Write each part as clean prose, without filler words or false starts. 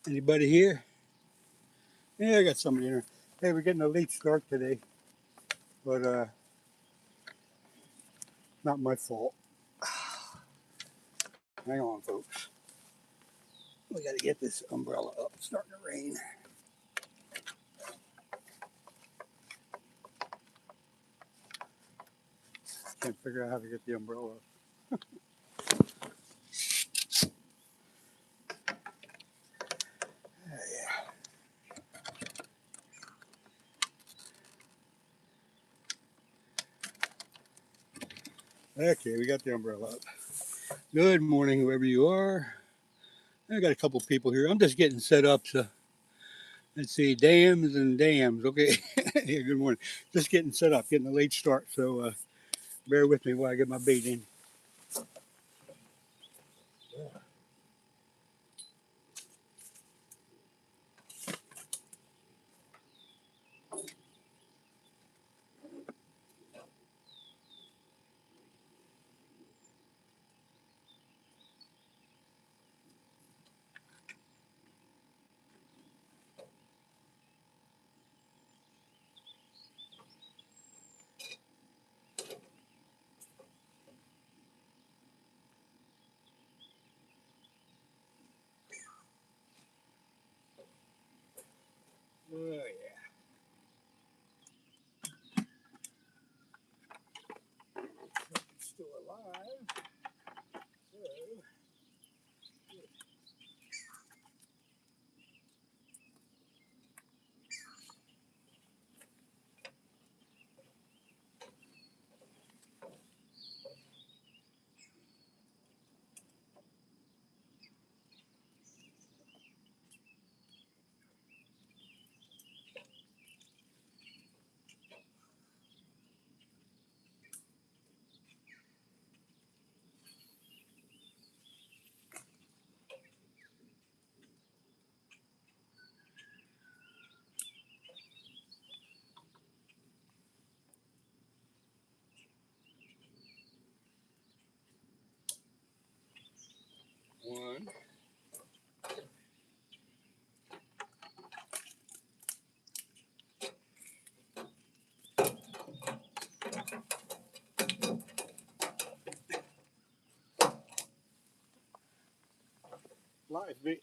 Anybody here? Yeah, I got somebody in here. Hey, we're getting a late start today, but not my fault. Hang on, folks. We got to get this umbrella up. It's starting to rain. Can't figure out how to get the umbrella up. Okay, we got the umbrella up. Good morning, whoever you are. I got a couple people here. I'm just getting set up. So let's see, dams and dams. Okay, yeah, good morning. Just getting set up, getting a late start. So bear with me while I get my bait in. Oh yeah. It's still alive. So, one.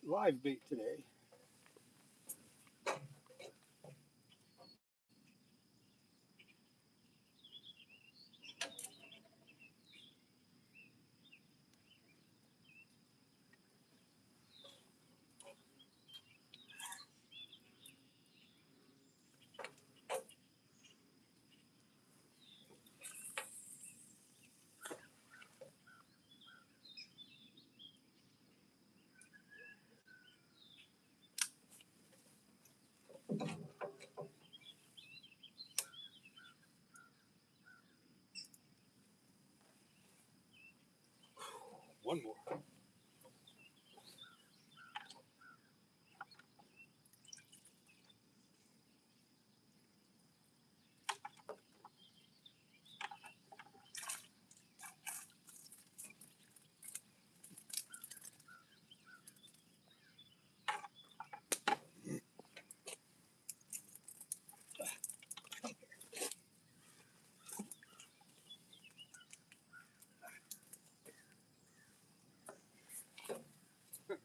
Live bait today. One more.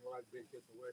Live bait gets away.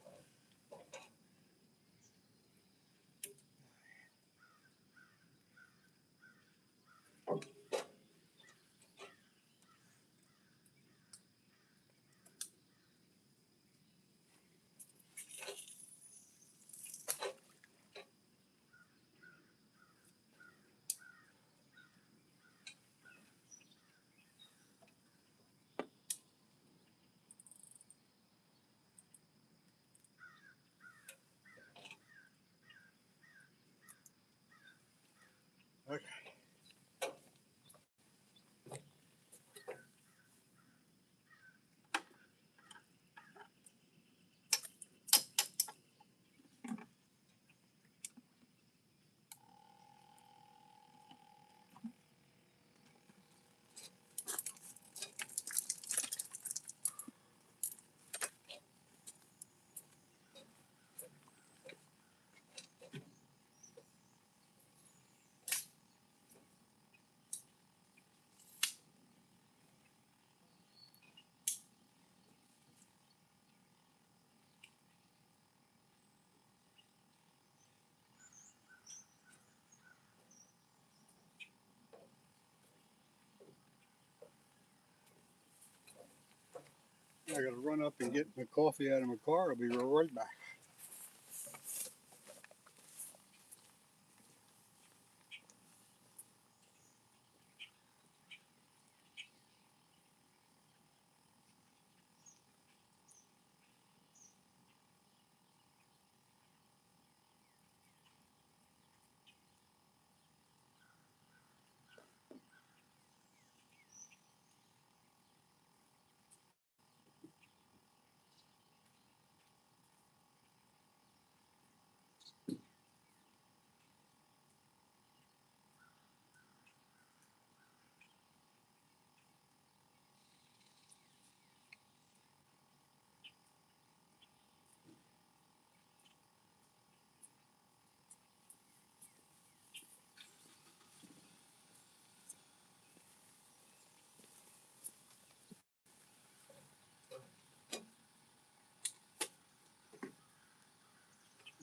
I gotta run up and get my coffee out of my car. I'll be right back.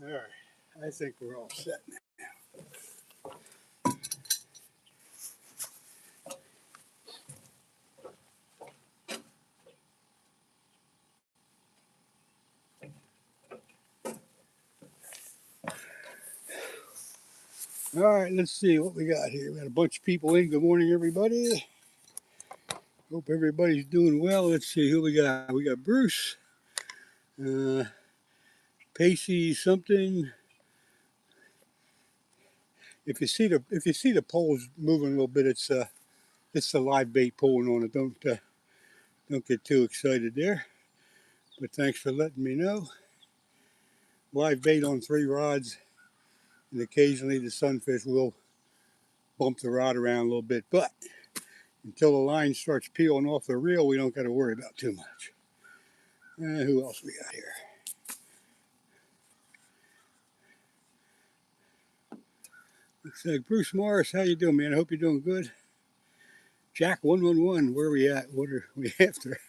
All right, I think we're all set now. All right, let's see what we got here. We got a bunch of people in. Good morning, everybody. Hope everybody's doing well. Let's see who we got. We got Bruce, uh, Pacey, something. If you see the poles moving a little bit, it's the live bait pulling on it. Don't get too excited there. But thanks for letting me know. Live bait on 3 rods, and occasionally the sunfish will bump the rod around a little bit. But until the line starts peeling off the reel, we don't got to worry about too much. Who else we got here? Looks like Bruce Morris. How you doing, man? I hope you're doing good. Jack 111. Where are we at? What are we after?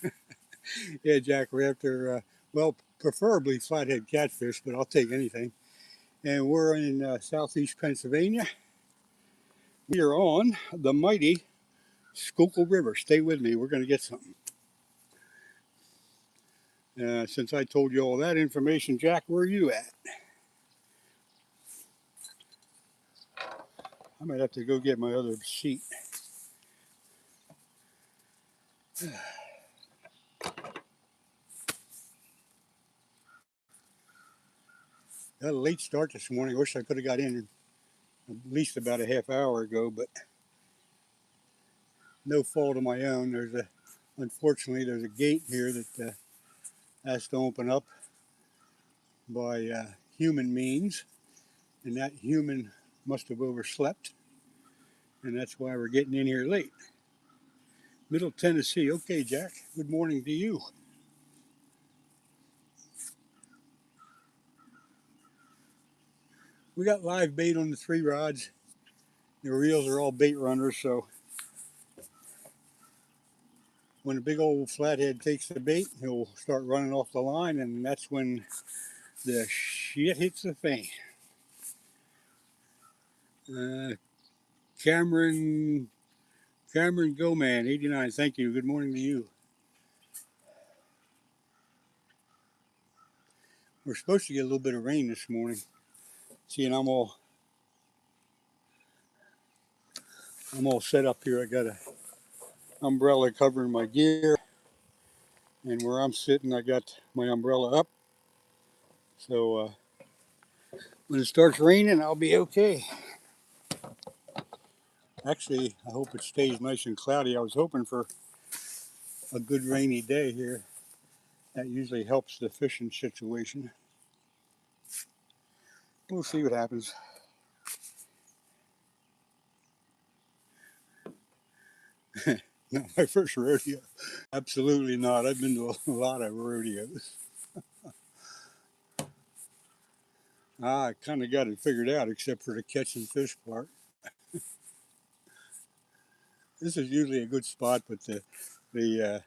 Yeah, Jack, we're after. Well, preferably flathead catfish, but I'll take anything. And we're in southeast Pennsylvania. We are on the mighty Schuylkill River. Stay with me. We're going to get something. Since I told you all that information, Jack, where are you at? I might have to go get my other seat. Got a late start this morning. Wish I could have got in at least about a half hour ago, but no fault of my own. Unfortunately, there's a gate here that has to open up by human means, and that human must have overslept, and that's why we're getting in here late. Middle Tennessee. Okay, Jack. Good morning to you. We got live bait on the 3 rods. The reels are all bait runners, so when a big old flathead takes the bait, he'll start running off the line, and that's when the shit hits the fan. Uh, Cameron Goman, 89. Thank you. Good morning to you. We're supposed to get a little bit of rain this morning. See, and I'm all set up here. I got an umbrella covering my gear, and where I'm sitting, I got my umbrella up. So when it starts raining, I'll be okay. Actually, I hope it stays nice and cloudy. I was hoping for a good rainy day here. That usually helps the fishing situation. We'll see what happens. Not my first rodeo. Absolutely not. I've been to a lot of rodeos. I kind of got it figured out, except for the catching fish part. This is usually a good spot, but the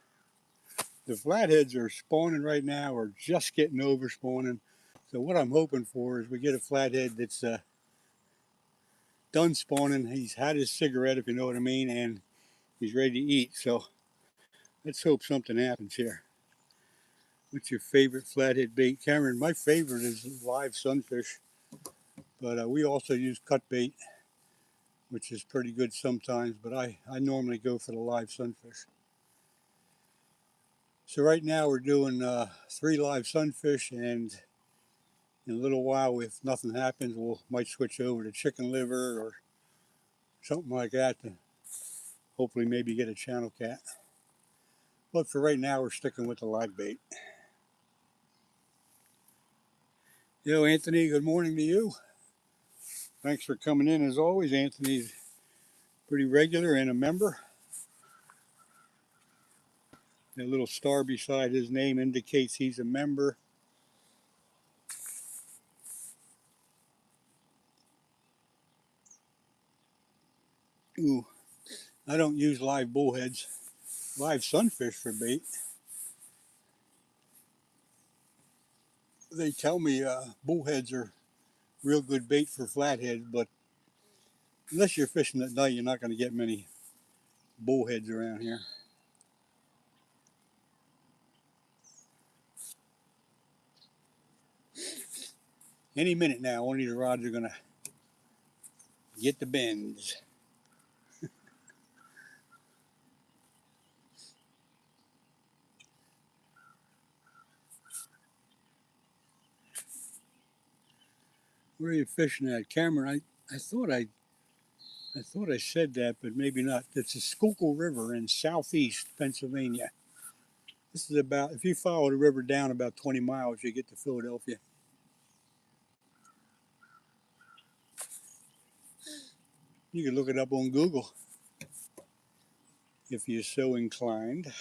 flatheads are spawning right now, or just getting over spawning. So what I'm hoping for is we get a flathead that's done spawning. He's had his cigarette, if you know what I mean, and he's ready to eat. So let's hope something happens here. What's your favorite flathead bait? Cameron, my favorite is live sunfish, but we also use cut bait, which is pretty good sometimes, but I normally go for the live sunfish. So right now we're doing 3 live sunfish, and in a little while, if nothing happens, might switch over to chicken liver or something like that to hopefully maybe get a channel cat. But for right now, we're sticking with the live bait. Yo, Anthony, good morning to you. Thanks for coming in as always. Anthony's pretty regular and a member. That little star beside his name indicates he's a member. Ooh, I don't use live bullheads, live sunfish for bait. They tell me bullheads are real good bait for flatheads, but unless you're fishing at night, you're not going to get many bullheads around here. Any minute now, one of these rods are going to get the bends. Where are you fishing at, Cameron? I thought I said that, but maybe not. It's the Schuylkill River in southeast Pennsylvania. This is about, if you follow the river down about 20 miles, you get to Philadelphia. You can look it up on Google if you're so inclined.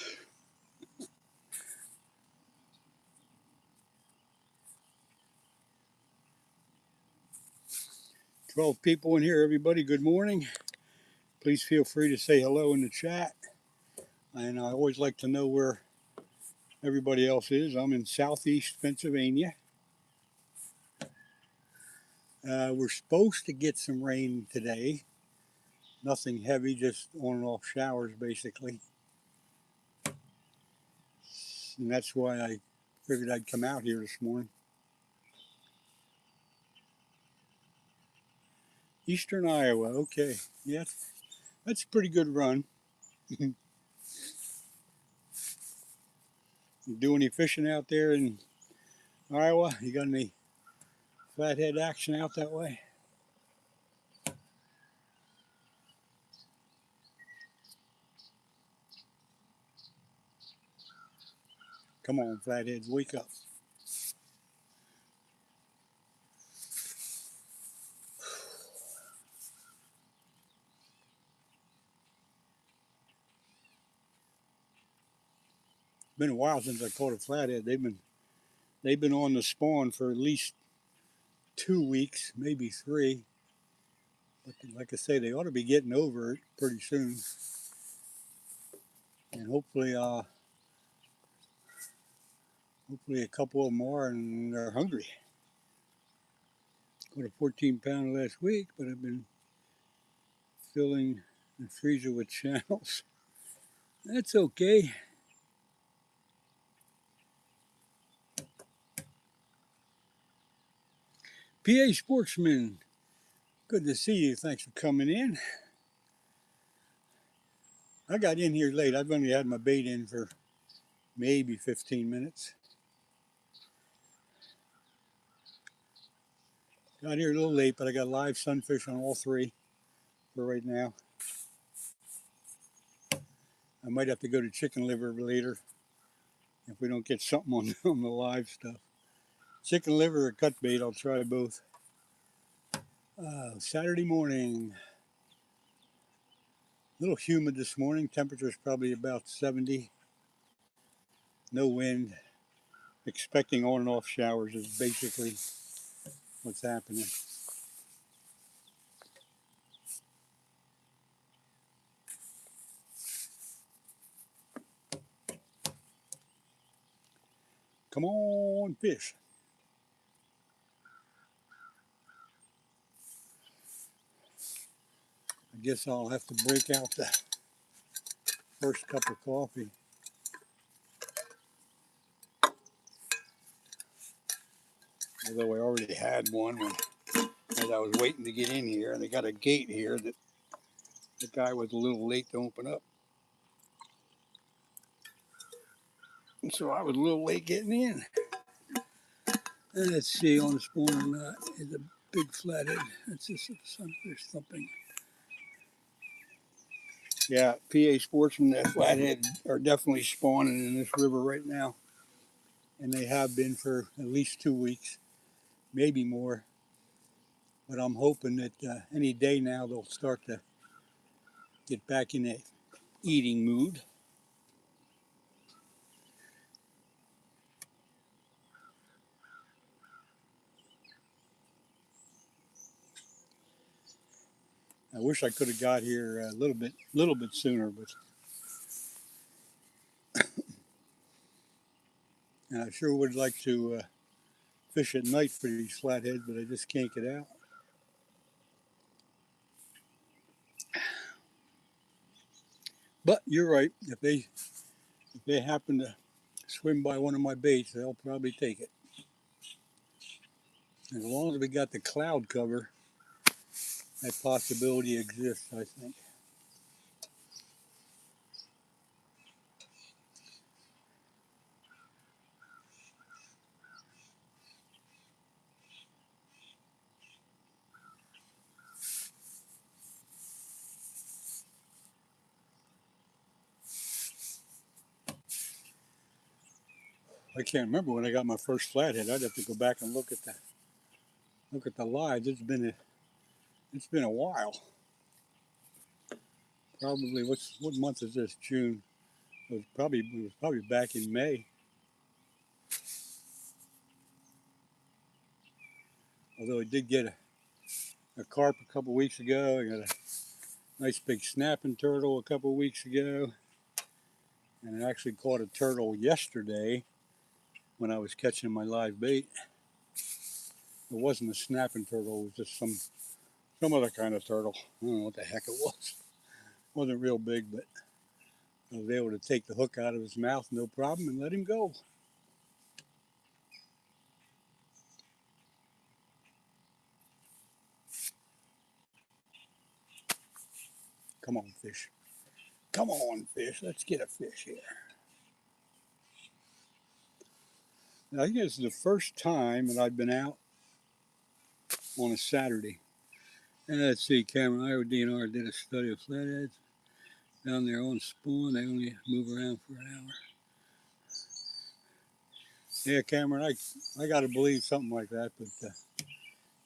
12 people in here, everybody. Good morning. Please feel free to say hello in the chat. And I always like to know where everybody else is. I'm in southeast Pennsylvania. We're supposed to get some rain today. Nothing heavy, just on and off showers basically. And that's why I figured I'd come out here this morning. Eastern Iowa, okay. Yeah, that's a pretty good run. You do any fishing out there in Iowa? You got any flathead action out that way? Come on, flatheads, wake up. It's been a while since I caught a flathead. They've been on the spawn for at least 2 weeks, maybe 3. But like I say, they ought to be getting over it pretty soon. And hopefully a couple of them are, and they're hungry. Caught a 14-pounder last week, but I've been filling the freezer with channels. That's okay. PA Sportsman, good to see you. Thanks for coming in. I got in here late. I've only had my bait in for maybe 15 minutes. Got here a little late, but I got live sunfish on all 3 for right now. I might have to go to chicken liver later if we don't get something on the live stuff. Chicken liver or cut bait, I'll try both. Saturday morning. A little humid this morning. Temperature's probably about 70. No wind. Expecting on and off showers is basically what's happening. Come on, fish. I guess I'll have to break out the first cup of coffee. Although I already had one as I was waiting to get in here, and they got a gate here that the guy was a little late to open up. And so I was a little late getting in. And let's see on the spawn or not. It's a big flathead. That's just a sunfish thumping. Yeah, PA Sportsmen, that flathead are definitely spawning in this river right now. And they have been for at least 2 weeks, maybe more. But I'm hoping that any day now they'll start to get back in the eating mood. I wish I could have got here a little bit sooner, but I sure would like to fish at night for these flatheads, but I just can't get out. But you're right. If they happen to swim by one of my baits, they'll probably take it. As long as we got the cloud cover, that possibility exists, I think. I can't remember when I got my first flathead. I'd have to go back and look at the lives. It's been a while. Probably what month is this? June. It was probably back in May. Although I did get a carp a couple weeks ago. I got a nice big snapping turtle a couple weeks ago. And I actually caught a turtle yesterday when I was catching my live bait. It wasn't a snapping turtle, it was just some other kind of turtle. I don't know what the heck it was. It wasn't real big, but I was able to take the hook out of his mouth no problem and let him go. Come on, fish. Come on, fish. Let's get a fish here. Now, I think this is the first time that I've been out on a Saturday. And let's see, Cameron IODNR did a study of flatheads down there on spawn. They only move around for an hour. Yeah, Cameron, I got to believe something like that, but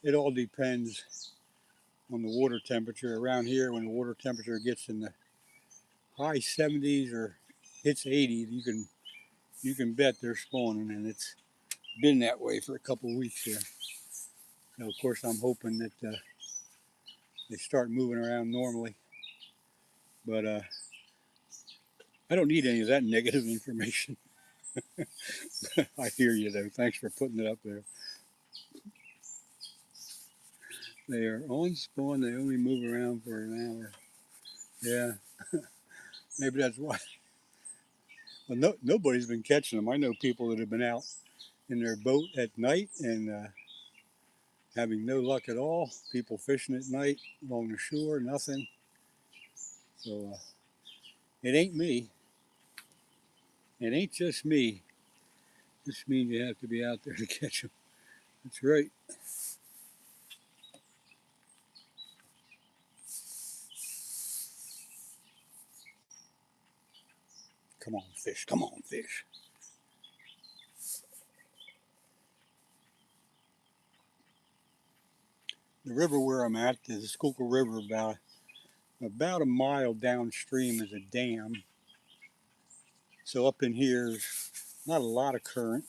it all depends on the water temperature. Around here, when the water temperature gets in the high 70s or hits 80, you can bet they're spawning, and it's been that way for a couple of weeks here. So, of course, I'm hoping that they start moving around normally. But I don't need any of that negative information. I hear you, though. Thanks for putting it up there. They are on spawn. They only move around for an hour. Yeah, maybe that's why. Well, nobody's been catching them. I know people that have been out in their boat at night and having no luck at all. People fishing at night along the shore, nothing. So it ain't me. It ain't just me. This means you have to be out there to catch them. That's right. Come on, fish. Come on, fish. The river where I'm at, the Schuylkill River, about a mile downstream is a dam. So up in here, there's not a lot of current.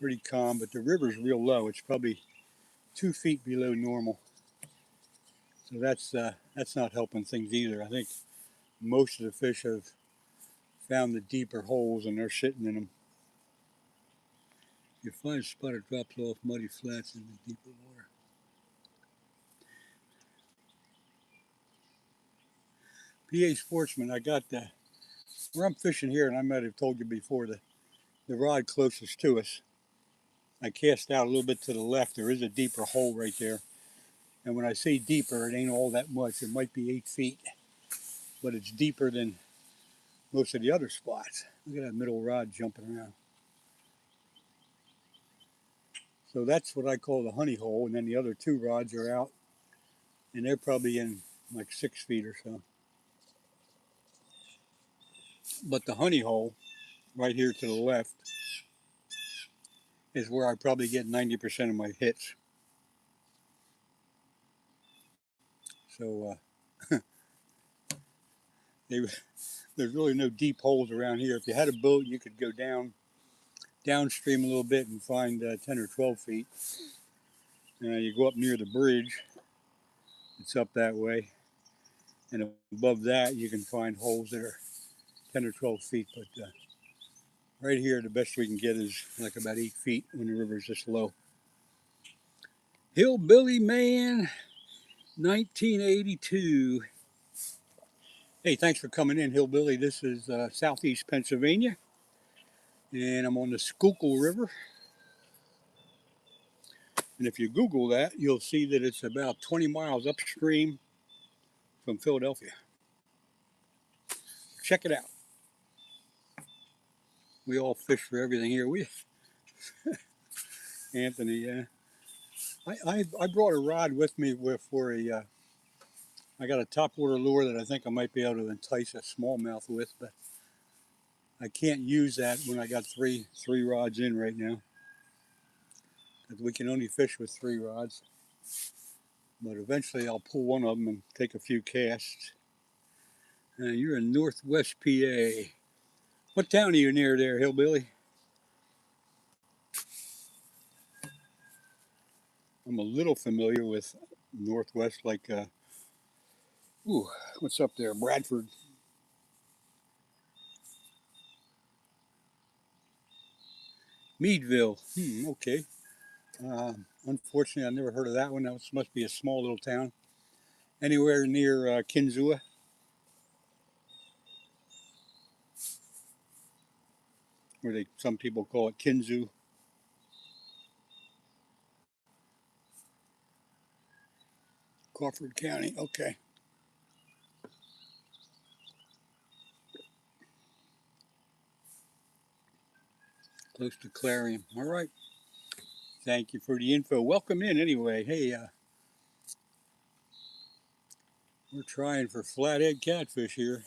Pretty calm, but the river's real low. It's probably 2 feet below normal. So that's not helping things either. I think most of the fish have found the deeper holes and they're sitting in them. You find a spot that drops off muddy flats in the deeper water. PA Sportsman, I got where I'm fishing here, and I might have told you before, the rod closest to us I cast out a little bit to the left. There is a deeper hole right there. And when I say deeper, it ain't all that much. It might be 8 feet, but it's deeper than most of the other spots. Look at that middle rod jumping around. So that's what I call the honey hole. And then the other 2 rods are out, and they're probably in like 6 feet or so. But the honey hole, right here to the left, is where I probably get 90% of my hits. So there's really no deep holes around here. If you had a boat, you could go downstream a little bit and find 10 or 12 feet. You go up near the bridge, it's up that way. And above that, you can find holes that are 10 or 12 feet. But right here, the best we can get is like about 8 feet when the river's this low. Hillbilly Man, 1982. Hey, thanks for coming in, Hillbilly. This is southeast Pennsylvania, and I'm on the Schuylkill River. And if you Google that, you'll see that it's about 20 miles upstream from Philadelphia. Check it out. We all fish for everything here. Anthony, I brought a rod with me for a. I got a topwater lure that I think I might be able to entice a smallmouth with, but I can't use that when I got three rods in right now. Because we can only fish with 3 rods. But eventually I'll pull one of them and take a few casts. You're in Northwest PA. What town are you near there, Hillbilly? I'm a little familiar with Northwest, like, what's up there? Bradford. Meadville. Okay. Unfortunately, I've never heard of that one. That must be a small little town. Anywhere near Kinzua? Where some people call it Kinzu. Crawford County. Okay. Close to Clarion. All right. Thank you for the info. Welcome in anyway. Hey, we're trying for flathead catfish here.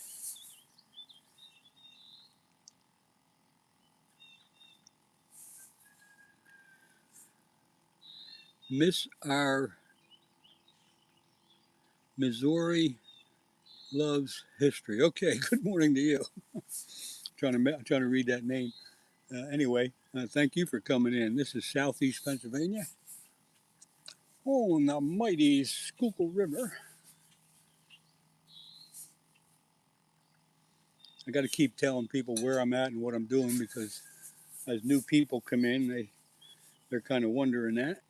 Miss our Missouri loves history. Okay, good morning to you. Trying to read that name. Anyway, thank you for coming in. This is southeast Pennsylvania. On the mighty Schuylkill River. I got to keep telling people where I'm at and what I'm doing because as new people come in, they're kind of wondering that.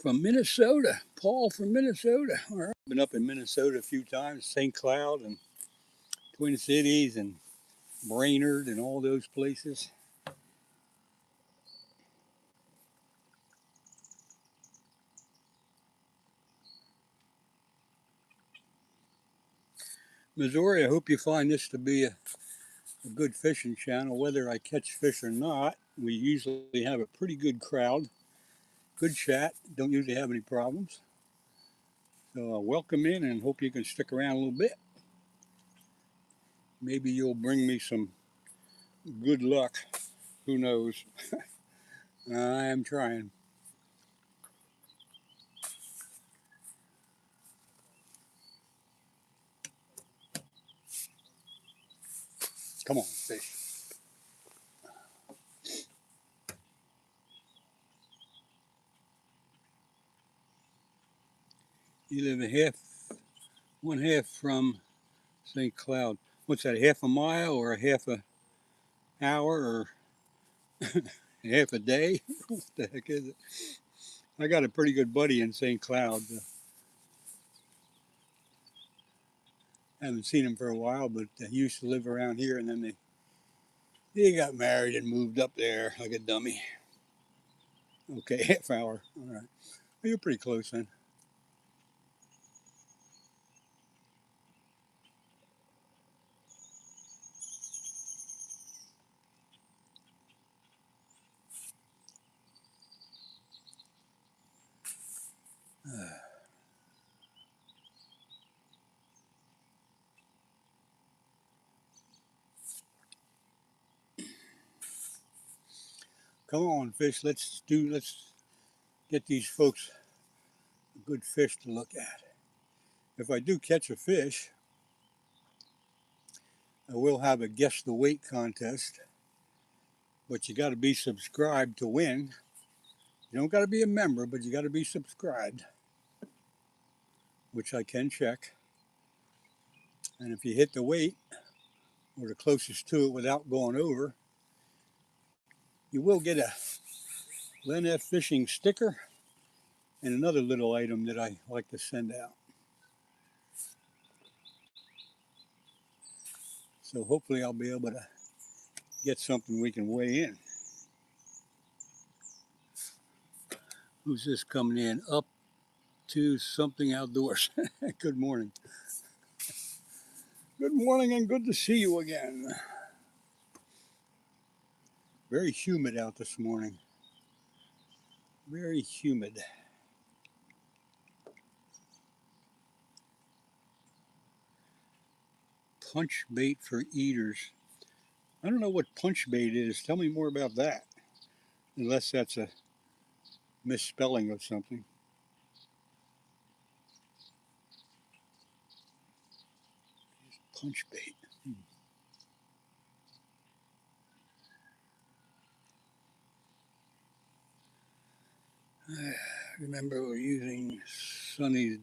From Minnesota, Paul from Minnesota. All right. Been up in Minnesota a few times, St. Cloud and Twin Cities and Brainerd and all those places. Missouri, I hope you find this to be a good fishing channel. Whether I catch fish or not, we usually have a pretty good crowd, good chat, don't usually have any problems. So welcome in and hope you can stick around a little bit. Maybe you'll bring me some good luck. Who knows? I am trying. Come on, fish. You live one half from St. Cloud. What's that, half a mile or a half a hour or half a day? What the heck is it? I got a pretty good buddy in St. Cloud. Haven't seen him for a while, but he used to live around here, and then they got married and moved up there like a dummy. Okay, half hour. All right. Well, you're pretty close then. Come on, fish. Let's get these folks a good fish to look at. If I do catch a fish, I will have a guess the weight contest, but you got to be subscribed to win. You don't got to be a member, but you got to be subscribed, which I can check. And if you hit the weight or the closest to it without going over, you will get a LEN F Fishing sticker and another little item that I like to send out. So hopefully I'll be able to get something we can weigh in. Who's this coming in? Up to something outdoors. Good morning. Good morning and good to see you again. Very humid out this morning. Very humid. Punch bait for eaters. I don't know what punch bait is. Tell me more about that. Unless that's a misspelling of something. Punch bait. I remember we were using Sonny's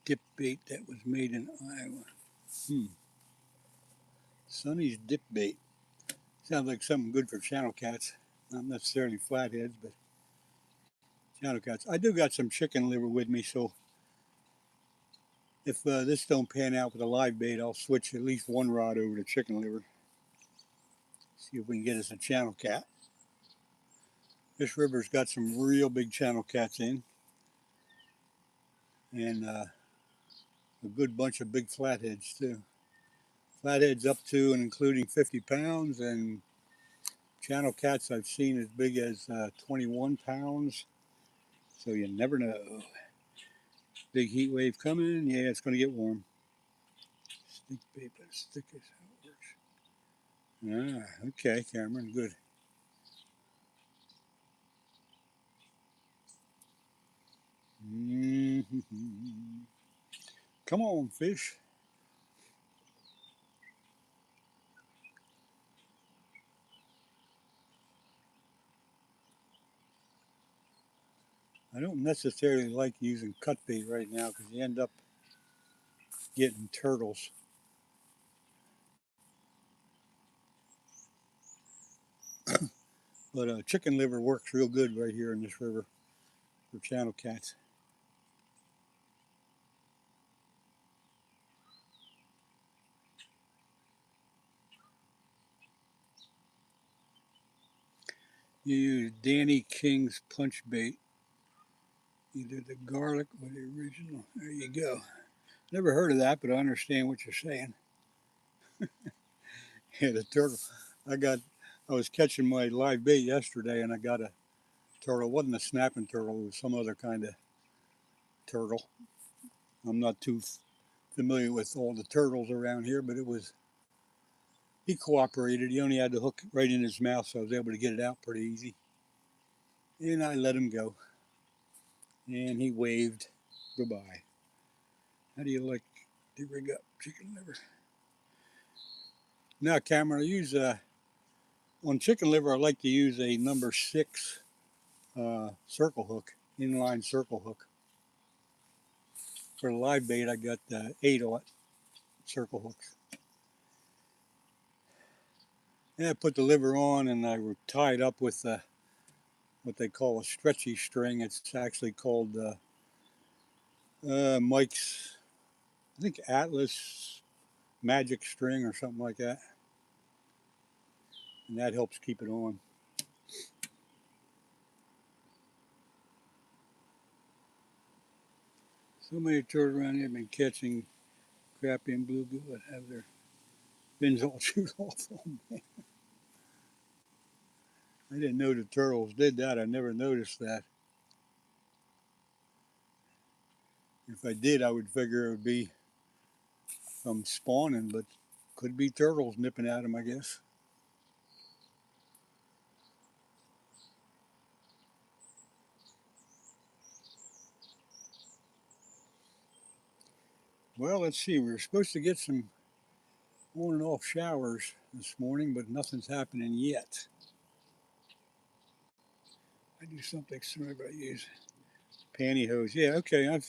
dip bait that was made in Iowa. Sonny's dip bait. Sounds like something good for channel cats. Not necessarily flatheads, but channel cats. I do got some chicken liver with me, so if this don't pan out with a live bait, I'll switch at least one rod over to chicken liver. See if we can get us a channel cat. This river's got some real big channel cats in, and a good bunch of big flatheads too. Flatheads up to and including 50 pounds, and channel cats I've seen as big as 21 pounds. So you never know. Big heat wave coming. Yeah, it's going to get warm. Stick paper, stick is how it works. Ah, okay, Cameron, good. Mm-hmm. Come on, fish. I don't necessarily like using cut bait right now because you end up getting turtles. But chicken liver works real good right here in this river for channel cats. You use Danny King's punch bait, either the garlic or the original. There you go. Never heard of that, but I understand what you're saying. Yeah, the turtle. I was catching my live bait yesterday, and I got a turtle. It wasn't a snapping turtle. It was some other kind of turtle. I'm not too familiar with all the turtles around here, but he cooperated. He only had the hook right in his mouth, so I was able to get it out pretty easy. And I let him go. And he waved goodbye. How do you like to rig up chicken liver? Now, Cameron, I use on chicken liver. I like to use a number 6 circle hook, inline circle hook. For the live bait, I got 8/0 circle hooks. And I put the liver on and I tie it up with what they call a stretchy string. It's actually called Mike's, I think Atlas magic string or something like that. And that helps keep it on. So many turtles around here have been catching crappie and bluegill that have their fins all chewed off. Oh, man. I didn't know the turtles did that. I never noticed that. If I did, I would figure it would be from spawning, but could be turtles nipping at them, I guess. Well, let's see. We were supposed to get some on and off showers this morning, but nothing's happening yet. I do something similar, but I use pantyhose. Yeah, okay. I've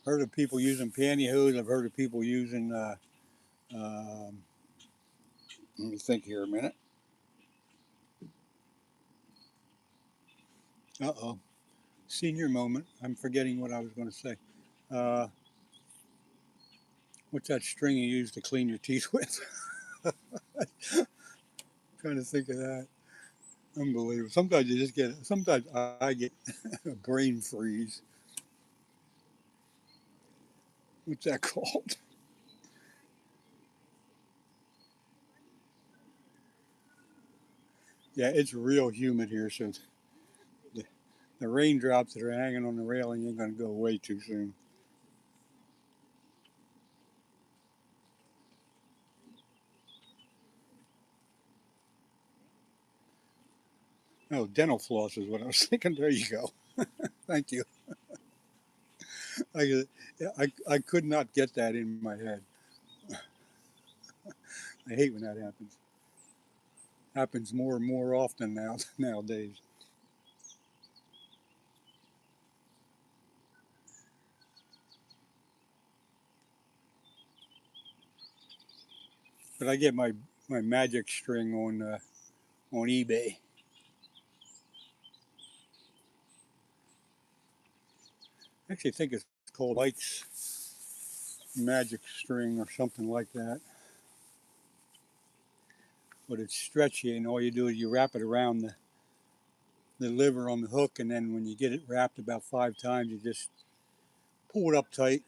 heard of people using pantyhose. I've heard of people using, let me think here a minute. Uh-oh. Senior moment. I'm forgetting what I was going to say. Uh, what's that string you use to clean your teeth with? Trying to think of that. Unbelievable. Sometimes you just get, sometimes I get a brain freeze. What's that called? Yeah, it's real humid here, so the raindrops that are hanging on the railing ain't going to go away too soon. Oh, dental floss is what I was thinking. There you go. Thank you. I could not get that in my head. I hate when that happens. Happens more and more often nowadays. But I get my magic string on eBay. I actually think it's called Mike's magic string or something like that. But it's stretchy, and all you do is you wrap it around the liver on the hook, and then when you get it wrapped about 5 times, you just pull it up tight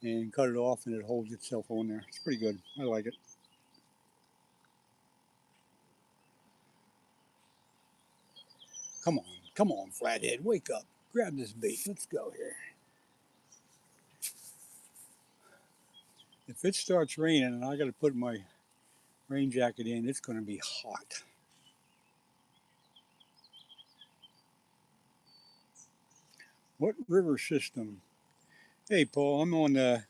and cut it off, and it holds itself on there. It's pretty good. I like it. Come on, flathead, wake up. Grab this bait. Let's go here. If it starts raining and I got to put my rain jacket in, it's going to be hot. What river system? Hey, Paul, I'm on the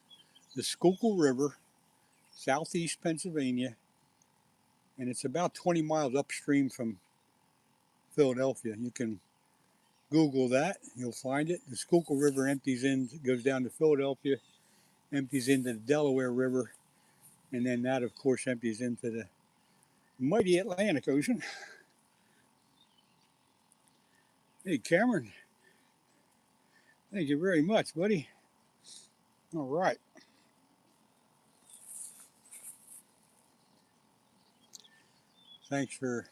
Schuylkill River, southeast Pennsylvania, and it's about 20 miles upstream from Philadelphia. You can Google that, you'll find it. The Schuylkill River empties in, goes down to Philadelphia, empties into the Delaware River, and then that, of course, empties into the mighty Atlantic Ocean. Hey, Cameron, thank you very much, buddy. All right. Thanks for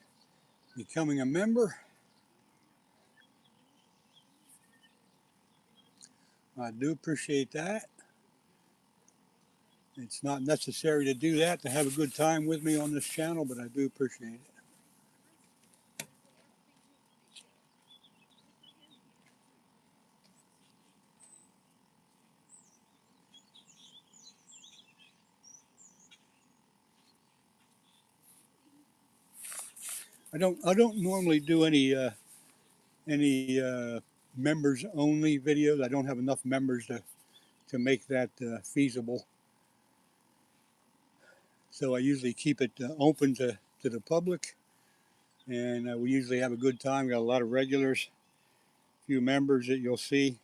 becoming a member. I do appreciate that. It's not necessary to do that to have a good time with me on this channel, but I do appreciate it. I don't normally do any members only videos. I don't have enough members to make that feasible. So I usually keep it open to the public, and we usually have a good time. We got a lot of regulars, a few members that you'll see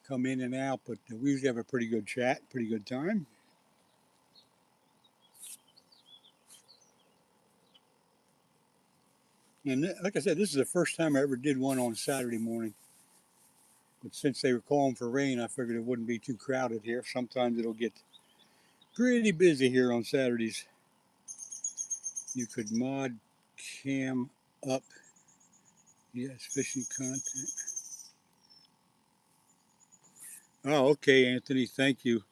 come in and out, but we usually have a pretty good chat, pretty good time. And like I said, this is the first time I ever did one on Saturday morning. But since they were calling for rain, I figured it wouldn't be too crowded here. Sometimes it'll get pretty busy here on Saturdays. You could mod cam up. Yes, fishing content. Oh, okay, Anthony, thank you.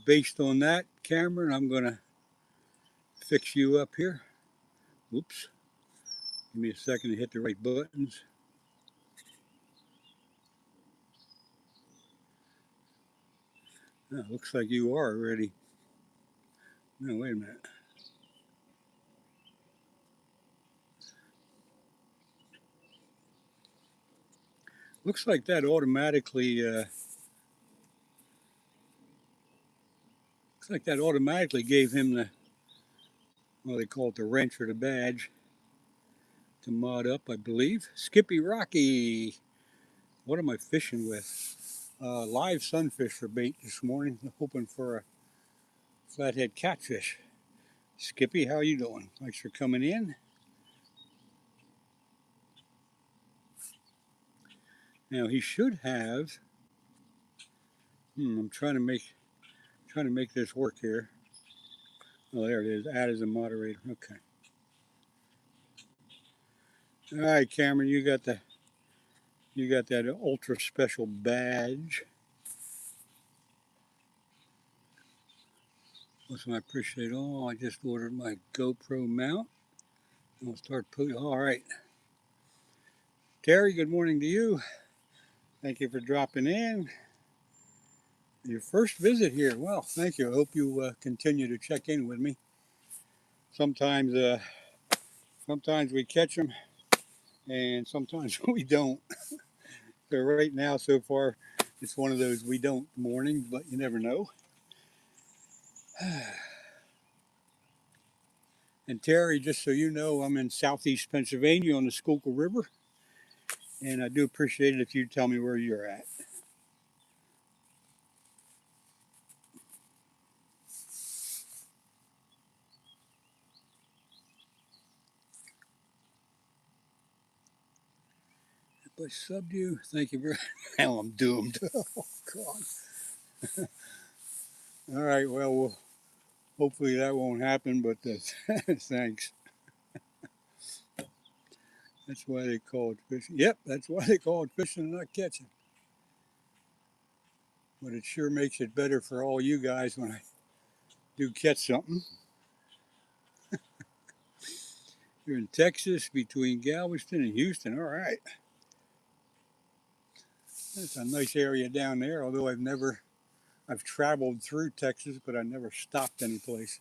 Based on that, Cameron, I'm going to fix you up here. Oops. Give me a second to hit the right buttons. Oh, looks like you are ready. No, wait a minute. Looks like that automatically gave him the, well, they call it the wrench or the badge to mod up, I believe. Skippy Rocky. What am I fishing with? Live sunfish for bait this morning, hoping for a flathead catfish. Skippy, how you doing? Thanks for coming in. Now he should have. I'm trying to make this work here. Oh, there it is. Add as a moderator. Okay. All right, Cameron, you got that ultra special badge. Listen, I appreciate it. Oh, I just ordered my GoPro mount. I'll start putting. All right. Terry, good morning to you. Thank you for dropping in. Your first visit here. Well, thank you. I hope you continue to check in with me. Sometimes we catch them, and sometimes we don't. So right now, so far, it's one of those we don't mornings, but you never know. And Terry, just so you know, I'm in southeast Pennsylvania on the Schuylkill River, and I do appreciate it if you tell me where you're at. If I subbed you, thank you very much. Now I'm doomed. Oh, God. All right, well, hopefully that won't happen, but thanks. That's why they call it fishing. Yep, that's why they call it fishing and not catching. But it sure makes it better for all you guys when I do catch something. You're in Texas between Galveston and Houston. All right. That's a nice area down there, although I've traveled through Texas, but I never stopped any place.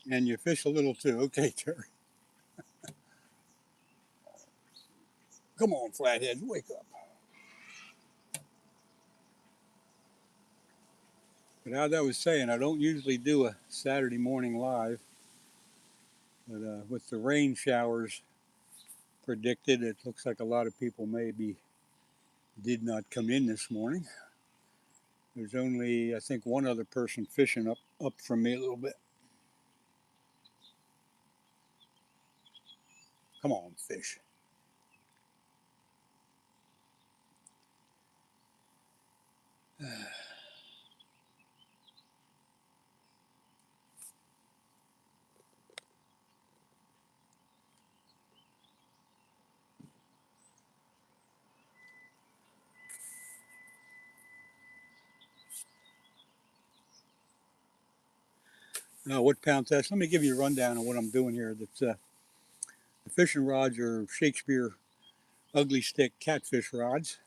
And you fish a little too. Okay, Terry. Come on, flatheads, wake up. But as I was saying, I don't usually do a Saturday morning live. But with the rain showers predicted, it looks like a lot of people maybe did not come in this morning. There's only, I think, one other person fishing up from me a little bit. Come on, fish. What pound test? Let me give you a rundown of what I'm doing here. That's the fishing rods are Shakespeare ugly stick catfish rods.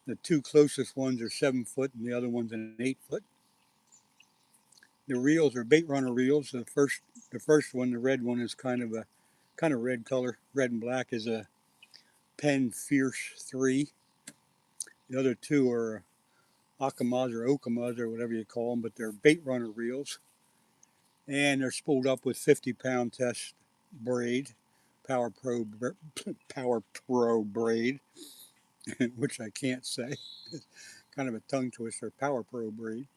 The two closest ones are 7 foot, and the other one's an 8 foot. The reels are bait runner reels. The first one, the red one, is kind of red color, red and black, is a Penn Fierce 3. The other two are Akamas or Okamas or whatever you call them, but they're bait runner reels. And they're spooled up with 50-pound test braid, Power Pro braid, which I can't say. Kind of a tongue twister. Power Pro braid.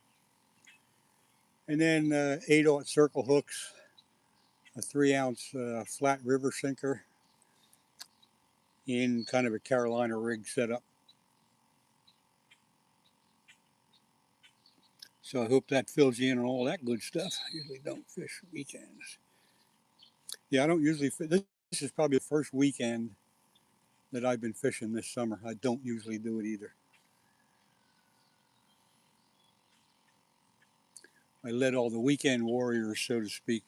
And then 8/0 circle hooks, a 3-ounce flat river sinker in kind of a Carolina rig setup. So I hope that fills you in on all that good stuff. I usually don't fish weekends. Yeah, I don't usually fish. This is probably the first weekend that I've been fishing this summer. I don't usually do it either. I let all the weekend warriors, so to speak,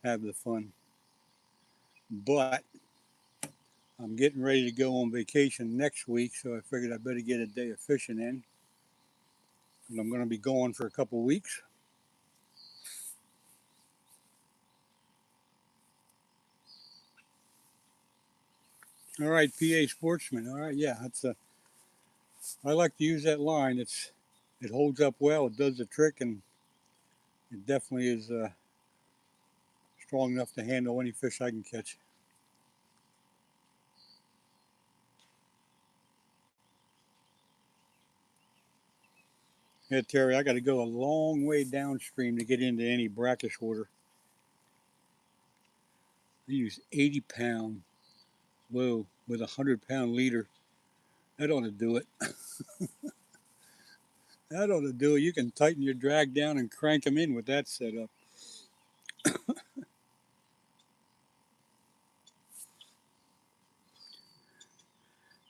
have the fun. But I'm getting ready to go on vacation next week, so I figured I better get a day of fishing in. And I'm going to be gone for a couple of weeks. All right, PA Sportsman. All right, yeah, I like to use that line. It holds up well. It does the trick, and it definitely is strong enough to handle any fish I can catch. Yeah, Terry, I got to go a long way downstream to get into any brackish water. I use 80-pound low with a 100-pound leader. That ought to do it. That ought to do it. You can tighten your drag down and crank them in with that setup.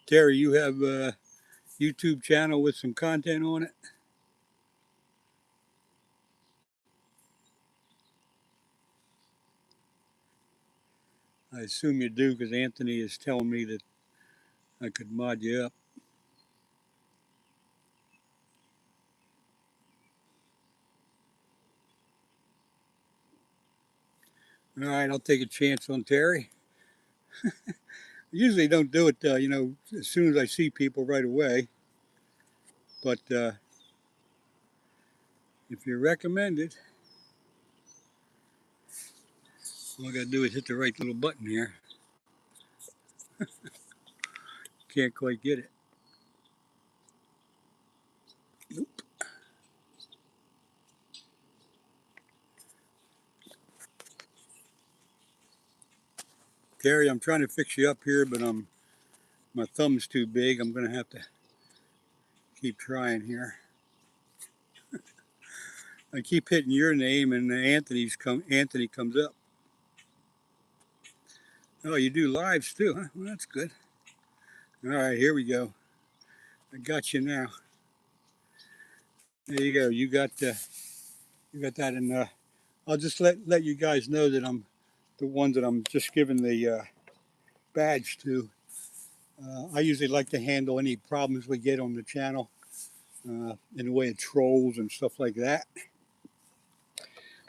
Terry, you have a YouTube channel with some content on it? I assume you do because Anthony is telling me that I could mod you up. All right, I'll take a chance on Terry. I usually don't do it, as soon as I see people right away. But if you recommend it, all I got to do is hit the right little button here. Can't quite get it. Nope. Terry, I'm trying to fix you up here, but my thumb's too big. I'm going to have to keep trying here. I keep hitting your name, and Anthony comes up. Oh, you do lives too, huh? Well, that's good. All right, here we go. I got you now. There you go. You got that, and I'll just let you guys know that I'm the one that I'm just giving the badge to. I usually like to handle any problems we get on the channel in the way of trolls and stuff like that.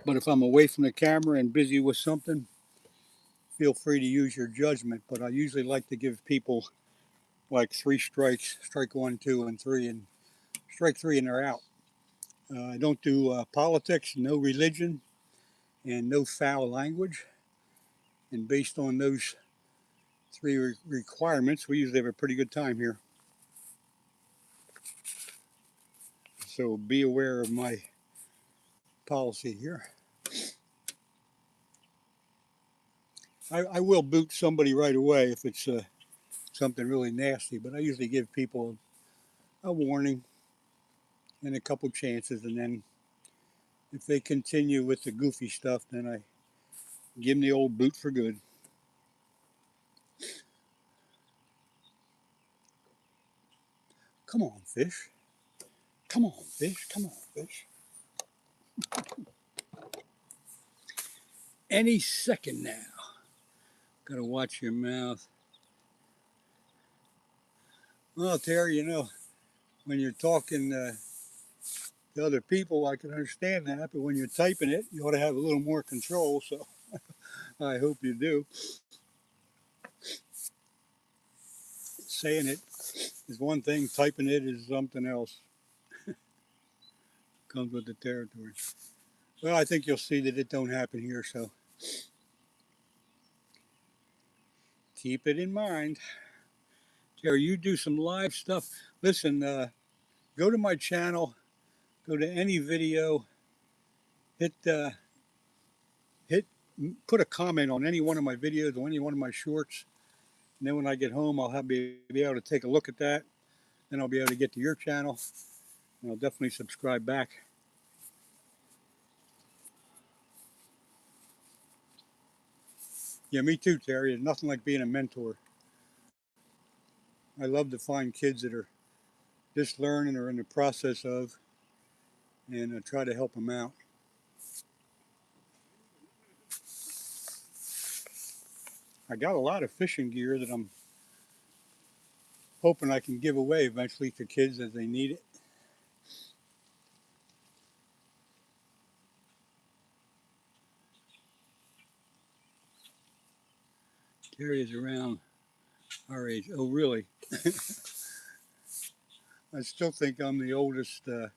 But if I'm away from the camera and busy with something, feel free to use your judgment. But I usually like to give people like 3 strikes, strike 1, 2, and 3, and strike 3 and they're out. I don't do politics, no religion, and no foul language. And based on those 3 requirements, we usually have a pretty good time here. So be aware of my policy here. I will boot somebody right away if it's something really nasty, but I usually give people a warning and a couple chances, and then if they continue with the goofy stuff, then I give them the old boot for good. Come on, fish. Come on, fish. Come on, fish. Any second now. Gotta watch your mouth. Well, Terry, when you're talking to other people, I can understand that, but when you're typing it, you ought to have a little more control, so I hope you do. Saying it is one thing, typing it is something else. Comes with the territory. Well, I think you'll see that it don't happen here, so keep it in mind. Terry, you do some live stuff. Listen, go to my channel, go to any video, hit hit put a comment on any one of my videos or any one of my shorts. And then when I get home, be able to take a look at that. Then I'll be able to get to your channel, and I'll definitely subscribe back. Yeah, me too, Terry. There's nothing like being a mentor. I love to find kids that are just learning or in the process of, and try to help them out. I got a lot of fishing gear that I'm hoping I can give away eventually to kids as they need it. Terry is around our age. Oh, really? I still think I'm the oldest. I'm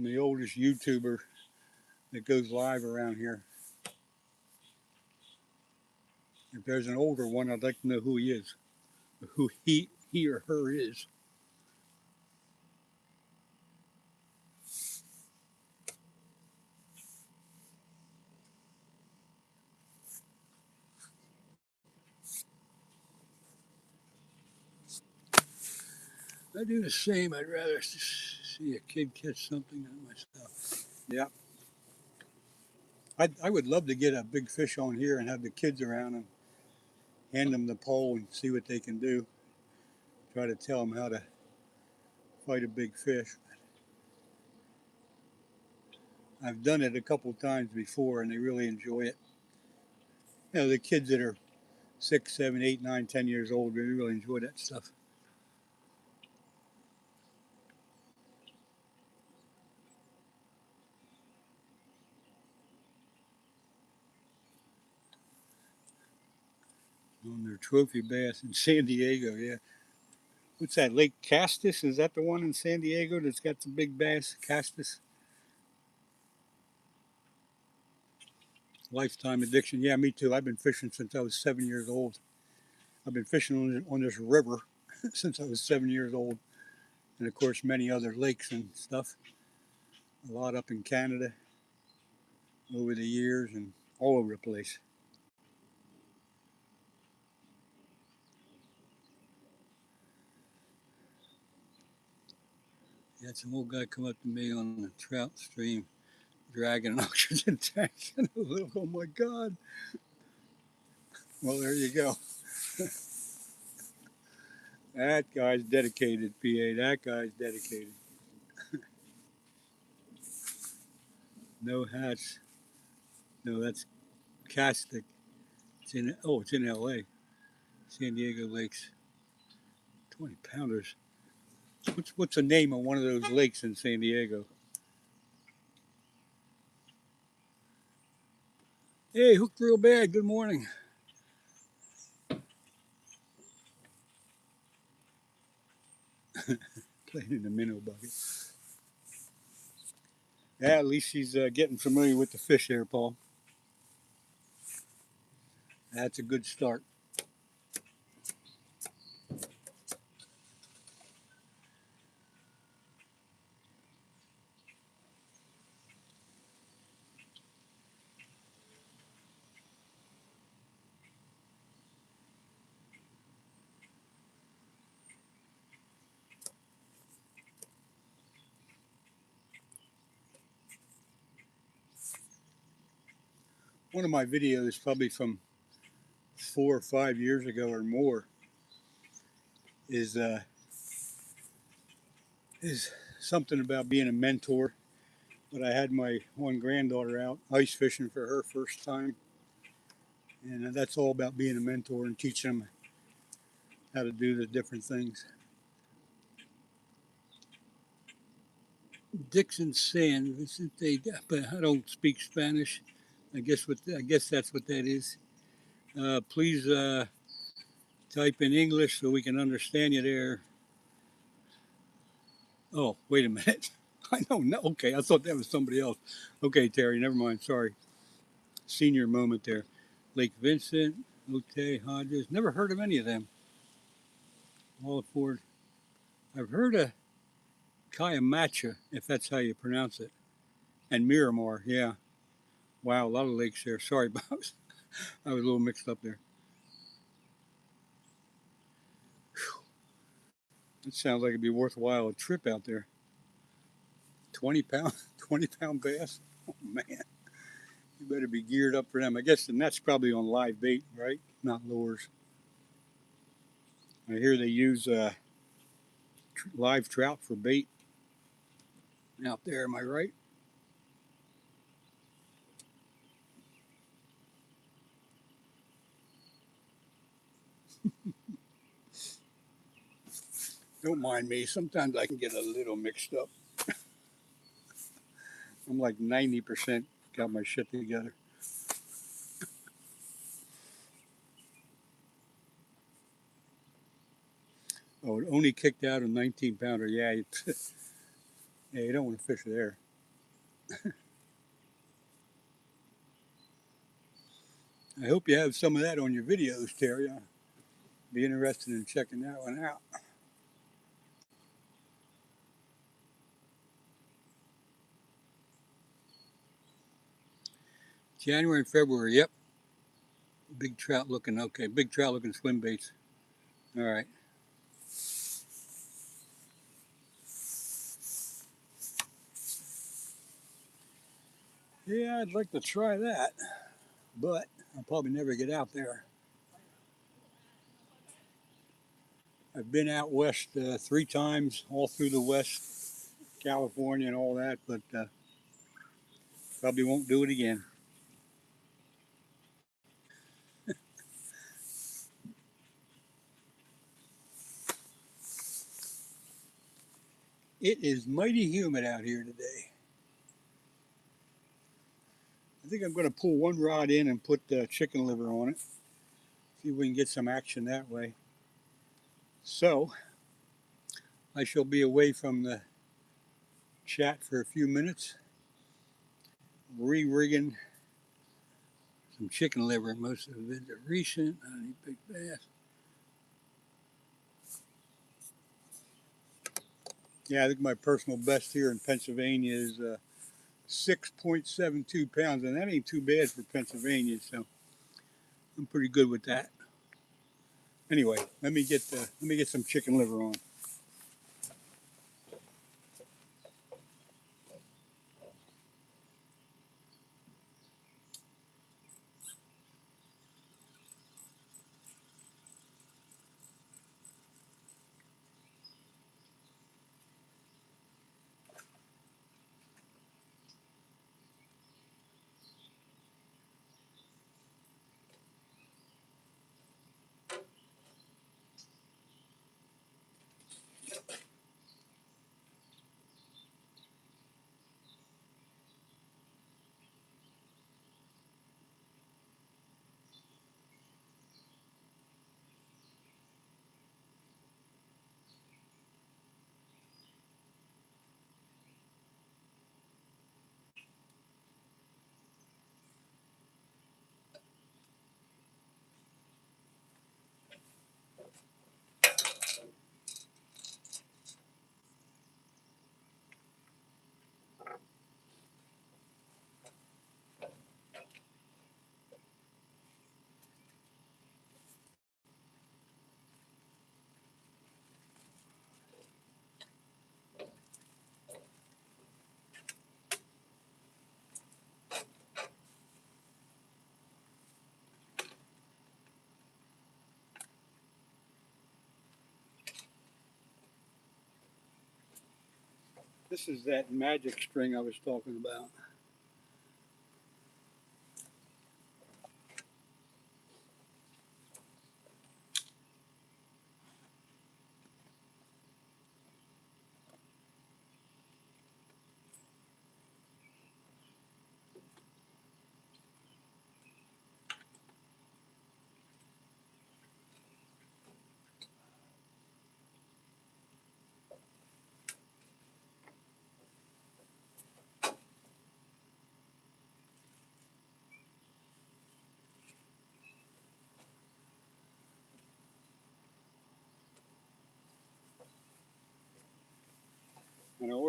the oldest YouTuber that goes live around here. If there's an older one, I'd like to know who he is, who he or her is. I do the same. I'd rather see a kid catch something than myself. Yeah. I would love to get a big fish on here and have the kids around and hand them the pole and see what they can do. Try to tell them how to fight a big fish. I've done it a couple times before and they really enjoy it. You know, the kids that are 6, 7, 8, 9, 10 years old, they really enjoy that stuff. On their trophy bass in San Diego, yeah. What's that, Lake Castus? Is that the one in San Diego that's got the big bass, Castus? Lifetime addiction. Yeah, me too. I've been fishing since I was 7 years old. I've been fishing on this river since I was 7 years old. And of course, many other lakes and stuff. A lot up in Canada over the years and all over the place. Yeah, some old guy come up to me on the trout stream dragging an oxygen tank. And I was like, oh my God. Well, there you go. That guy's dedicated, PA. That guy's dedicated. No hats. No, that's castic. It's in LA. San Diego Lakes. 20 pounders. What's the name of one of those lakes in San Diego? Hey, hooked real bad. Good morning. Playing in the minnow bucket. Yeah, at least she's getting familiar with the fish there, Paul. That's a good start. One of my videos, probably from 4 or 5 years ago or more, is is something about being a mentor. But I had my one granddaughter out ice fishing for her first time, and that's all about being a mentor and teaching them how to do the different things. Dixon Sand, but I don't speak Spanish. I guess that's what that is. Please type in English so we can understand you there. Oh, wait a minute. I don't know. Okay, I thought that was somebody else. Okay, Terry, never mind. Sorry. Senior moment there. Lake Vincent. Ote, Hodges. Never heard of any of them. All Ford. I've heard of Kayamacha, if that's how you pronounce it. And Miramar, yeah. Wow, a lot of lakes there. Sorry, Bob. I was a little mixed up there. It sounds like it'd be worthwhile a trip out there. 20 pound, 20 pound bass. Oh man, you better be geared up for them. I guess the net's probably on live bait, right? Not lures. I hear they use live trout for bait out there. Am I right? Don't mind me. Sometimes I can get a little mixed up. I'm like 90% got my shit together. Oh, it only kicked out a 19 pounder. Yeah, yeah, you don't want to fish there. I hope you have some of that on your videos, Terry. I'll be interested in checking that one out. January and February, yep. Big trout looking, okay. Big trout looking swim baits. All right. Yeah, I'd like to try that, but I'll probably never get out there. I've been out west 3 times, all through the West, California and all that, but probably won't do it again. It is mighty humid out here today. I think I'm going to pull one rod in and put chicken liver on it. See if we can get some action that way. So, I shall be away from the chat for a few minutes, re-rigging some chicken liver. Most of it are recent. I need big bass. Yeah, I think my personal best here in Pennsylvania is 6.72 pounds, and that ain't too bad for Pennsylvania. So I'm pretty good with that. Anyway, let me get some chicken liver on. This is that magic string I was talking about.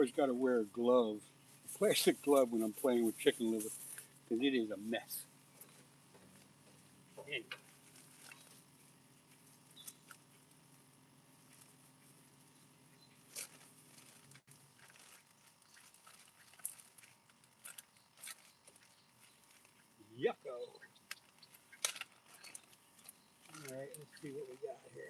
always got to wear a glove, a plastic glove, when I'm playing with chicken liver, because it is a mess. Anyway. Yucko. All right, let's see what we got here.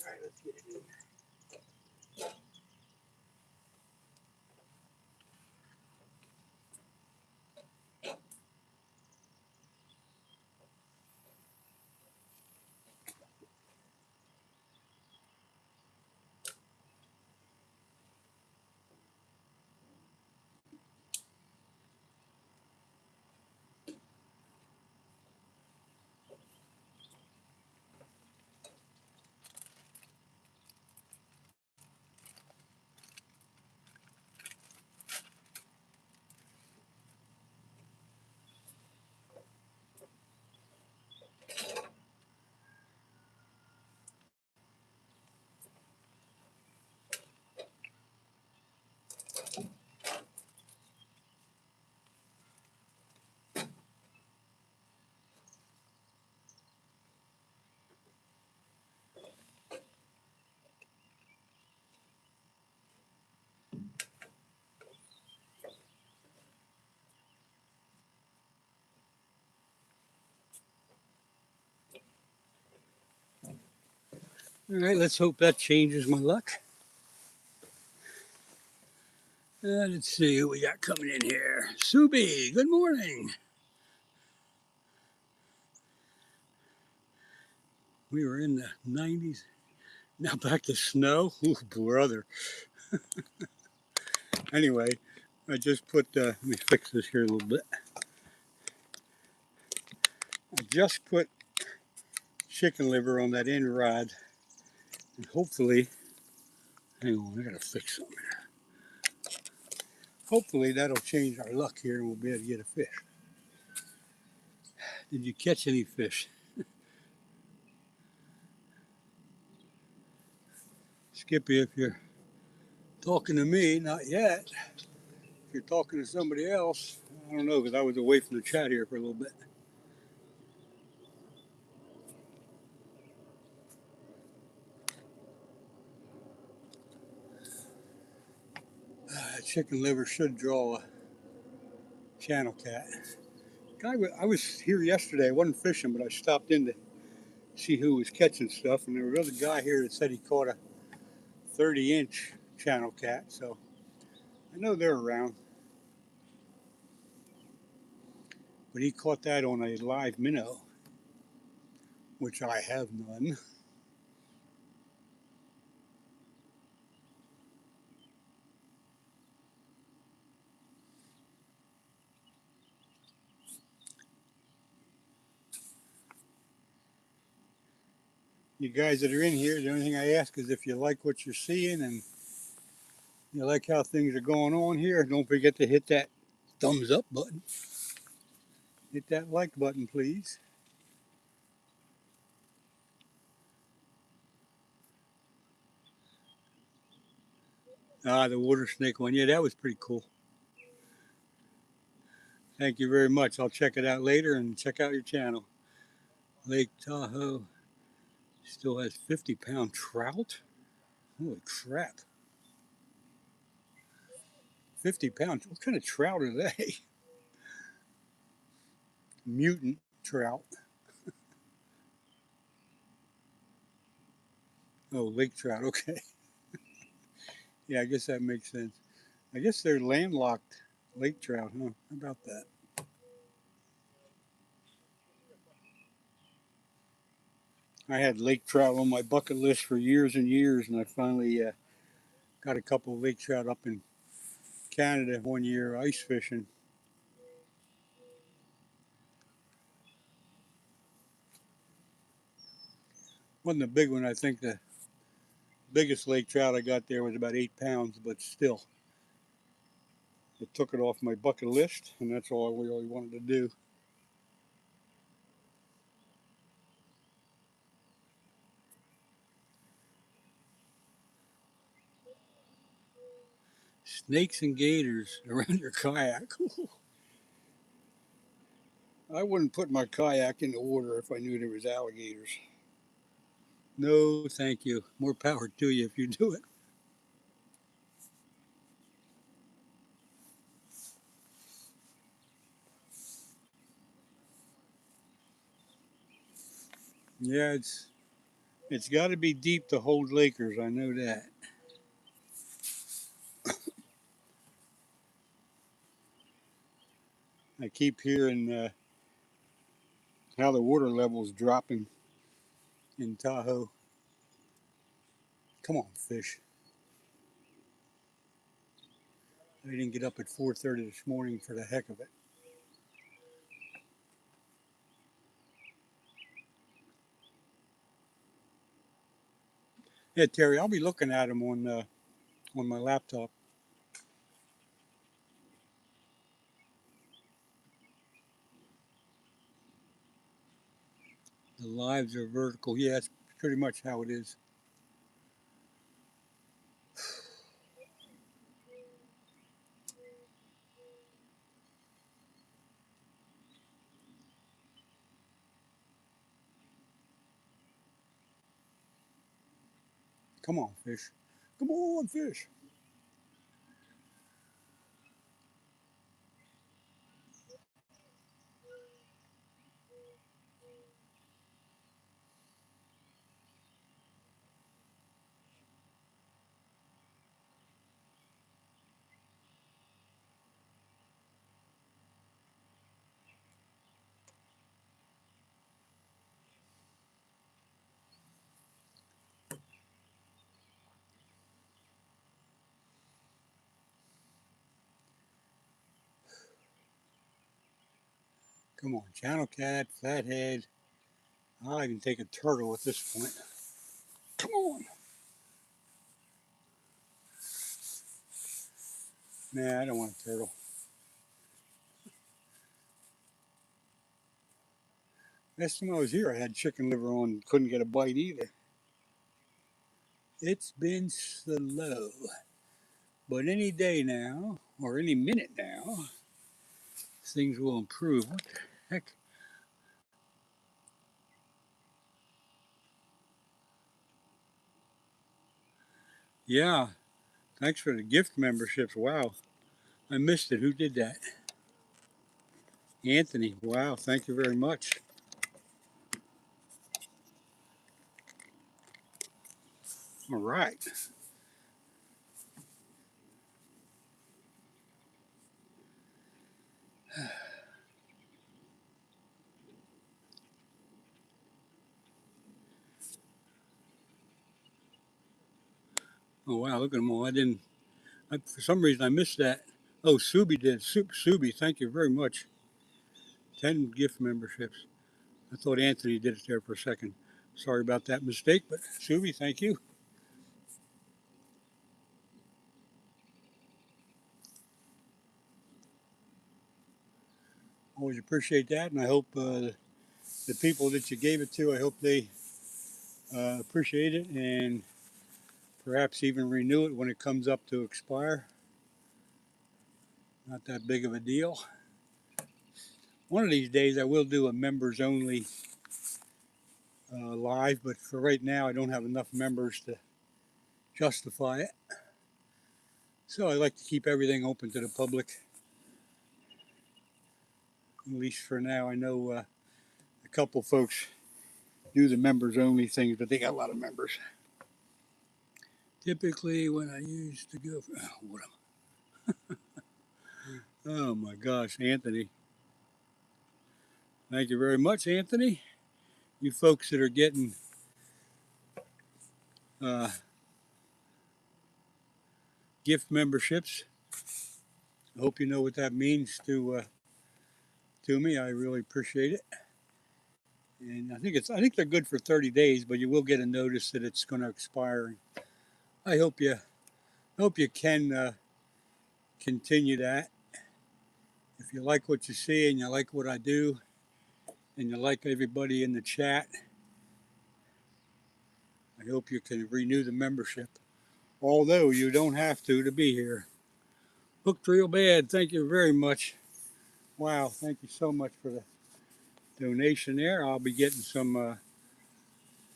All right, let's get it in. All right, let's hope that changes my luck. Let's see who we got coming in here. Subi, good morning. We were in the 90s. Now back to snow. Ooh, brother. Anyway, I just put, let me fix this here a little bit. I just put chicken liver on that end rod, and hopefully, hang on, I gotta fix something here. Hopefully that'll change our luck here and we'll be able to get a fish. Did you catch any fish? Skippy, if you're talking to me, not yet. If you're talking to somebody else, I don't know, because I was away from the chat here for a little bit. Chicken liver should draw a channel cat. I was here yesterday. I wasn't fishing, but I stopped in to see who was catching stuff, and there was another guy here that said he caught a 30-inch channel cat, so I know they're around. But he caught that on a live minnow, which I have none. You guys that are in here, the only thing I ask is if you like what you're seeing and you like how things are going on here, don't forget to hit that thumbs up button. Hit that like button, please. Ah, the water snake one. Yeah, that was pretty cool. Thank you very much. I'll check it out later and check out your channel. Lake Tahoe still has 50-pound trout. Holy crap. 50 pounds. What kind of trout are they? Mutant trout. Oh, lake trout. Okay. Yeah, I guess that makes sense. I guess they're landlocked lake trout, huh? How about that? I had lake trout on my bucket list for years and years, and I finally got a couple of lake trout up in Canada one year ice fishing. Wasn't a big one. I think the biggest lake trout I got there was about 8 pounds, but still, it took it off my bucket list, and that's all I really wanted to do. Snakes and gators around your kayak. I wouldn't put my kayak in the water if I knew there was alligators. No, thank you. More power to you if you do it. Yeah, it's got to be deep to hold Lakers. I know that. I keep hearing how the water level is dropping in Tahoe. Come on, fish. I didn't get up at 4:30 this morning for the heck of it. Yeah, Terry, I'll be looking at them on my laptop. The lives are vertical. Yeah, that's pretty much how it is. Come on, fish. Come on, fish. Come on, channel cat, flathead. I'll even take a turtle at this point. Come on. Nah, I don't want a turtle. Last time I was here, I had chicken liver on. Couldn't get a bite either. It's been slow. But any day now, or any minute now, things will improve. What the heck? Yeah, thanks for the gift memberships. Wow, I missed it. Who did that? Anthony. Wow, thank you very much. All right. Oh, wow, look at them all. For some reason, I missed that. Oh, Subi did. Subi, thank you very much. 10 gift memberships. I thought Anthony did it there for a second. Sorry about that mistake, but Subi, thank you. always appreciate that, and I hope the people that you gave it to, I hope they appreciate it and perhaps even renew it when it comes up to expire. Not that big of a deal. One of these days I will do a members only live, but for right now I don't have enough members to justify it. So I like to keep everything open to the public. At least for now. I know a couple folks do the members only things, but they got a lot of members. Typically when I used to go for, oh my gosh, Anthony. Thank you very much, Anthony. You folks that are getting uh, gift memberships, I hope you know what that means to me. I really appreciate it. And I think they're good for 30 days, but you will get a notice that it's going to expire. I hope you can continue that. If you like what you see and you like what I do and you like everybody in the chat, I hope you can renew the membership. Although you don't have to be here. Hooked real bad. Thank you very much. Wow, thank you so much for the donation there. I'll be getting some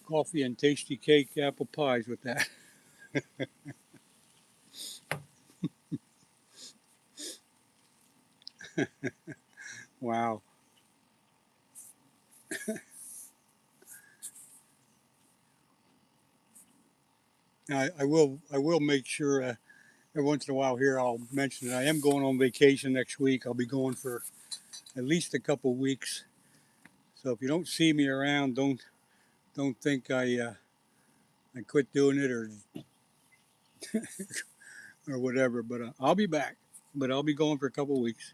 coffee and tasty cake apple pies with that. Wow. I will make sure every once in a while here I'll mention that I am going on vacation next week. I'll be going for at least a couple weeks. So if you don't see me around, don't think I quit doing it or whatever. But I'll be back. But I'll be going for a couple weeks.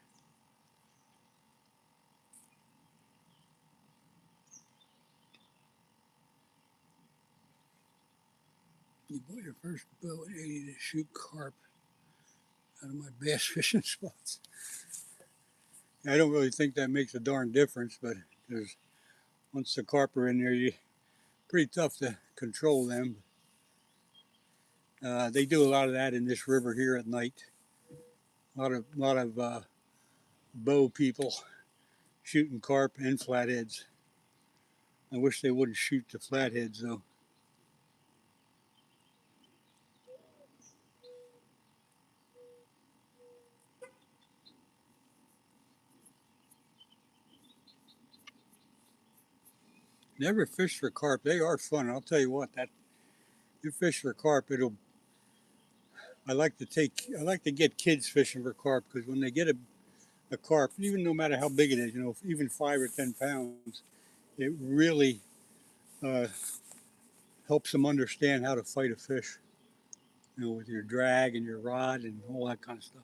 You bought your first bow at 80 to shoot carp out of my bass fishing spots. I don't really think that makes a darn difference, but there's once the carp are in there, you pretty tough to control them. They do a lot of that in this river here at night. A lot of bow people shooting carp and flatheads. I wish they wouldn't shoot the flatheads though. Never fish for carp. They are fun. I'll tell you what. That you fish for carp, it'll. I like to get kids fishing for carp because when they get a carp, even no matter how big it is, even 5 or 10 pounds, it really uh, helps them understand how to fight a fish. With your drag and your rod and all that kind of stuff.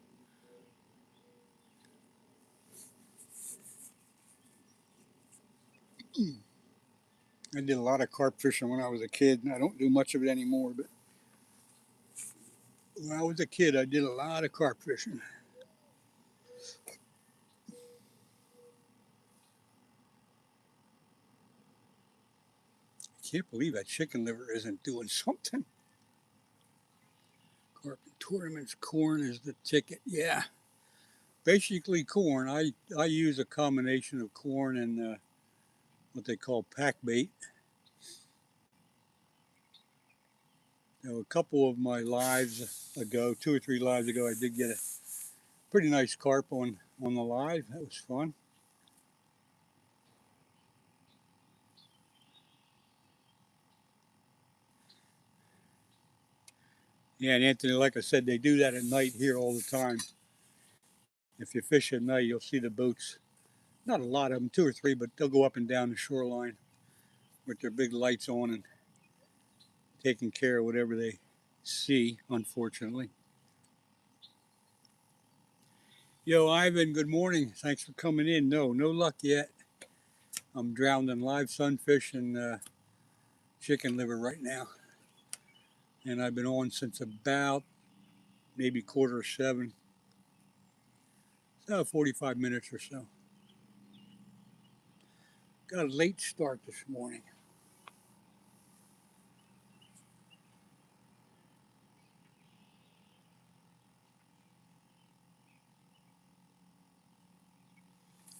I did a lot of carp fishing when I was a kid, and I don't do much of it anymore. But when I was a kid, I did a lot of carp fishing. I can't believe that chicken liver isn't doing something. Carp tournaments, corn is the ticket. Yeah, basically corn. I use a combination of corn and what they call pack bait. A couple of my lives ago, 2 or 3 lives ago, I did get a pretty nice carp on the live. That was fun. Yeah, and Anthony, like I said, they do that at night here all the time. If you fish at night, you'll see the boats. Not a lot of them, 2 or 3, but they'll go up and down the shoreline with their big lights on and taking care of whatever they see, unfortunately. Yo, Ivan, good morning. Thanks for coming in. No luck yet. I'm drowned in live sunfish and chicken liver right now. And I've been on since about maybe 6:45, so 45 minutes or so. Got a late start this morning.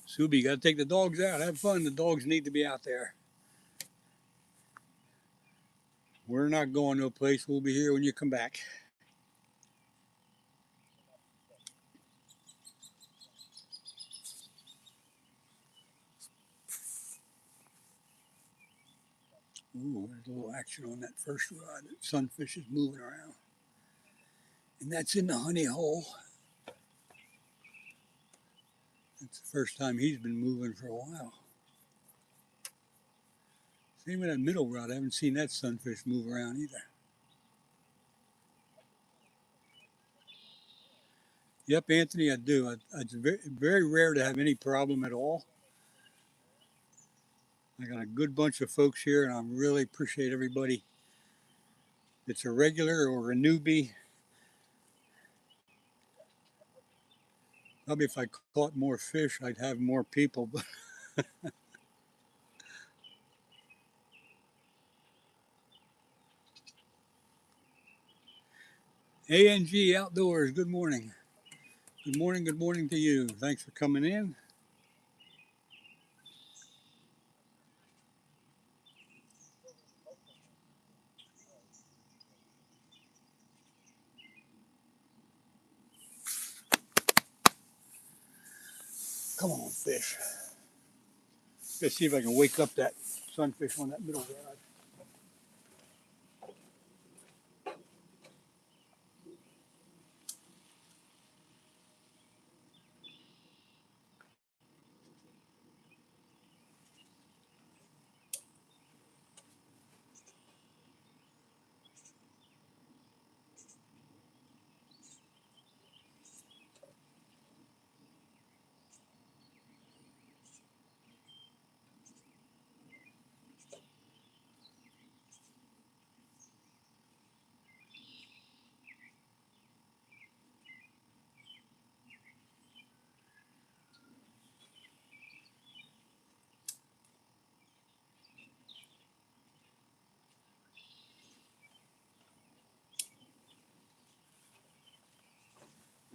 Subi, got to take the dogs out. Have fun. The dogs need to be out there. We're not going no place. We'll be here when you come back. Ooh, there's a little action on that first rod. That sunfish is moving around. And that's in the honey hole. That's the first time he's been moving for a while. Same with that middle rod. I haven't seen that sunfish move around either. Yep, Anthony, I do. It's very, very rare to have any problem at all. I got a good bunch of folks here, and I really appreciate everybody that's a regular or a newbie. Probably if I caught more fish, I'd have more people. But ANG Outdoors, good morning. Good morning to you. Thanks for coming in. Come on, fish. Let's see if I can wake up that sunfish on that middle rod.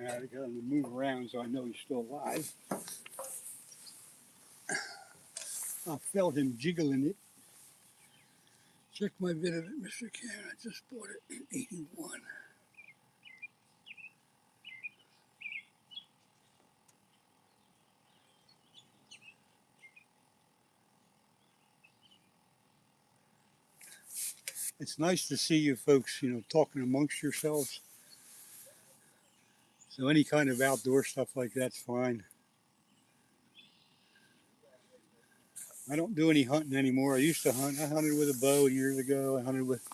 All right, I got him to move around so I know he's still alive. I felt him jiggling it. Check my vid of it, Mr. Can. I just bought it in 81. It's nice to see you folks, talking amongst yourselves. So any kind of outdoor stuff like that's fine. I don't do any hunting anymore. I used to hunt. I hunted with a bow years ago. I hunted with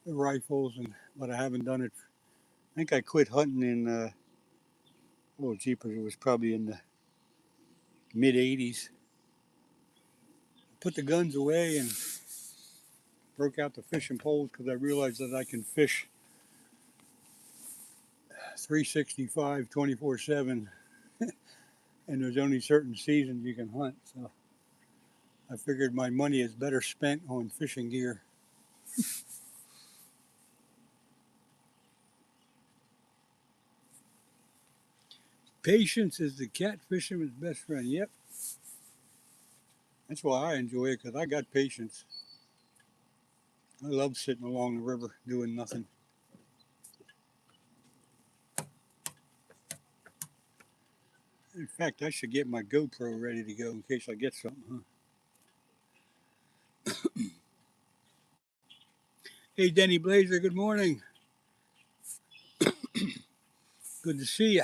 the rifles, but I haven't done it. I think I quit hunting in oh jeepers, it was probably in the mid '80s. Put the guns away and broke out the fishing poles because I realized that I can fish 365, 24/7, and there's only certain seasons you can hunt. So I figured my money is better spent on fishing gear. Patience is the cat fisherman's best friend. Yep, that's why I enjoy it because I got patience. I love sitting along the river doing nothing. In fact, I should get my GoPro ready to go in case I get something. Huh? Hey, Denny Blazer, good morning. Good to see you.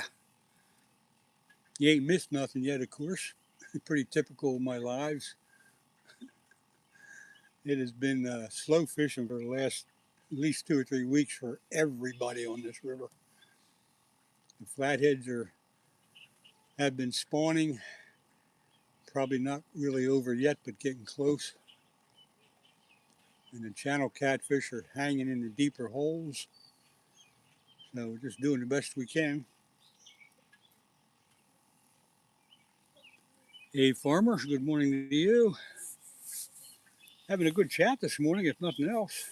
You ain't missed nothing yet, of course. Pretty typical of my lives. It has been slow fishing for the last at least 2 or 3 weeks for everybody on this river. The flatheads have been spawning, probably not really over yet, but getting close. And the channel catfish are hanging in the deeper holes. So we're just doing the best we can. Hey farmers, good morning to you. Having a good chat this morning, if nothing else.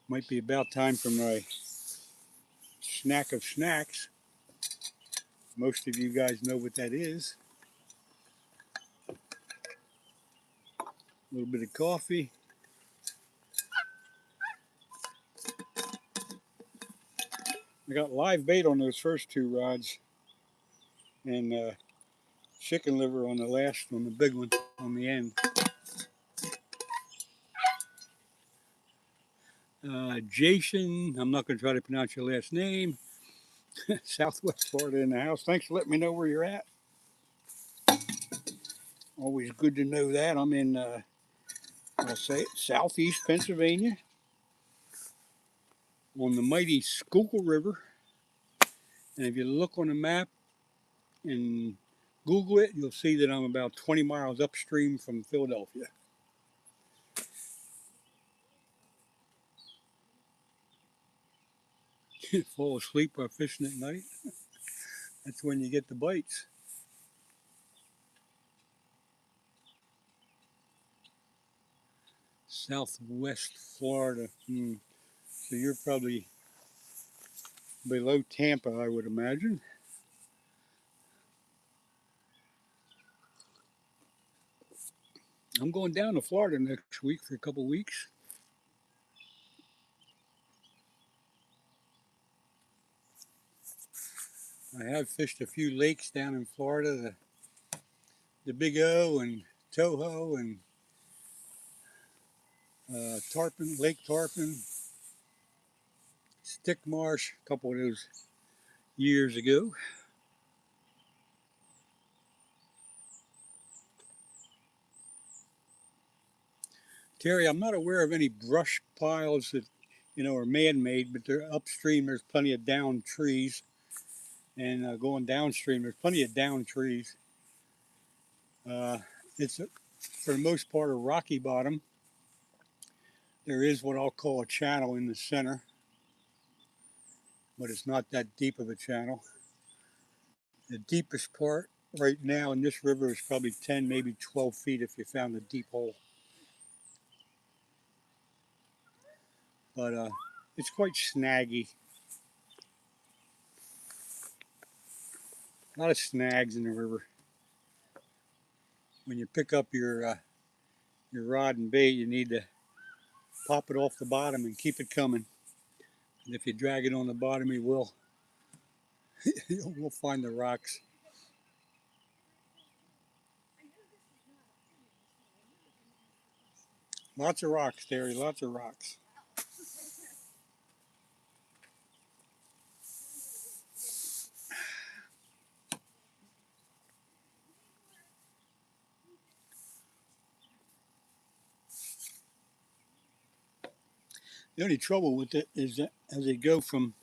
Might be about time for my snack of snacks. Most of you guys know what that is. A little bit of coffee. I got live bait on those first two rods and chicken liver on the last one, the big one on the end. Jason, I'm not going to try to pronounce your last name. Southwest Florida in the house. Thanks for letting me know where you're at. Always good to know that. I'm in, I'll say it, southeast Pennsylvania on the mighty Schuylkill River. And if you look on the map and Google it, you'll see that I'm about 20 miles upstream from Philadelphia. Fall asleep while fishing at night. That's when you get the bites. Southwest Florida. So you're probably below Tampa, I would imagine. I'm going down to Florida next week for a couple of weeks. I have fished a few lakes down in Florida, the Big O and Toho and Tarpon, Lake Tarpon, Stick Marsh, a couple of those years ago. Terry, I'm not aware of any brush piles that, are man-made, but they're upstream. There's plenty of down trees, and going downstream, there's plenty of down trees. It's for the most part a rocky bottom. There is what I'll call a channel in the center, but it's not that deep of a channel. The deepest part right now in this river is probably 10, maybe 12 feet if you found a deep hole. But it's quite snaggy. A lot of snags in the river. When you pick up your rod and bait, you need to pop it off the bottom and keep it coming. And if you drag it on the bottom, you will find the rocks. Lots of rocks, Terry. Lots of rocks. The only trouble with it is that as they go from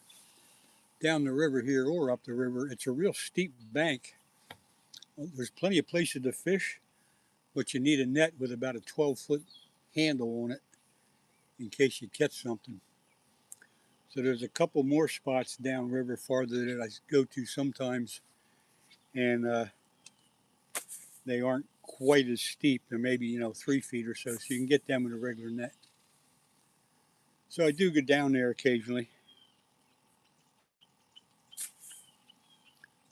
down the river here or up the river, it's a real steep bank. There's plenty of places to fish, but you need a net with about a 12-foot handle on it in case you catch something. So there's a couple more spots downriver farther that I go to sometimes, and they aren't quite as steep. They're maybe 3 feet or so you can get them with a regular net. So I do go down there occasionally.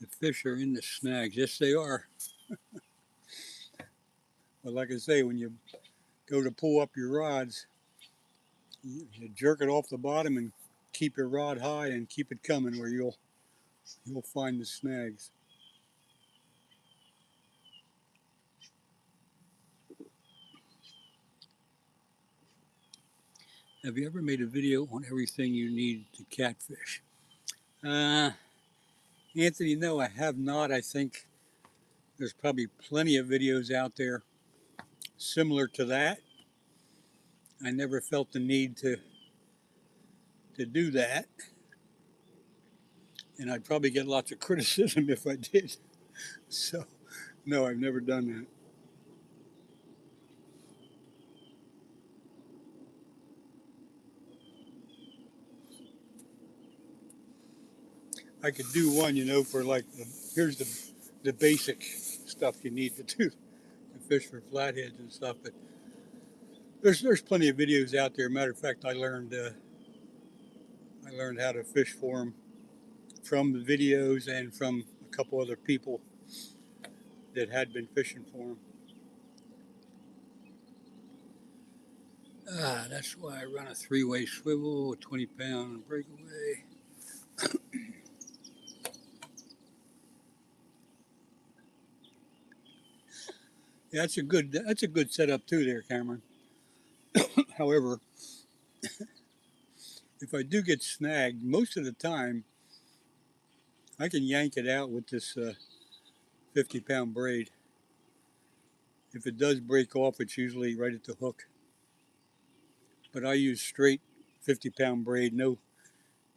The fish are in the snags. Yes, they are. But like I say, when you go to pull up your rods, you jerk it off the bottom and keep your rod high and keep it coming, where you'll find the snags. Have you ever made a video on everything you need to catfish? Anthony, no, I have not. I think there's probably plenty of videos out there similar to that. I never felt the need to do that, and I'd probably get lots of criticism if I did. So, no, I've never done that. I could do one, for like, here's the basic stuff you need to do to fish for flatheads and stuff. But there's plenty of videos out there. Matter of fact, I learned how to fish for them from the videos and from a couple other people that had been fishing for them. That's why I run a 3-way swivel, a 20-pound breakaway. Yeah, that's a good setup too there, Cameron. However, if I do get snagged, most of the time I can yank it out with this 50-pound braid. If it does break off, it's usually right at the hook. But I use straight 50-pound braid, no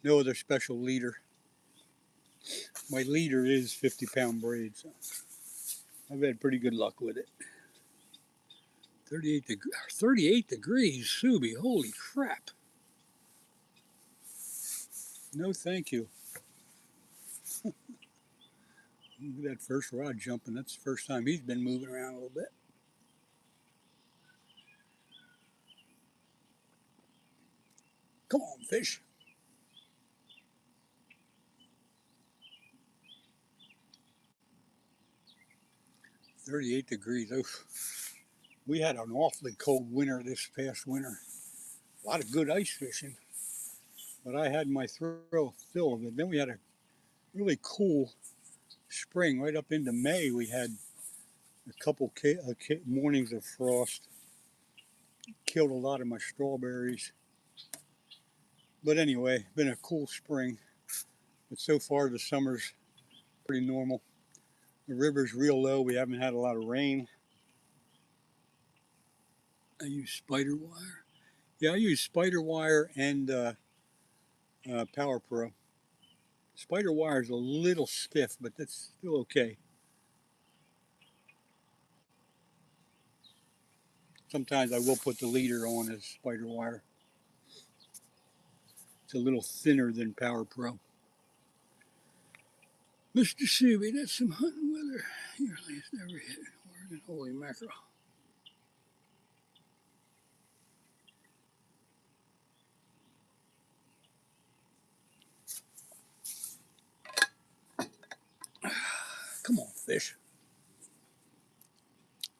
other special leader. My leader is 50-pound braid, so I've had pretty good luck with it. 38 degrees, Subi, holy crap. No, thank you. Look at that first rod jumping. That's the first time he's been moving around a little bit. Come on, fish. $38. Oof. We had an awfully cold winter this past winter. A lot of good ice fishing, but I had my thrill fill of it. Then we had a really cool spring right up into May. We had a couple mornings of frost. Killed a lot of my strawberries. But anyway, been a cool spring. But so far the summer's pretty normal. The river's real low. We haven't had a lot of rain. I use spider wire. Yeah, I use spider wire and Power Pro. Spider wire is a little stiff, but that's still okay. Sometimes I will put the leader on as spider wire. It's a little thinner than Power Pro. Mr. Subi, that's some hunting weather. Your last ever hit in Oregon. Holy mackerel. Come on, fish.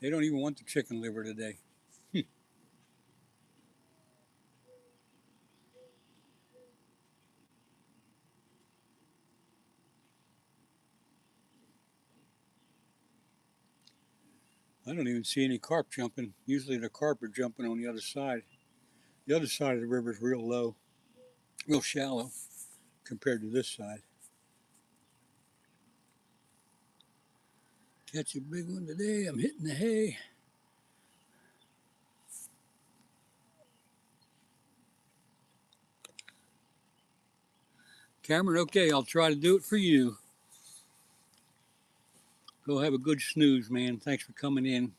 They don't even want the chicken liver today. I don't even see any carp jumping. Usually the carp are jumping on the other side. The other side of the river is real low, real shallow compared to this side. Catch a big one today. I'm hitting the hay. Cameron, okay, I'll try to do it for you. Go have a good snooze, man. Thanks for coming in.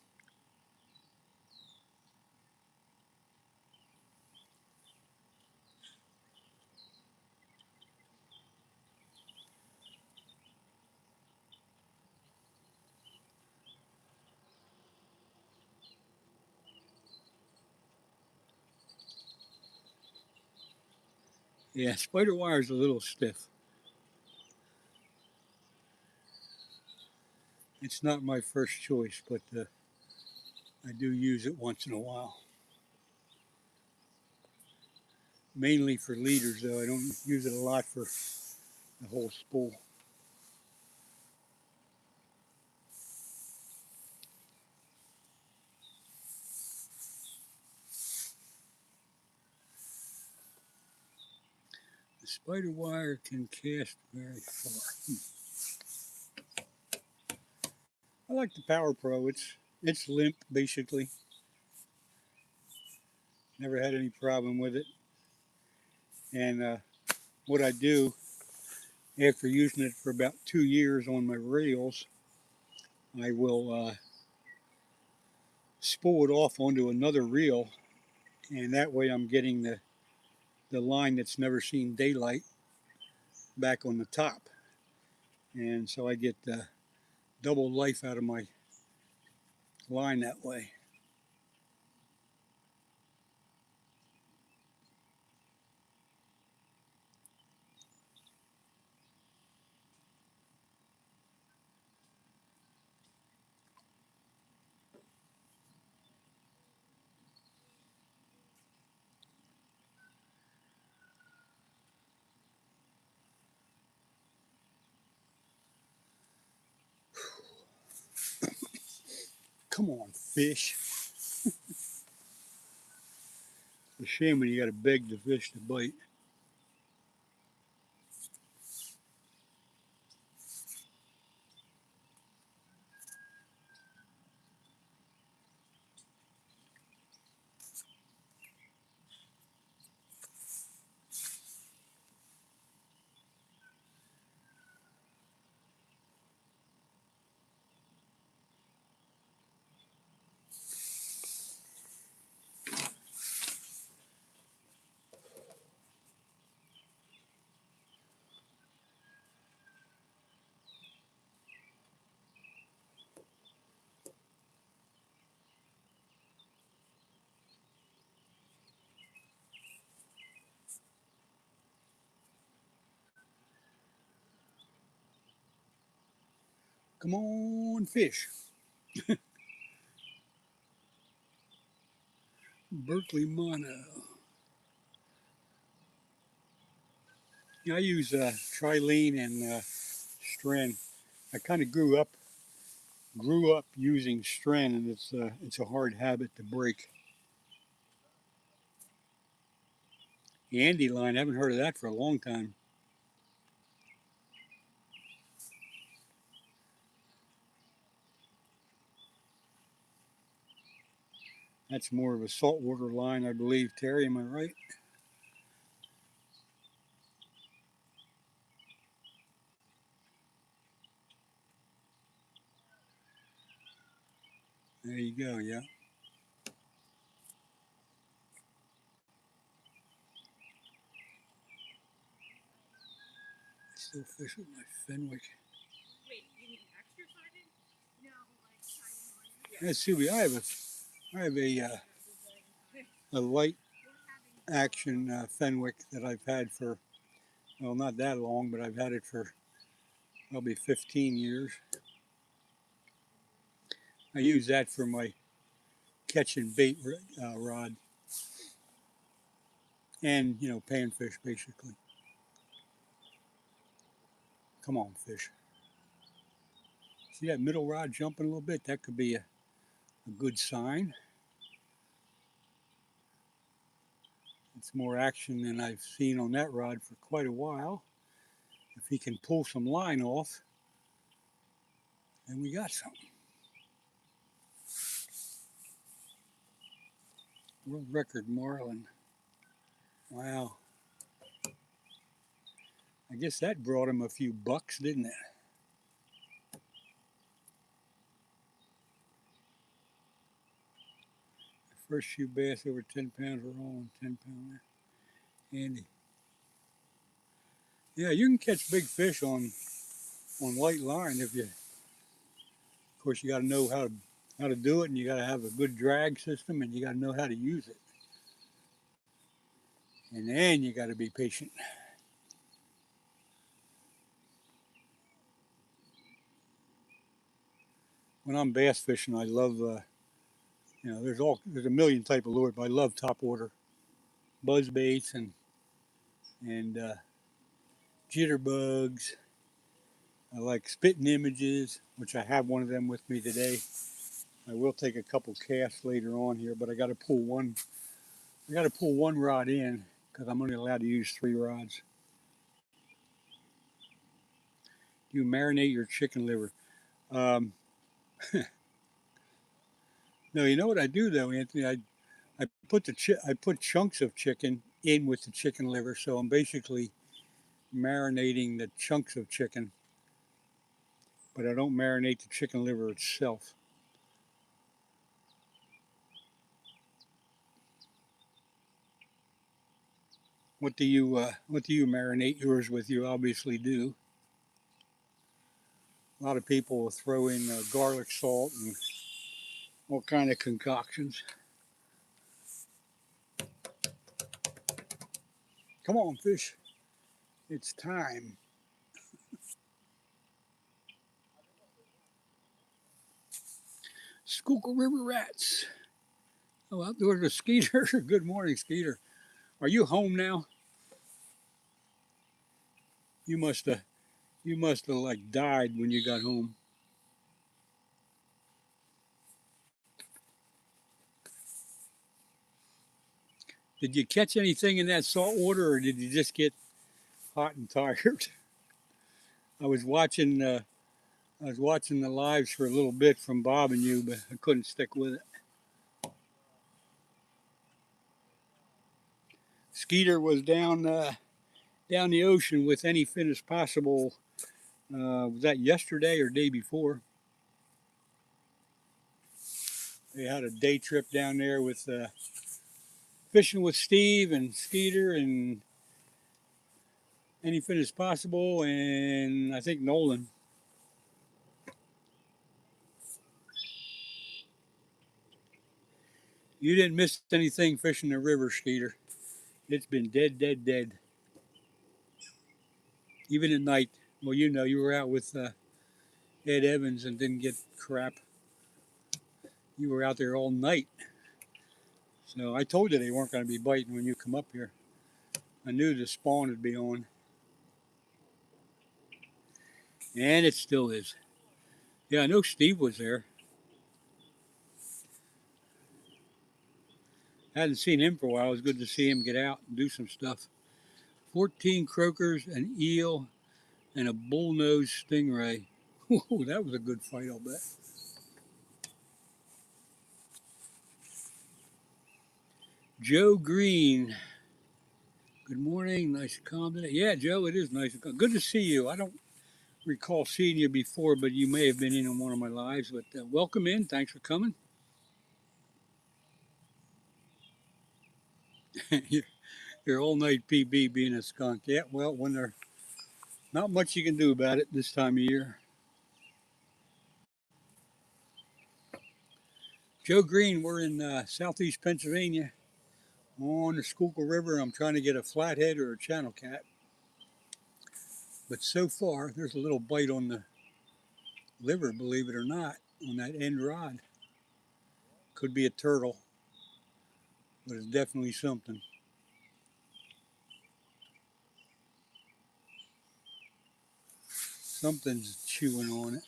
Yeah, spider wire is a little stiff. It's not my first choice, but I do use it once in a while. Mainly for leaders, though. I don't use it a lot for the whole spool. The spider wire can cast very far. I like the Power Pro. It's limp basically. Never had any problem with it. And what I do after using it for about 2 years on my reels, I will spool it off onto another reel, and that way I'm getting the line that's never seen daylight back on the top. And so I get double life out of my line that way. Come on, fish. It's a shame when you got to beg the fish to bite. Come on, fish. Berkeley mono. Yeah, I use trilene and stren. I kind of grew up using stren, and it's a hard habit to break. The Andy line, I haven't heard of that for a long time. That's more of a saltwater line, I believe. Terry, am I right? There you go, yeah. Still fish with my Fenwick. Let's see, I have a light action Fenwick that I've had for, well, not that long, but I've had it for probably 15 years. I use that for my catch and bait rod and, panfish basically. Come on, fish. See that middle rod jumping a little bit? That could be a good sign. It's more action than I've seen on that rod for quite a while. If he can pull some line off, then we got something. World record marlin. Wow. I guess that brought him a few bucks, didn't it? First shoe bass over 10 pounds are all on 10 pounder. Andy. Yeah, you can catch big fish on light line if you, of course, you got to know how to do it, and you got to have a good drag system, and you got to know how to use it. And then you got to be patient. When I'm bass fishing, I love, there's a million type of lure, but I love top water buzz baits and jitterbugs. I like spitting images, which I have one of them with me today. I will take a couple casts later on here, but I got to pull one. I got to pull one rod in because I'm only allowed to use 3 rods. You marinate your chicken liver. Um, no, you know what I do though, Anthony. I put chunks of chicken in with the chicken liver, so I'm basically marinating the chunks of chicken, but I don't marinate the chicken liver itself. What do you marinate yours with? You obviously do. A lot of people will throw in garlic salt and all kind of concoctions. Come on, fish. It's time. Schuylkill River rats. Oh, outdoors with Skeeter. Good morning, Skeeter. Are you home now? You must have. You must have like died when you got home. Did you catch anything in that salt water, or did you just get hot and tired? I was watching. I was watching the lives for a little bit from Bob and you, but I couldn't stick with it. Skeeter was down the ocean with any fin as possible. Was that yesterday or day before? They had a day trip down there with fishing with Steve and Skeeter and any fin as possible, and I think Nolan. You didn't miss anything fishing the river, Skeeter. It's been dead, dead, dead. Even at night. Well, you know, you were out with Ed Evans and didn't get crap. You were out there all night. So I told you they weren't going to be biting when you come up here. I knew the spawn would be on. And it still is. Yeah, I know Steve was there. I hadn't seen him for a while. It was good to see him get out and do some stuff. 14 croakers, an eel, and a bullnose stingray. Ooh, that was a good fight, I'll bet. Joe Green. Good morning. Nice to calm today. Yeah, Joe, it is nice. Good to see you. I don't recall seeing you before, but you may have been in on one of my lives. But welcome in. Thanks for coming. Your all night PB being a skunk. Yeah, well, when there's not much you can do about it this time of year. Joe Green, we're in southeast Pennsylvania on the Schuylkill River. I'm trying to get a flathead or a channel cat. But so far, there's a little bite on the liver, believe it or not, on that end rod. Could be a turtle, but it's definitely something. Something's chewing on it.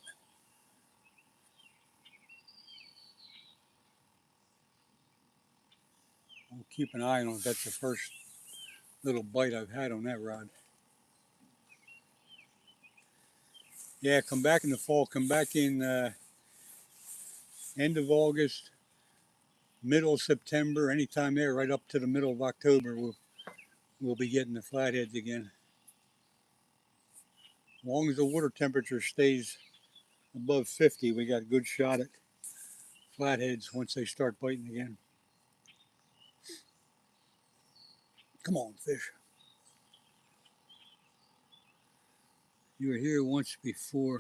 I'll keep an eye on it. That's the first little bite I've had on that rod. Yeah, come back in the fall. Come back in end of August, middle of September, anytime there, right up to the middle of October, we'll be getting the flatheads again. As long as the water temperature stays above 50, we got a good shot at flatheads once they start biting again. Come on, fish. You were here once before.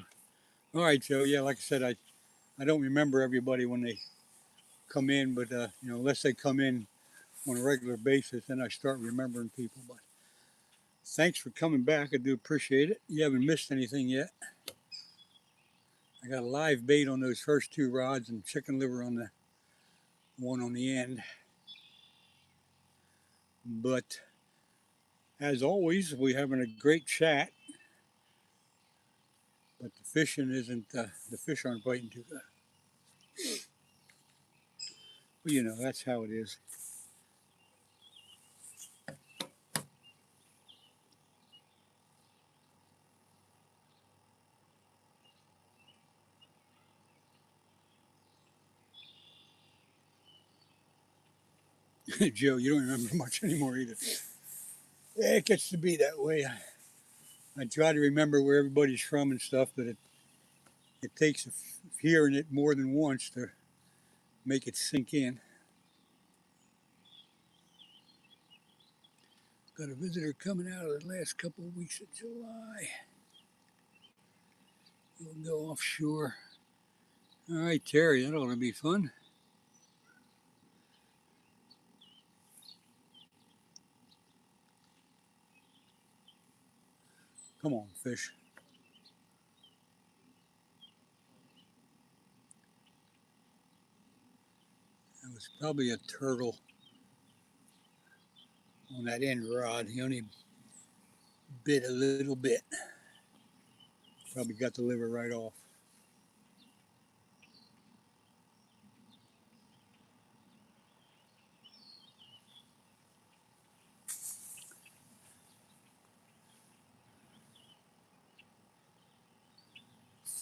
All right, Joe. Yeah, like I said, I don't remember everybody when they come in, but you know, unless they come in on a regular basis, then I start remembering people. But thanks for coming back. I do appreciate it. You haven't missed anything yet. I got a live bait on those first two rods and chicken liver on the one on the end. But as always, we're having a great chat. But the fishing isn't, the fish aren't biting too good. Well, you know, that's how it is. Joe, you don't remember much anymore either. Yeah, it gets to be that way. I try to remember where everybody's from and stuff, but it takes hearing it more than once to make it sink in. Got a visitor coming out of the last couple of weeks of July. We'll go offshore. All right, Terry, that ought to be fun. Come on, fish. That was probably a turtle on that end rod. He only bit a little bit. Probably got the liver right off.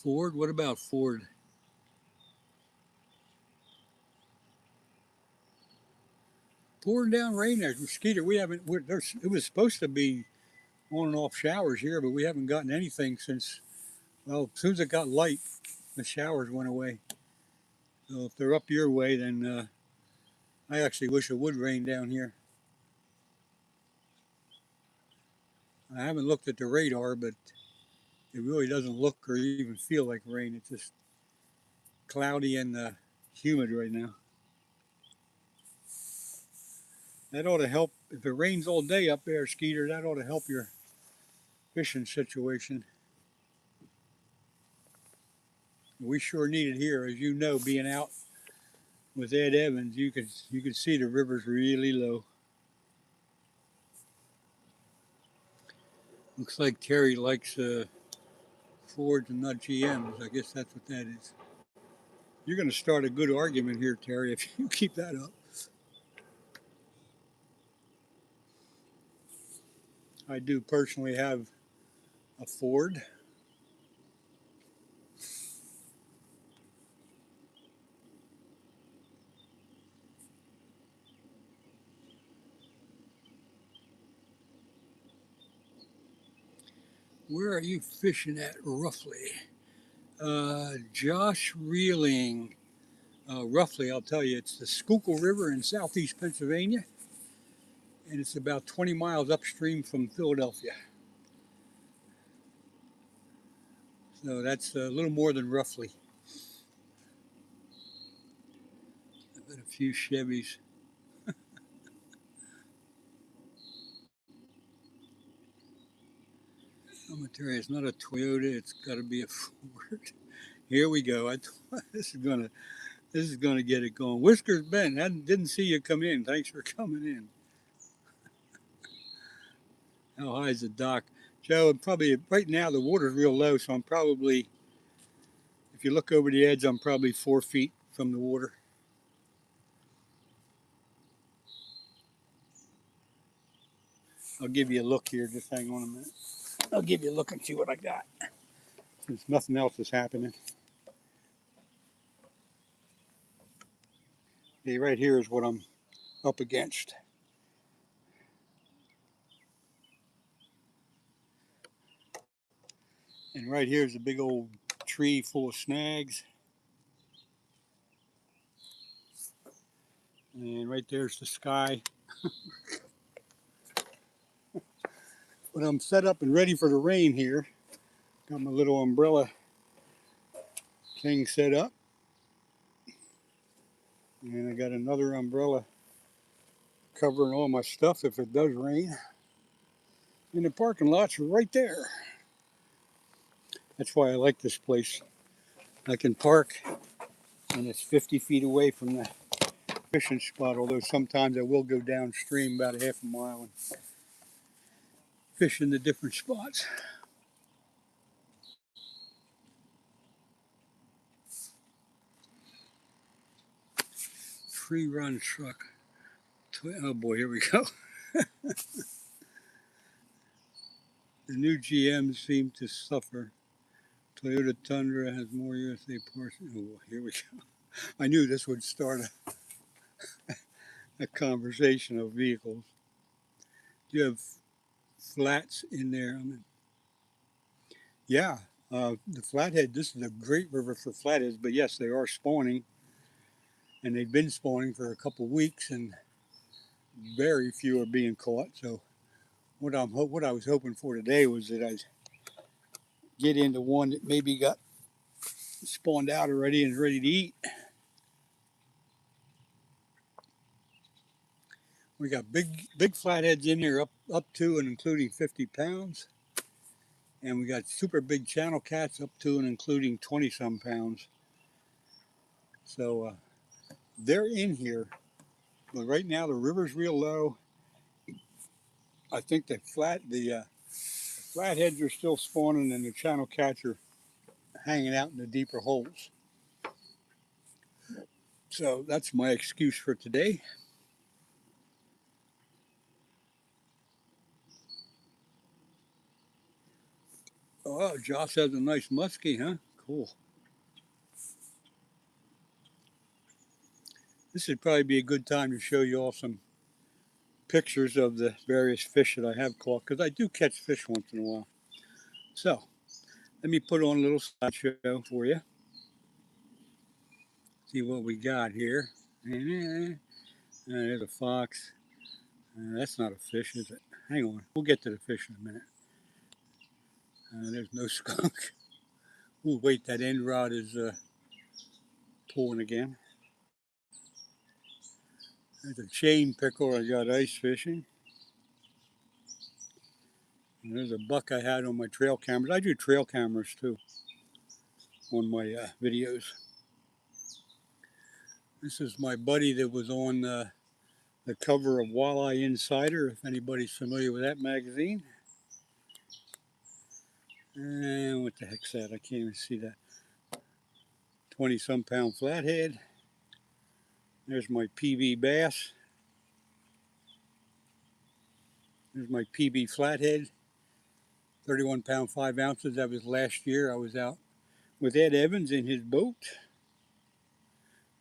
Ford? What about Ford? Pouring down rain there. Skeeter, we haven't, it was supposed to be on and off showers here, but we haven't gotten anything since, well, as soon as it got light, the showers went away. So if they're up your way, then I actually wish it would rain down here. I haven't looked at the radar, but it really doesn't look or even feel like rain. It's just cloudy and humid right now. That ought to help. If it rains all day up there, Skeeter, that ought to help your fishing situation. We sure need it here, as you know, being out with Ed Evans. You can see the river's really low. Looks like Terry likes Fords and not GMs. I guess that's what that is. You're going to start a good argument here, Terry, if you keep that up. I do personally have a Ford. Where are you fishing at roughly? Josh Reeling. Roughly, I'll tell you, it's the Schuylkill River in southeast Pennsylvania, and it's about 20 miles upstream from Philadelphia. So that's a little more than roughly. I've got a few Chevys. I'm gonna tell you, it's not a Toyota. It's got to be a Ford. Here we go. This is gonna get it going. Whiskers Ben, I didn't see you come in. Thanks for coming in. How high is the dock, Joe? Probably right now the water's real low, so I'm probably, if you look over the edge, I'm probably 4 feet from the water. I'll give you a look here. Just hang on a minute. I'll give you a look and see what I got. Since nothing else is happening. See, right here is what I'm up against. And right here is a big old tree full of snags. And right there's the sky. But I'm set up and ready for the rain here. Got my little umbrella thing set up. And I got another umbrella covering all my stuff if it does rain. And the parking lots are right there. That's why I like this place. I can park and it's 50 feet away from the fishing spot, although sometimes I will go downstream about a half a mile and fish in the different spots. Free run truck. Oh boy, here we go. The new GMs seem to suffer. Toyota Tundra has more USA parts. Oh, here we go. I knew this would start a conversation of vehicles. Do you have flats in there? I mean, yeah, the flathead, this is a great river for flatheads, but yes, they are spawning, and they've been spawning for a couple of weeks, and very few are being caught. So what I was hoping for today was that I'd get into one that maybe got spawned out already and ready to eat. We got big flatheads in here up to and including 50 pounds. And we got super big channel cats up to and including 20 some pounds. So they're in here. But right now the river's real low. I think the flatheads are still spawning and the channel cats are hanging out in the deeper holes. So that's my excuse for today. Oh, Josh has a nice muskie, huh? Cool. This would probably be a good time to show you all some pictures of the various fish that I have caught, because I do catch fish once in a while. So let me put on a little slideshow for you. See what we got here. There's a fox. That's not a fish, is it? Hang on. We'll get to the fish in a minute. There's no skunk. Ooh, wait, that end rod is pulling again. There's a chain pickle I got ice fishing. And there's a buck I had on my trail cameras. I do trail cameras too on my videos. This is my buddy that was on the cover of Walleye Insider, if anybody's familiar with that magazine. And what the heck's that? I can't even see that. 20 some pound flathead. There's my PB bass. There's my PB flathead. 31 pound 5 ounces. That was last year. I was out with Ed Evans in his boat.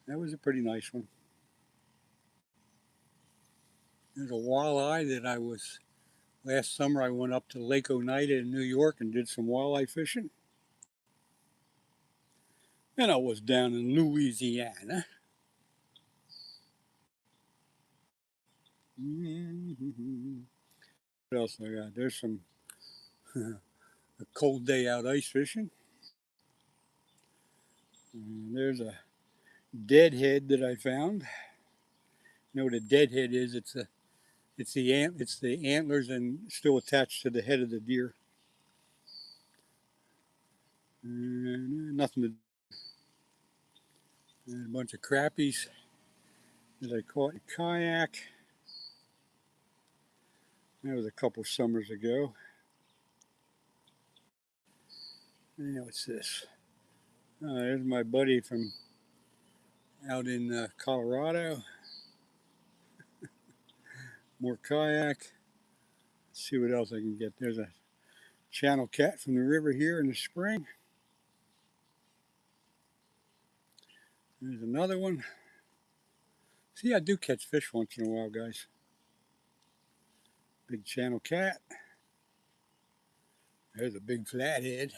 That was a pretty nice one. There's a walleye that I was, last summer I went up to Lake Oneida in New York and did some walleye fishing. And I was down in Louisiana. What else I got? There's some a cold day out ice fishing. And there's a deadhead that I found. You know what a deadhead is? It's the antlers and still attached to the head of the deer. Nothing to. And a bunch of crappies that I caught in a kayak. That was a couple summers ago. And what's this? There's my buddy from out in Colorado. More kayak. Let's see what else I can get. There's a channel cat from the river here in the spring. There's another one. See, I do catch fish once in a while, guys. Big channel cat. There's a big flathead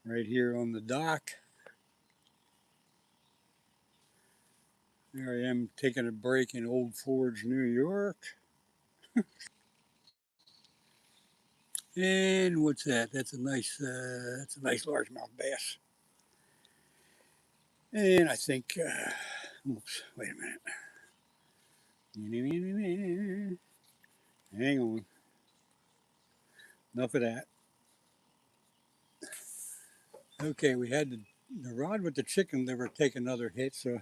right here on the dock. There I am taking a break in Old Forge, New York. And what's that? That's a nice largemouth bass. And I think, oops, wait a minute. Hang on. Enough of that. Okay, we had the rod with the chicken liver take another hit, so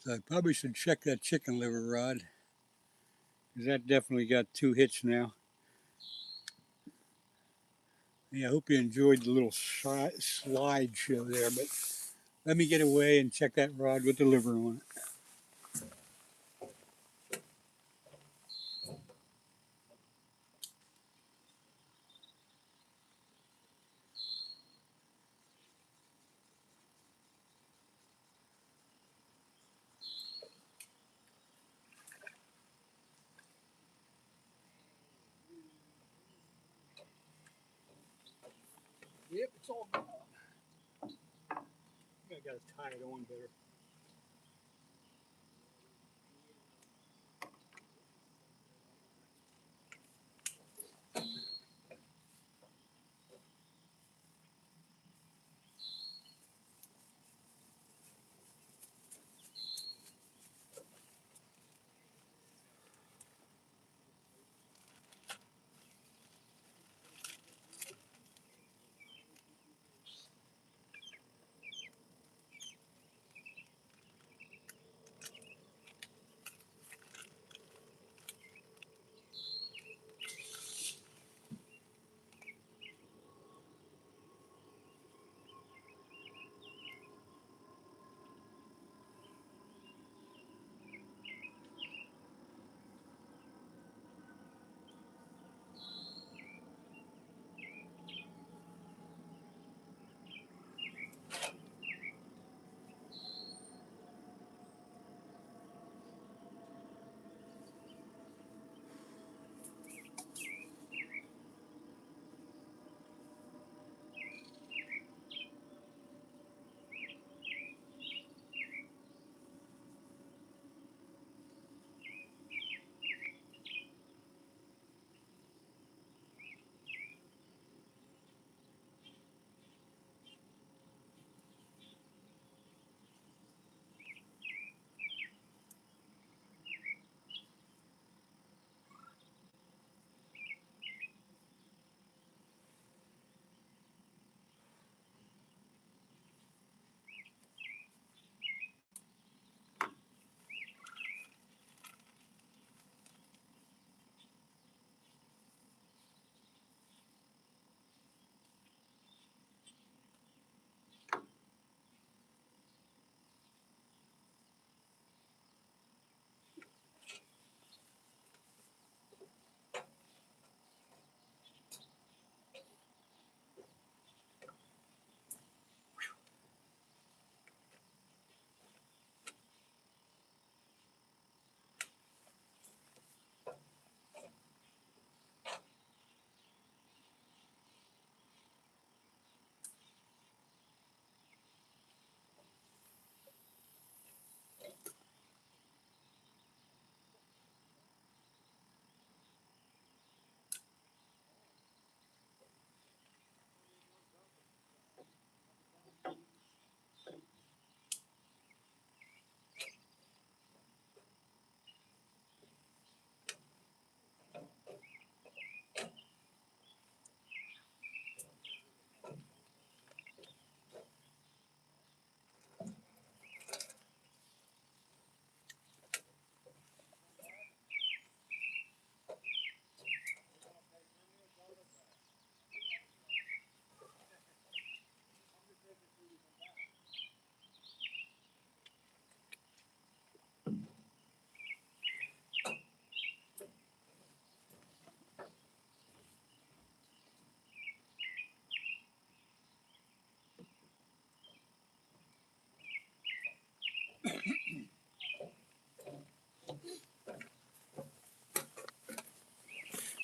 I probably should check that chicken liver rod, because that definitely got 2 hits now. Yeah, I hope you enjoyed the little slide show there, but let me get away and check that rod with the liver on it. Yep, it's all gone. I got gotta tie it on better.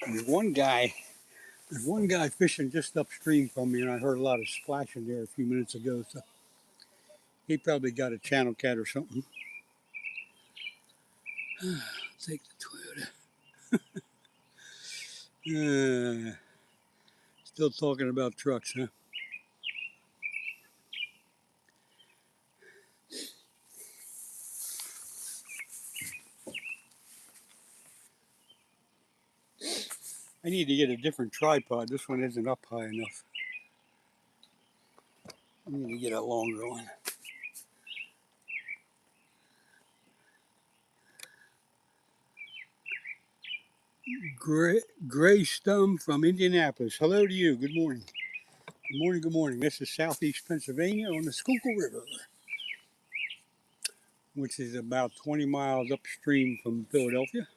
There's one guy fishing just upstream from me, and I heard a lot of splashing there a few minutes ago. So he probably got a channel cat or something. Take the Toyota. Still talking about trucks, huh? I need to get a different tripod. This one isn't up high enough. I need to get a longer one. Gray Stum from Indianapolis. Hello to you. Good morning. Good morning. Good morning. This is Southeast Pennsylvania on the Schuylkill River, which is about 20 miles upstream from Philadelphia.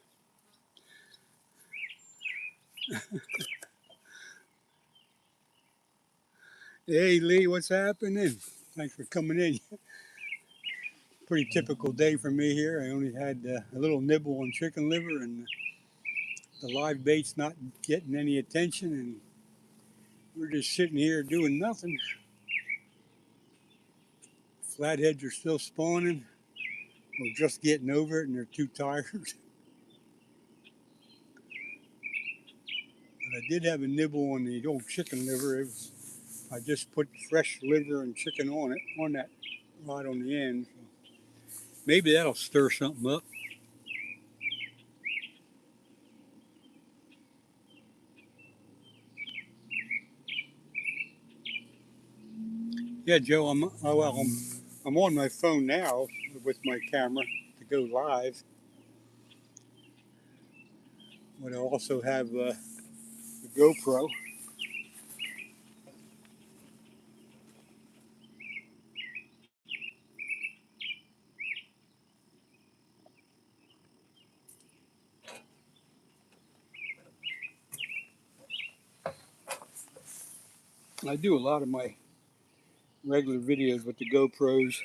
Hey, Lee, what's happening? Thanks for coming in. Pretty typical day for me here. I only had a little nibble on chicken liver, and the live bait's not getting any attention, and we're just sitting here doing nothing. Flatheads are still spawning, or just getting over it and they're too tired. But I did have a nibble on the old chicken liver. I just put fresh liver and chicken on it, on that rod on the end. Maybe that'll stir something up. Yeah, Joe, I'm on my phone now with my camera to go live. But I also have the GoPro. I do a lot of my regular videos with the GoPros.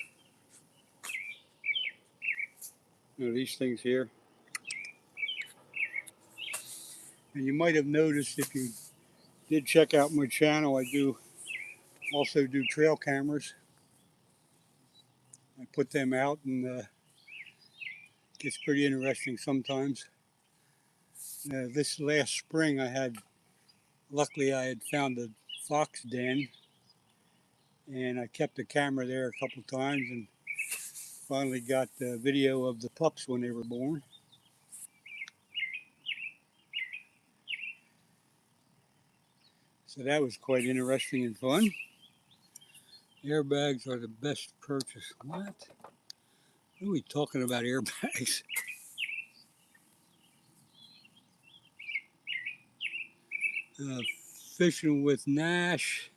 You know, these things here. And you might have noticed if you did check out my channel, I also do trail cameras. I put them out and it gets pretty interesting sometimes. This last spring luckily I had found a fox den and I kept the camera there a couple times and finally got the video of the pups when they were born. So that was quite interesting and fun. Airbags are the best purchase. What? What are we talking about airbags? Uh, Fishing with Nash.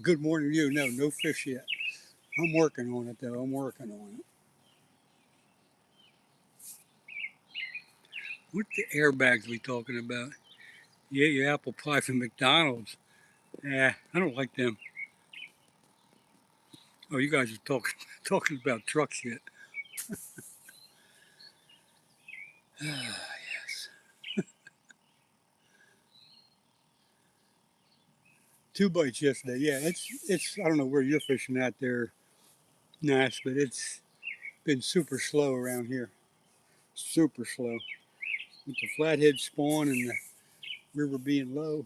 Good morning to you. No fish yet. I'm working on it though. I'm working on it. What the airbags we talking about? Yeah, your apple pie from McDonald's. Yeah, I don't like them. Oh, you guys are talking about trucks yet. Yes. 2 bites yesterday. Yeah, it's I don't know where you're fishing at there, Nash, but it's been super slow around here. Super slow. With the flathead spawn and the river being low.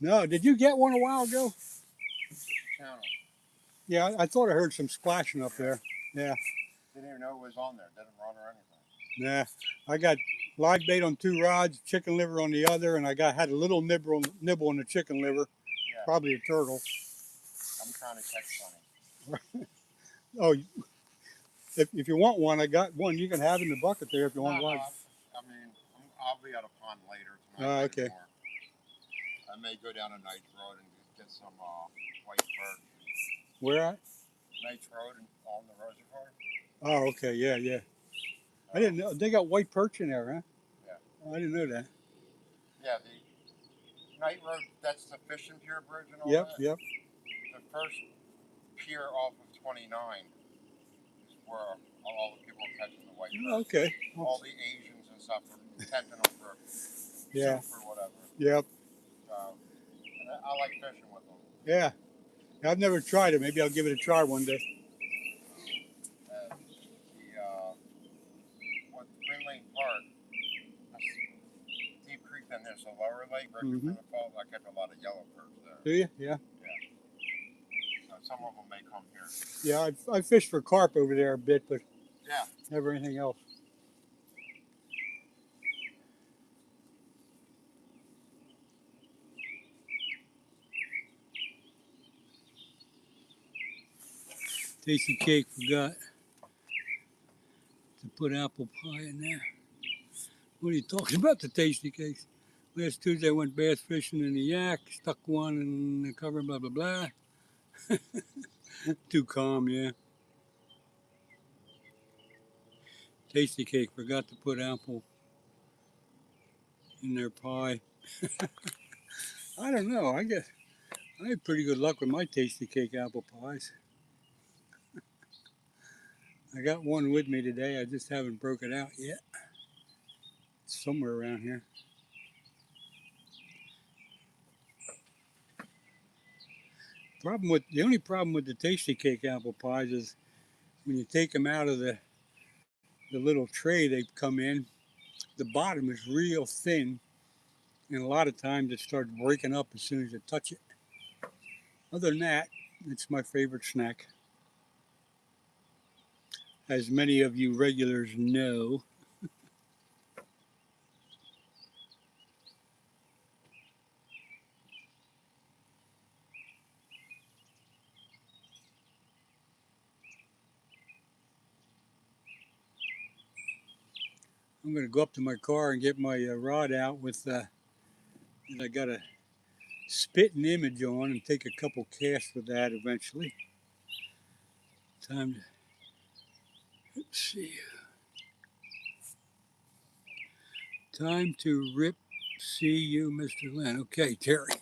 No, did you get one a while ago? Channel. Yeah, I thought I heard some splashing up there. Yeah. Didn't even know it was on there. Didn't run or anything. Yeah, I got live bait on 2 rods, chicken liver on the other, and had a little nibble on the chicken liver. Yeah. Probably a turtle. I'm trying to catch sunny. Oh, if you want one, I got one. You can have in the bucket there if you want one. I mean, I'll be at a pond later tonight. Okay. I may go down to Knights Road and get some white perch. Where at? Knights Road on the reservoir. Oh, okay. Yeah. I didn't know. They got white perch in there, huh? Yeah. Oh, I didn't know that. Yeah, the Knight Road, that's the fishing pier bridge and all that? Yep. The first pier off of 29 is where all the people are catching the white perch. Okay. All the Asians and stuff are catching them for soup or whatever. Yep. And I like fishing with them. Yeah. I've never tried it. Maybe I'll give it a try one day. With Green Lane Park, Deep Creek, then there's a lower lake right before the fall. I catch a lot of yellow perch there. Do you? Yeah. So some of them may come here. Yeah, I fished for carp over there a bit, but never anything else. Tasty Cake forgot to put apple pie in there. What are you talking about, the Tasty Cakes? Last Tuesday I went bass fishing in the Yak, stuck one in the cover, blah, blah, blah. Too calm, yeah. Tasty Cake forgot to put apple in their pie. I don't know, I guess I had pretty good luck with my Tasty Cake apple pies. I got one with me today, I just haven't broke it out yet. It's somewhere around here. The only problem with the Tasty Cake apple pies is when you take them out of the little tray they come in, the bottom is real thin, and a lot of times it starts breaking up as soon as you touch it. Other than that, it's my favorite snack. As many of you regulars know, I'm going to go up to my car and get my rod out with, I got a spitting image on and take a couple casts with that eventually. Time to, let's see, time to rip see you, Mr. Len. Okay, Terry.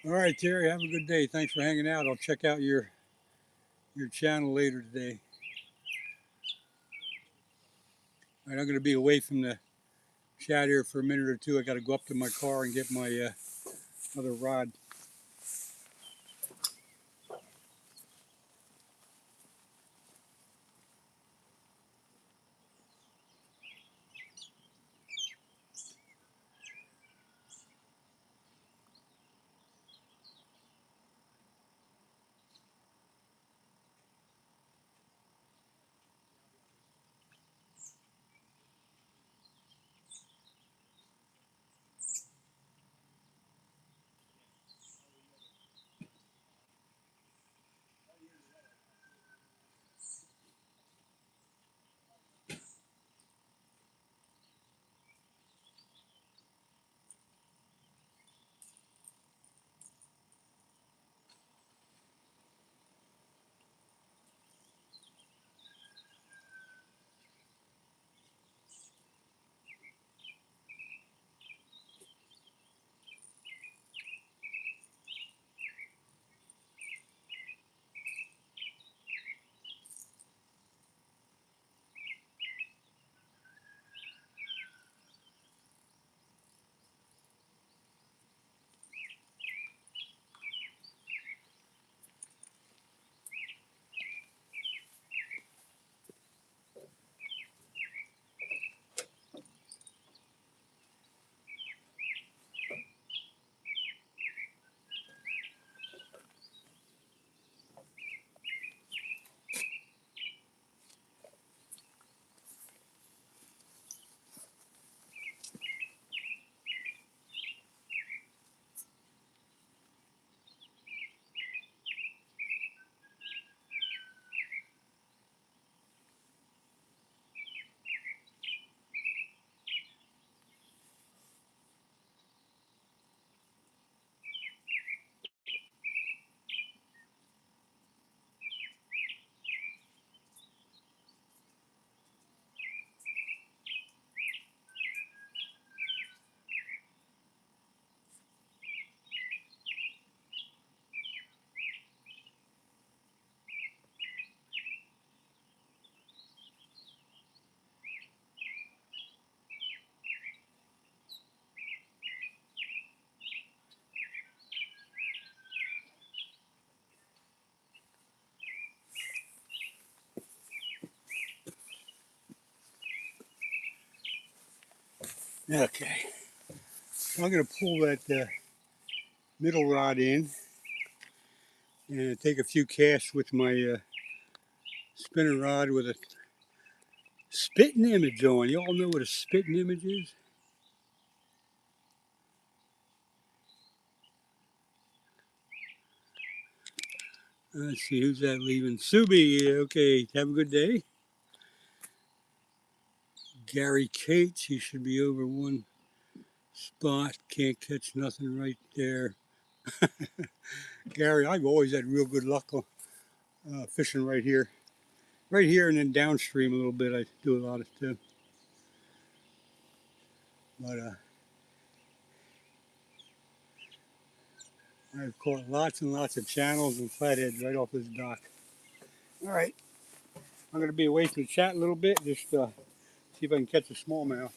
All right, Terry, have a good day. Thanks for hanging out. I'll check out your channel later today. All right, I'm going to be away from the chat here for a minute or two. I got to go up to my car and get my other rod. Okay, so I'm going to pull that middle rod in and take a few casts with my spinner rod with a spitting image on. You all know what a spitting image is? Let's see, who's that leaving? Subi, okay, have a good day. Gary Cates, he should be over one spot. Can't catch nothing right there. Gary, I've always had real good luck fishing right here. Right here and then downstream a little bit, I do a lot of too. But I've caught lots and lots of channels and flatheads right off this dock. All right, I'm going to be away from the chat a little bit, just see if I can catch a smallmouth.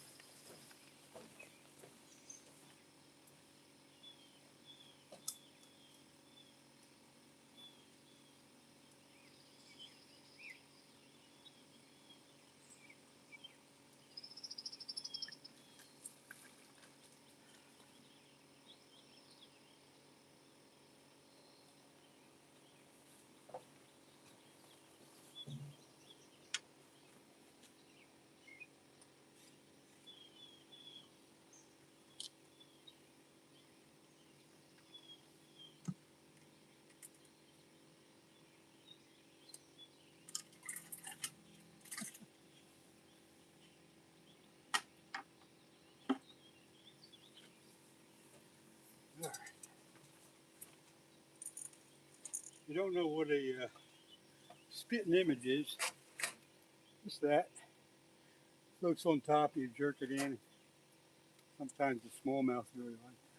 You don't know what a spitting image is. Just that. Floats on top, you jerk it in. Sometimes the smallmouth really like it.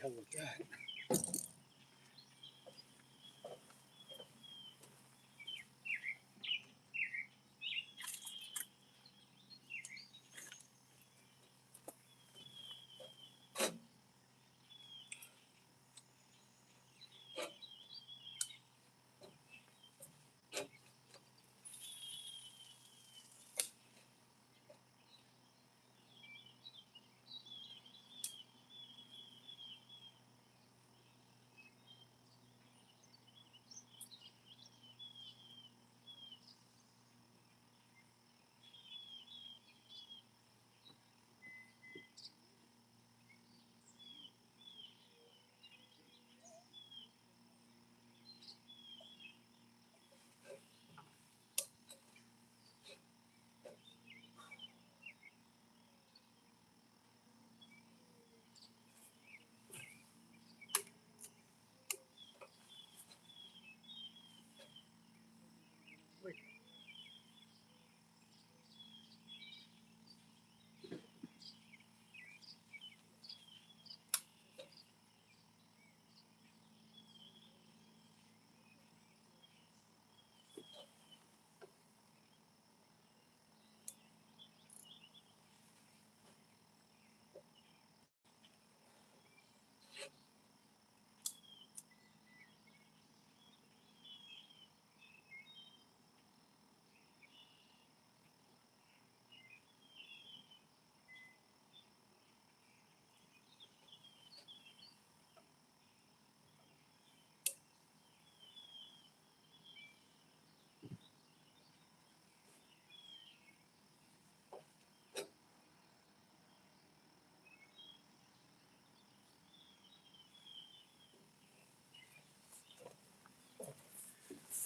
hell was that?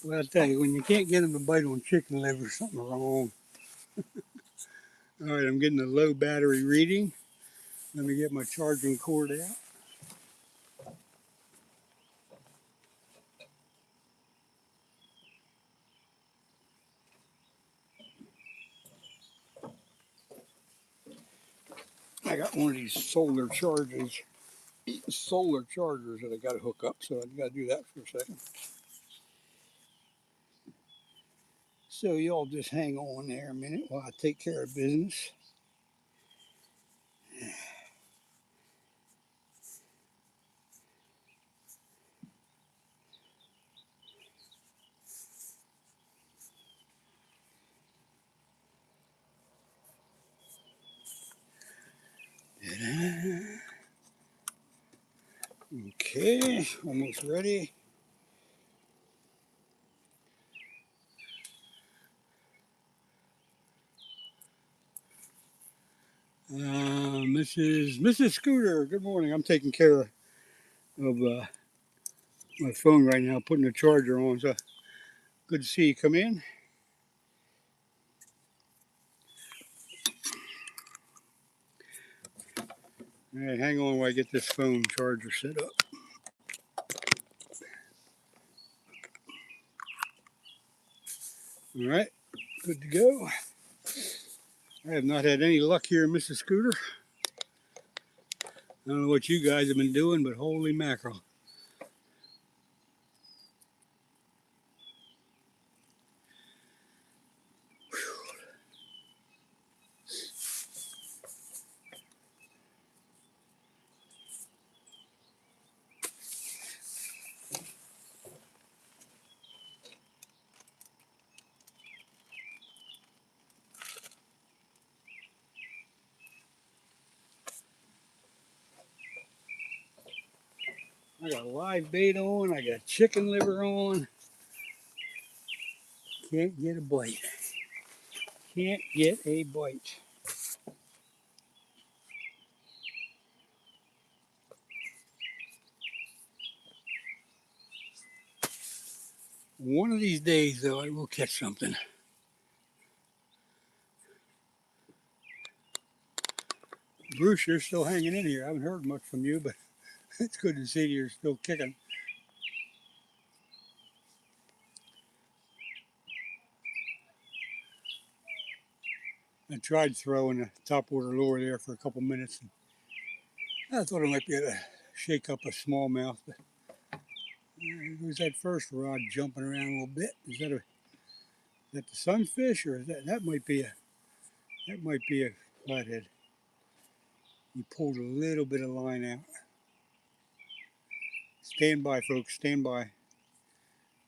Well, I tell you, when you can't get them to bite on chicken liver, something wrong. All right, I'm getting a low battery reading. Let me get my charging cord out. I got one of these solar chargers that I got to hook up, so I got to do that for a second. So y'all just hang on there a minute while I take care of business. Okay, almost ready. Mrs. Scooter, good morning. I'm taking care of my phone right now, putting the charger on. So good to see you come in. All right, hang on while I get this phone charger set up. All right, good to go. I have not had any luck here, Mrs. Scooter. I don't know what you guys have been doing, but holy mackerel. I got live bait on. I got chicken liver on. Can't get a bite. Can't get a bite. One of these days, though, I will catch something. Bruce, you're still hanging in here. I haven't heard much from you, but it's good to see you're still kicking. I tried throwing a top water lure there for a couple minutes. And I thought I might be able to shake up a smallmouth. There's that first rod jumping around a little bit. Is that the sunfish, or is that might be a flathead? He pulled a little bit of line out. Stand by, folks. Stand by.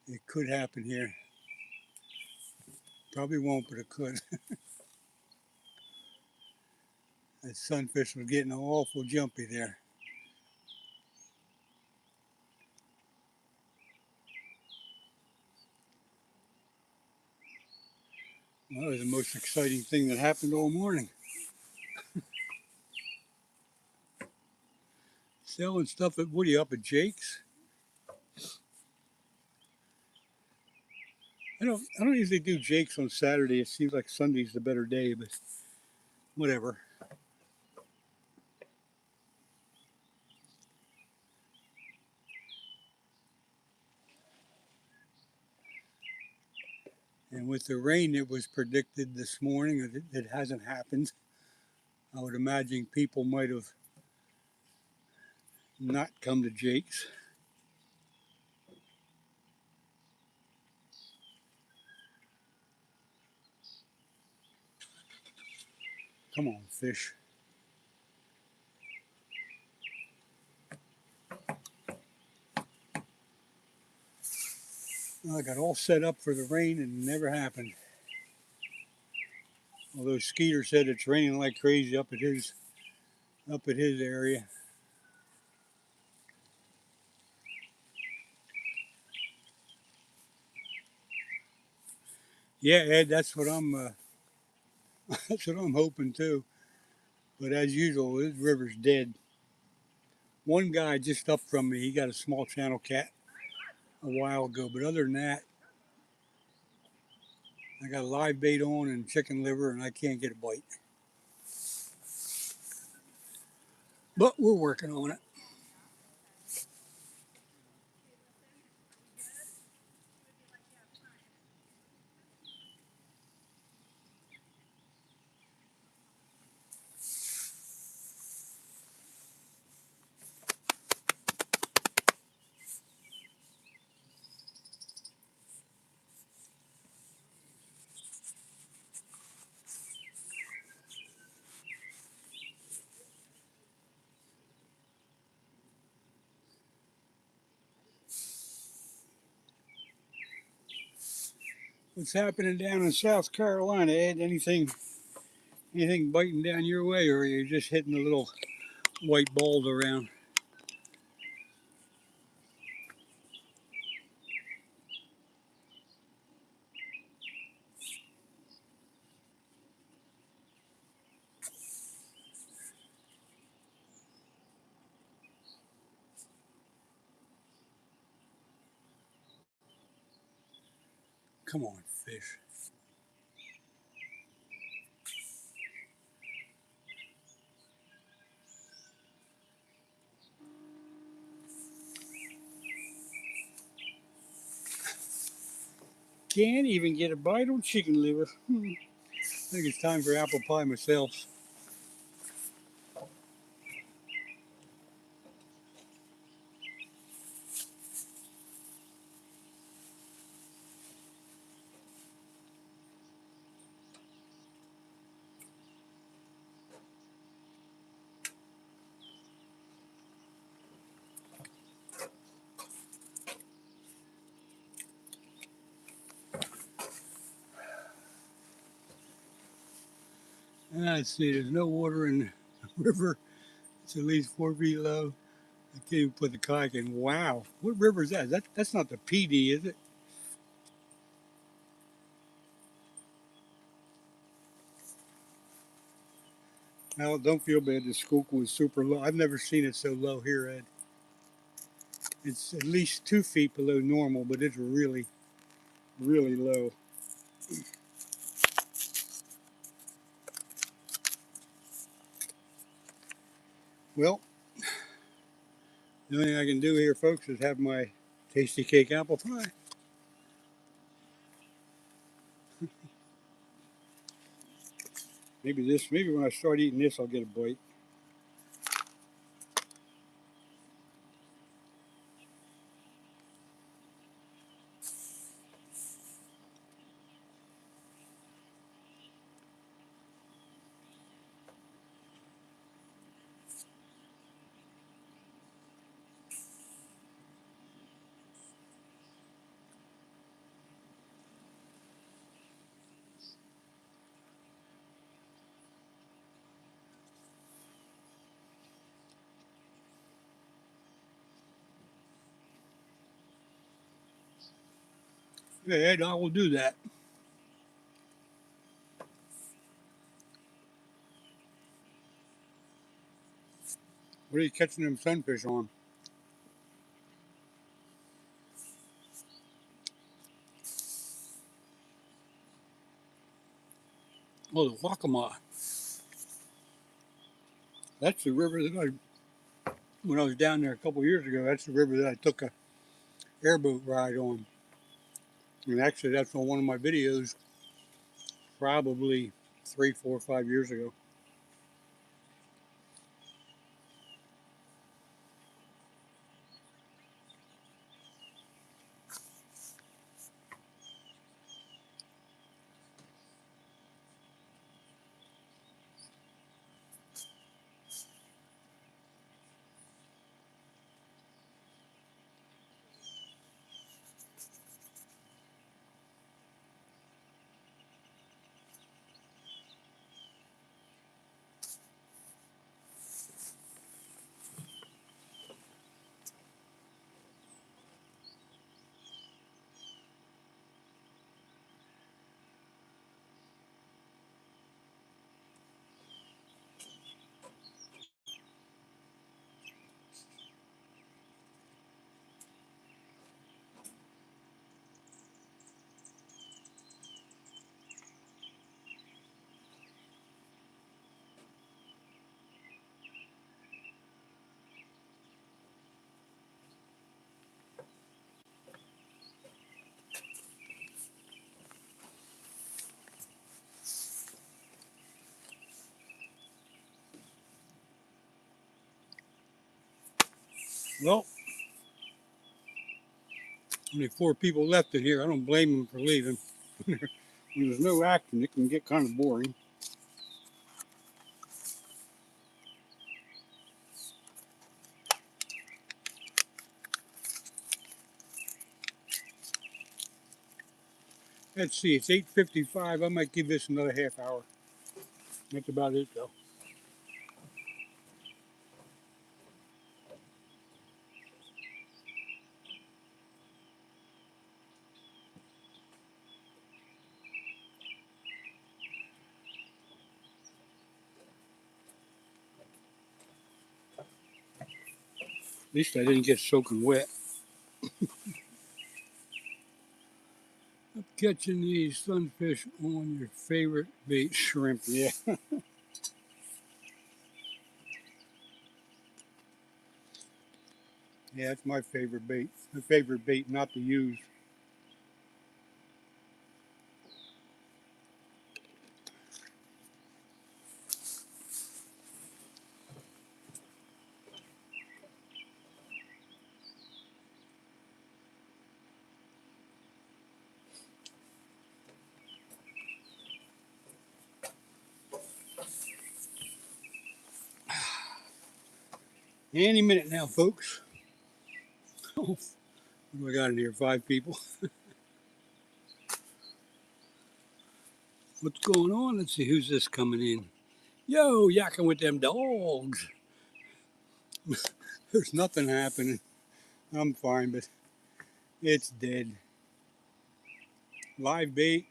It could happen here. Probably won't, but it could. That sunfish was getting awful jumpy there. Well, that was the most exciting thing that happened all morning. Selling stuff at Woody up at Jake's. I don't usually do Jake's on Saturday. It seems like Sunday's the better day, but whatever. And with the rain that was predicted this morning, it hasn't happened. I would imagine people might have not come to Jake's. Come on, fish. Well, I got all set up for the rain and it never happened. Although Skeeter said it's raining like crazy up at his area. Yeah, Ed, that's what I'm that's what I'm hoping too. But as usual, this river's dead. One guy just up from me, he got a small channel cat a while ago. But other than that, I got live bait on and chicken liver, and I can't get a bite. But we're working on it. What's happening down in South Carolina, Ed? Anything biting down your way, or are you just hitting the little white balls around? Come on, fish. Can't even get a bite on chicken liver. I think it's time for apple pie myself. Let's see, there's no water in the river. It's at least 4 feet low. I can't even put the kayak in. Wow. What river is that? That's not the PD, is it? Now, don't feel bad. The Schuylkill is super low. I've never seen it so low here, Ed. It's at least 2 feet below normal, but it's really, really low. Well, the only thing I can do here, folks, is have my tasty cake apple pie. Maybe when I start eating this, I'll get a bite. Yeah, Ed, I will do that. What are you catching them sunfish on? Oh, the Waccamaw. That's the river that when I was down there a couple of years ago, that's the river that I took a airboat ride on. And actually, that's on one of my videos, probably 3, 4, 5 years ago. Well, only 4 people left in here. I don't blame them for leaving. When there's no action, it can get kind of boring. Let's see, it's 8:55. I might give this another half hour. That's about it, though. At least I didn't get soaking wet. I'm catching these sunfish on your favorite bait, shrimp. Yeah, yeah, it's my favorite bait. My favorite bait not to use. Any minute now, folks. What do I got in here? 5 people. What's going on? Let's see, who's this coming in? Yo, yakking with them dogs. There's nothing happening. I'm fine, but it's dead. Live bait,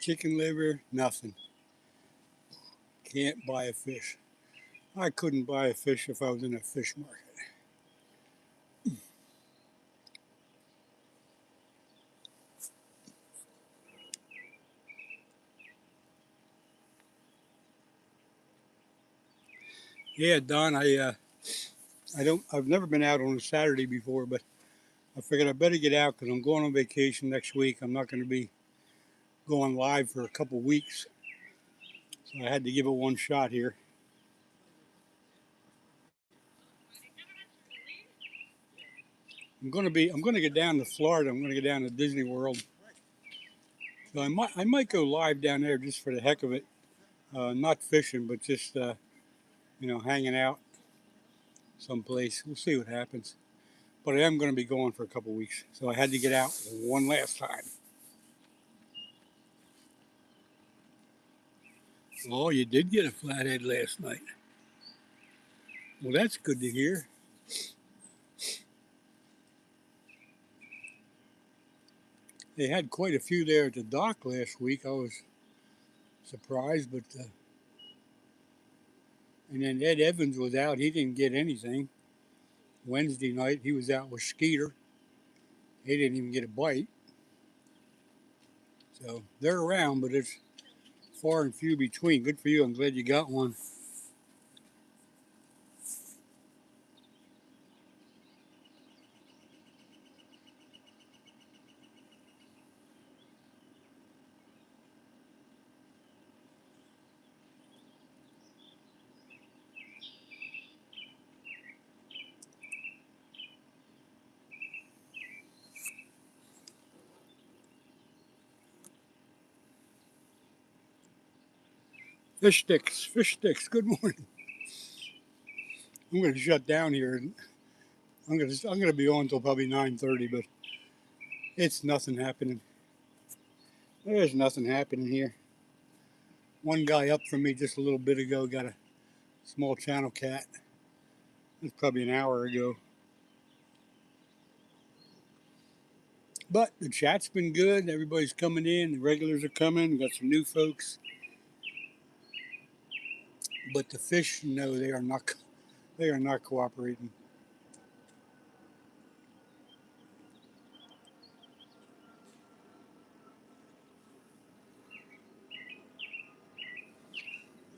chicken liver, nothing. Can't buy a fish. I couldn't buy a fish if I was in a fish market. Yeah, Don, I've never been out on a Saturday before, but I figured I better get out because I'm going on vacation next week. I'm not going to be going live for a couple weeks, so I had to give it one shot here. I'm going to get down to Florida. I'm going to get down to Disney World. So I might go live down there just for the heck of it. Not fishing, but just hanging out someplace. We'll see what happens. But I am going to be going for a couple weeks, so I had to get out one last time. Oh, you did get a flathead last night. Well, that's good to hear. They had quite a few there at the dock last week. I was surprised, but and then Ed Evans was out. He didn't get anything. Wednesday night he was out with Skeeter. He didn't even get a bite. So they're around, but it's far and few between. Good for you. I'm glad you got one. Fish sticks, fish sticks. Good morning. I'm going to shut down here. And I'm gonna be on until probably 9:30, but it's nothing happening. There's nothing happening here. One guy up from me just a little bit ago got a small channel cat. That's probably an hour ago. But the chat's been good. Everybody's coming in. The regulars are coming. We got some new folks. But the fish, no, they are not. They are not cooperating.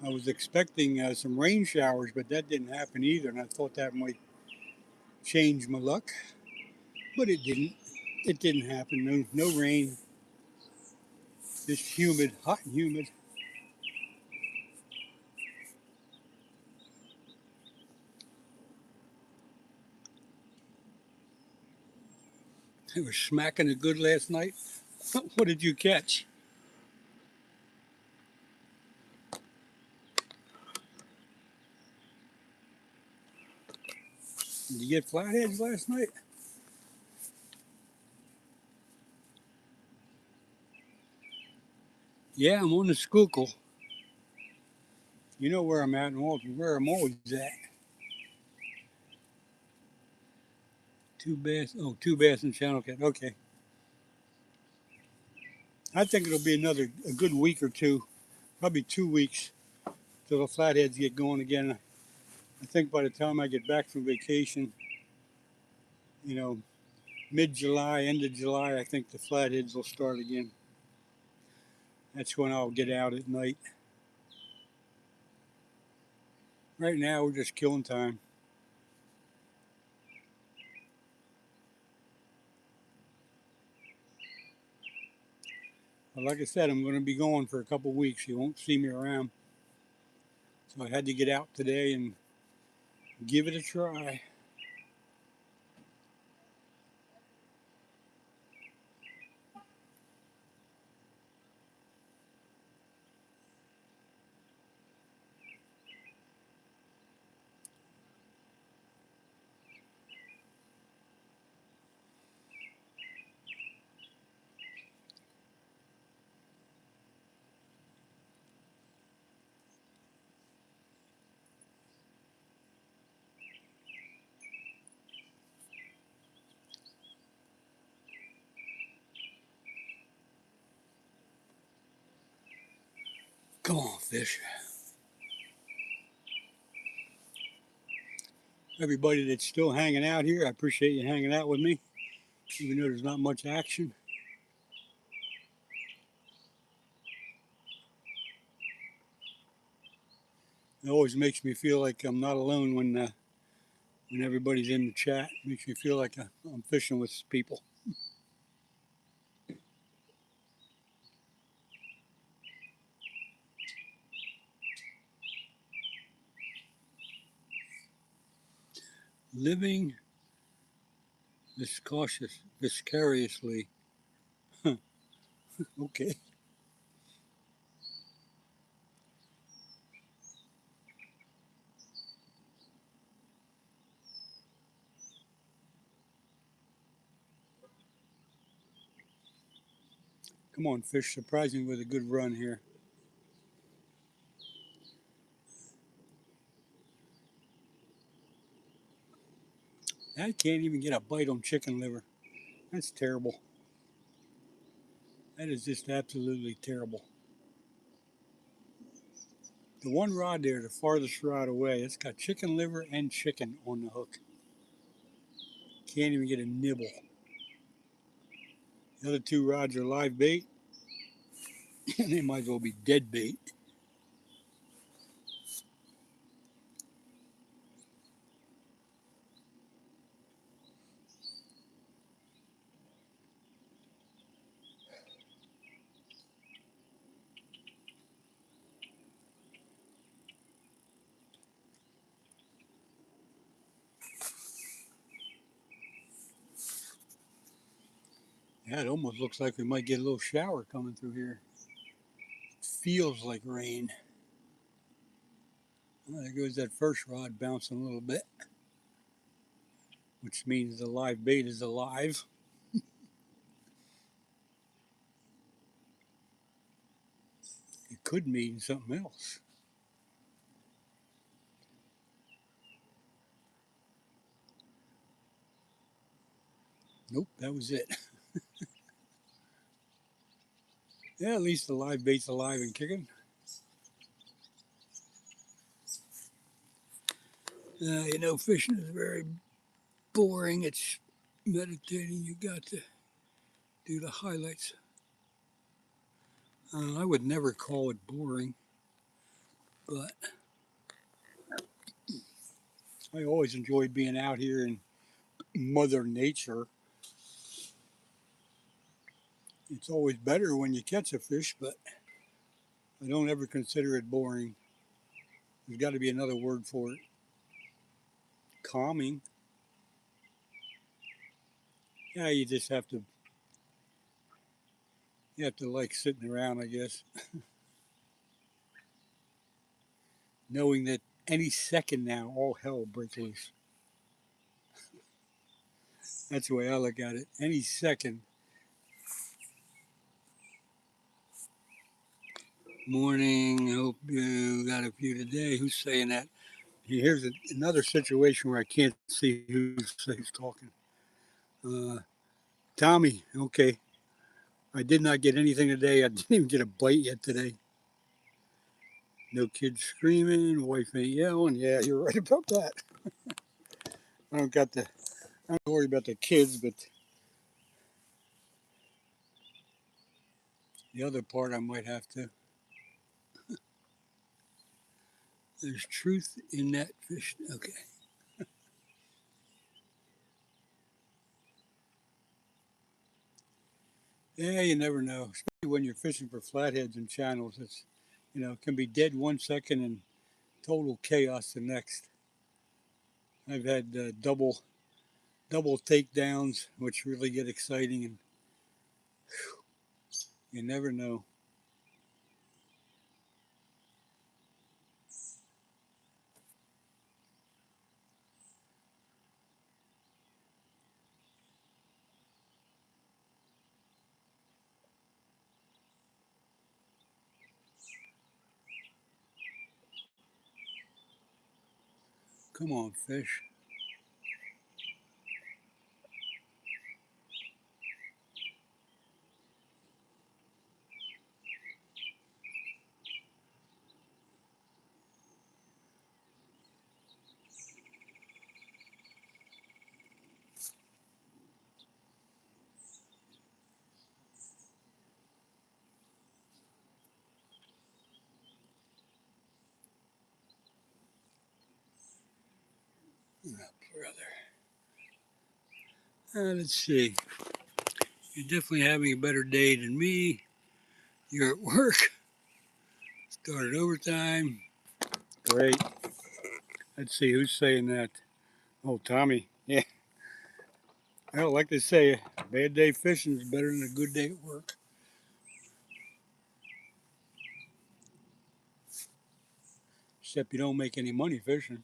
I was expecting some rain showers, but that didn't happen either, and I thought that might change my luck, but it didn't. It didn't happen. No rain. Just humid, hot and humid. They were smacking it good last night. What did you catch? Did you get flatheads last night? Yeah, I'm on the Schuylkill. You know where I'm at and where I'm always at. Two bass. Oh, two bass and channel cat. Okay. I think it'll be a good week or two, probably 2 weeks, till the flatheads get going again. I think by the time I get back from vacation, you know, mid-July, end of July, I think the flatheads will start again. That's when I'll get out at night. Right now, we're just killing time. But like I said, I'm going to be going for a couple weeks. You won't see me around. So I had to get out today and give it a try. Come on, fish. Everybody that's still hanging out here, I appreciate you hanging out with me, even though there's not much action. It always makes me feel like I'm not alone when everybody's in the chat. It makes me feel like I'm fishing with people. Living vicariously. Huh, okay. Come on, fish. Surprise me with a good run here. I can't even get a bite on chicken liver. That's terrible. That is just absolutely terrible. The one rod there, the farthest rod away, it's got chicken liver and chicken on the hook. Can't even get a nibble. The other two rods are live bait, and they might as well be dead bait. Yeah, it almost looks like we might get a little shower coming through here. It feels like rain. Well, there goes that first rod bouncing a little bit, which means the live bait is alive. It could mean something else. Nope, that was it. Yeah, at least the live bait's alive and kicking. Fishing is very boring. It's meditating. You got to do the highlights. I would never call it boring, but I always enjoyed being out here in Mother Nature. It's always better when you catch a fish, but I don't ever consider it boring. There's got to be another word for it. Calming. Yeah, you have to like sitting around, I guess, knowing that any second now all hell breaks loose. That's the way I look at it. Any second. Morning. Hope you got a few today. Who's saying that? Here's another situation where I can't see who's talking. Uh, Tommy. Okay. I did not get anything today. I didn't even get a bite yet today. No kids screaming. Wife ain't yelling. Yeah, you're right about that. I don't worry about the kids, but the other part I might have to. There's truth in that fish. Okay. Yeah, you never know, especially when you're fishing for flatheads and channels. It can be dead 1 second and total chaos the next. I've had double takedowns, which really get exciting, and you never know. Come on, fish. Oh, brother. Let's see. You're definitely having a better day than me. You're at work. Started overtime. Great. Let's see who's saying that. Oh, Tommy. Yeah. Well, like they say, a bad day fishing is better than a good day at work. Except you don't make any money fishing.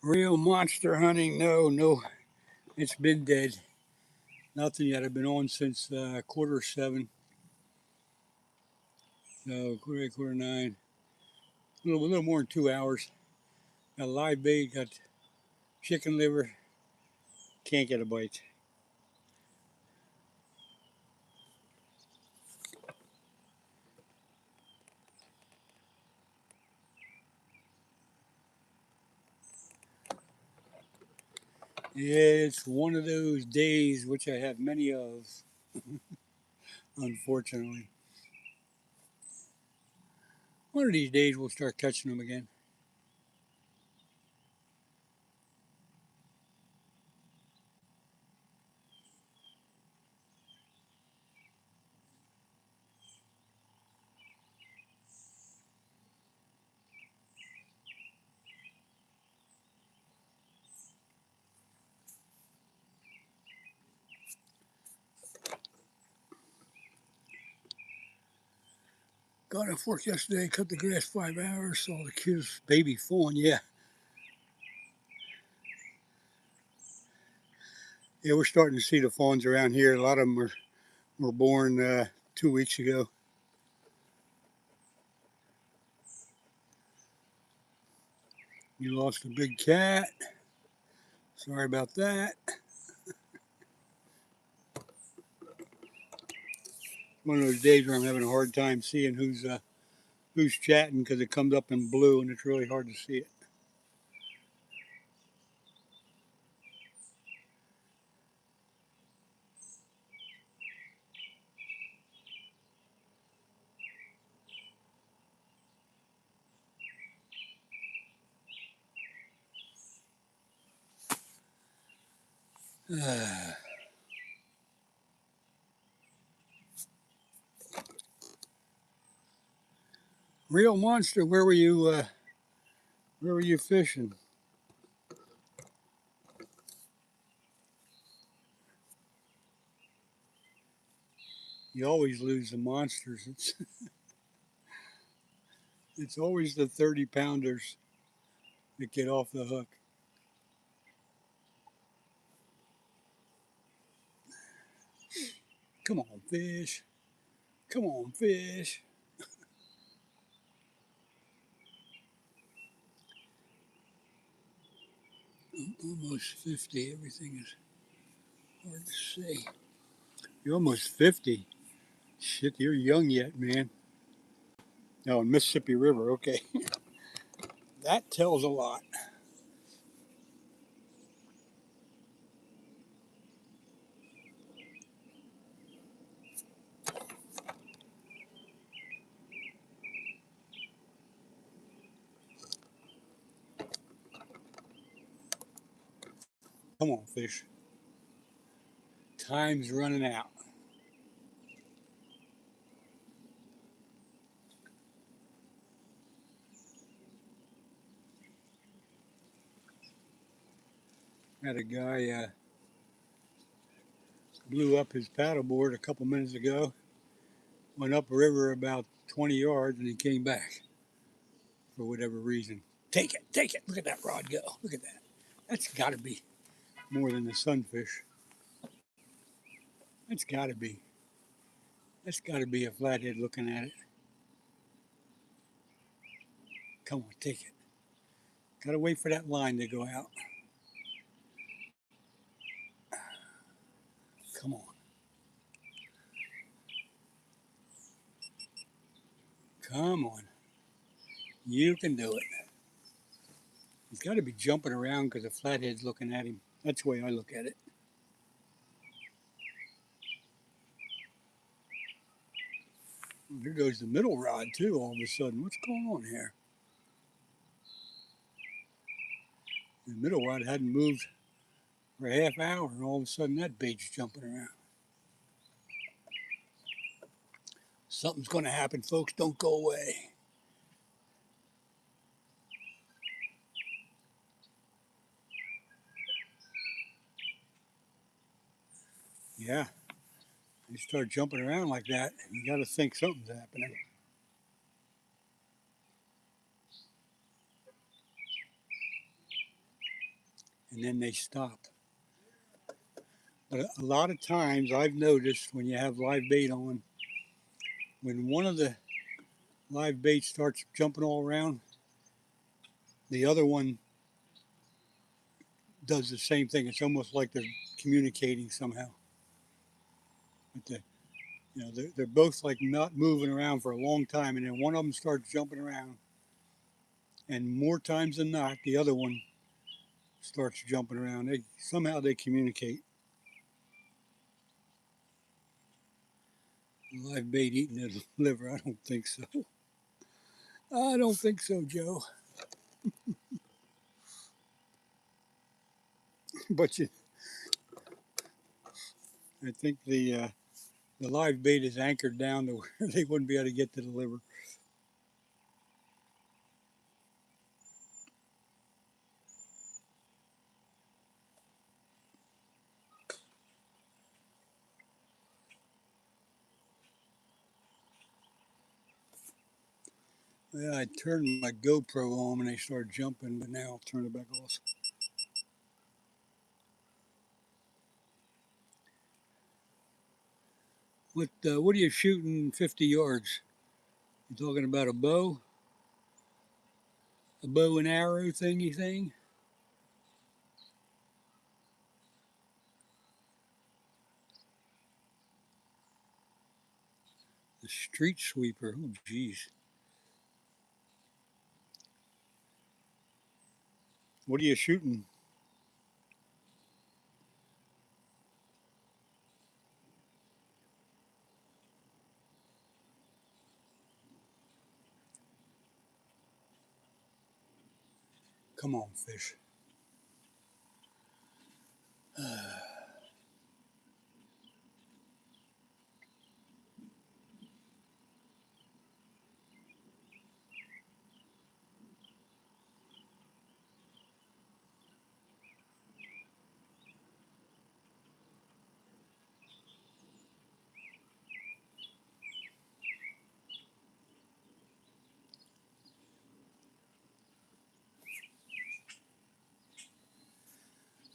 Real monster hunting, no. It's been dead. Nothing yet. I've been on since 7:15. So quarter 9. A little more than 2 hours. Got live bait. Got chicken liver. Can't get a bite. It's one of those days which I have many of, unfortunately. One of these days we'll start catching them again. Got off work yesterday, cut the grass 5 hours, saw the cutest baby fawn. Yeah, we're starting to see the fawns around here. A lot of them were born 2 weeks ago. You lost a big cat. Sorry about that. One of those days where I'm having a hard time seeing who's chatting because it comes up in blue and it's really hard to see it. Real monster, where were you? Where were you fishing? You always lose the monsters. It's always the 30-pounders that get off the hook. Come on, fish. Come on, fish. Almost 50. Everything is hard to see. You're almost 50. Shit, you're young yet, man. Oh, Mississippi River. Okay. That tells a lot. Come on, fish. Time's running out. Had a guy blew up his paddleboard a couple minutes ago. Went upriver about 20 yards and he came back for whatever reason. Take it, take it. Look at that rod go. Look at that. That's got to be more than the sunfish. That's got to be. That's got to be a flathead looking at it. Come on, take it. Got to wait for that line to go out. Come on. Come on. You can do it. He's got to be jumping around because the flathead's looking at him. That's the way I look at it. Here goes the middle rod, too, all of a sudden. What's going on here? The middle rod hadn't moved for a half hour, and all of a sudden that bait's jumping around. Something's going to happen, folks. Don't go away. Yeah, you start jumping around like that, you got to think something's happening. And then they stop. But a lot of times I've noticed when you have live bait on, when one of the live bait starts jumping all around, the other one does the same thing. It's almost like they're communicating somehow. But they're both like not moving around for a long time, and then one of them starts jumping around, and more times than not, the other one starts jumping around. They communicate. Live bait eating the liver? I don't think so. I don't think so, Joe. But I think the live bait is anchored down to where they wouldn't be able to get to the liver. Yeah, I turned my GoPro on and they started jumping, but now I'll turn it back off. What are you shooting 50 yards? You talking about a bow and arrow thingy thing? The street sweeper. Oh, geez. What are you shooting? Come on, fish.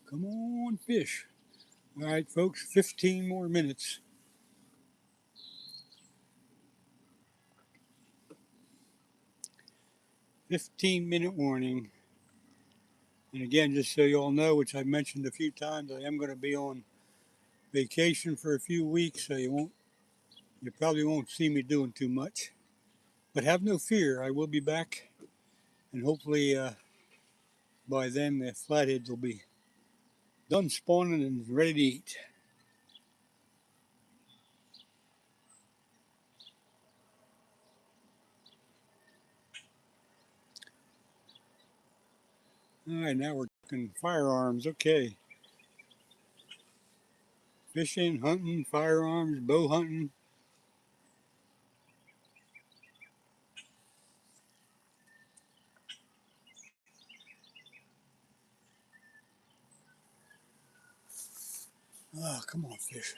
Come on, fish. All right, folks, 15 more minutes. 15-minute warning. And again, just so you all know, which I've mentioned a few times, I am going to be on vacation for a few weeks, so you probably won't see me doing too much. But have no fear, I will be back, and hopefully by then the flatheads will be done spawning and ready to eat. All right, now we're talking firearms. Okay, fishing, hunting, firearms, bow hunting. Oh, come on, fish.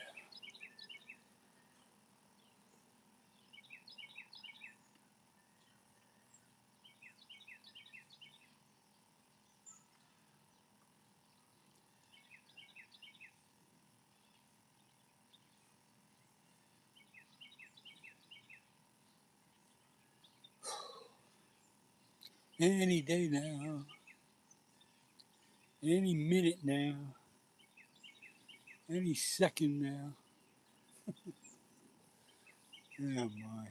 Any day now, any minute now, any second now. Oh my.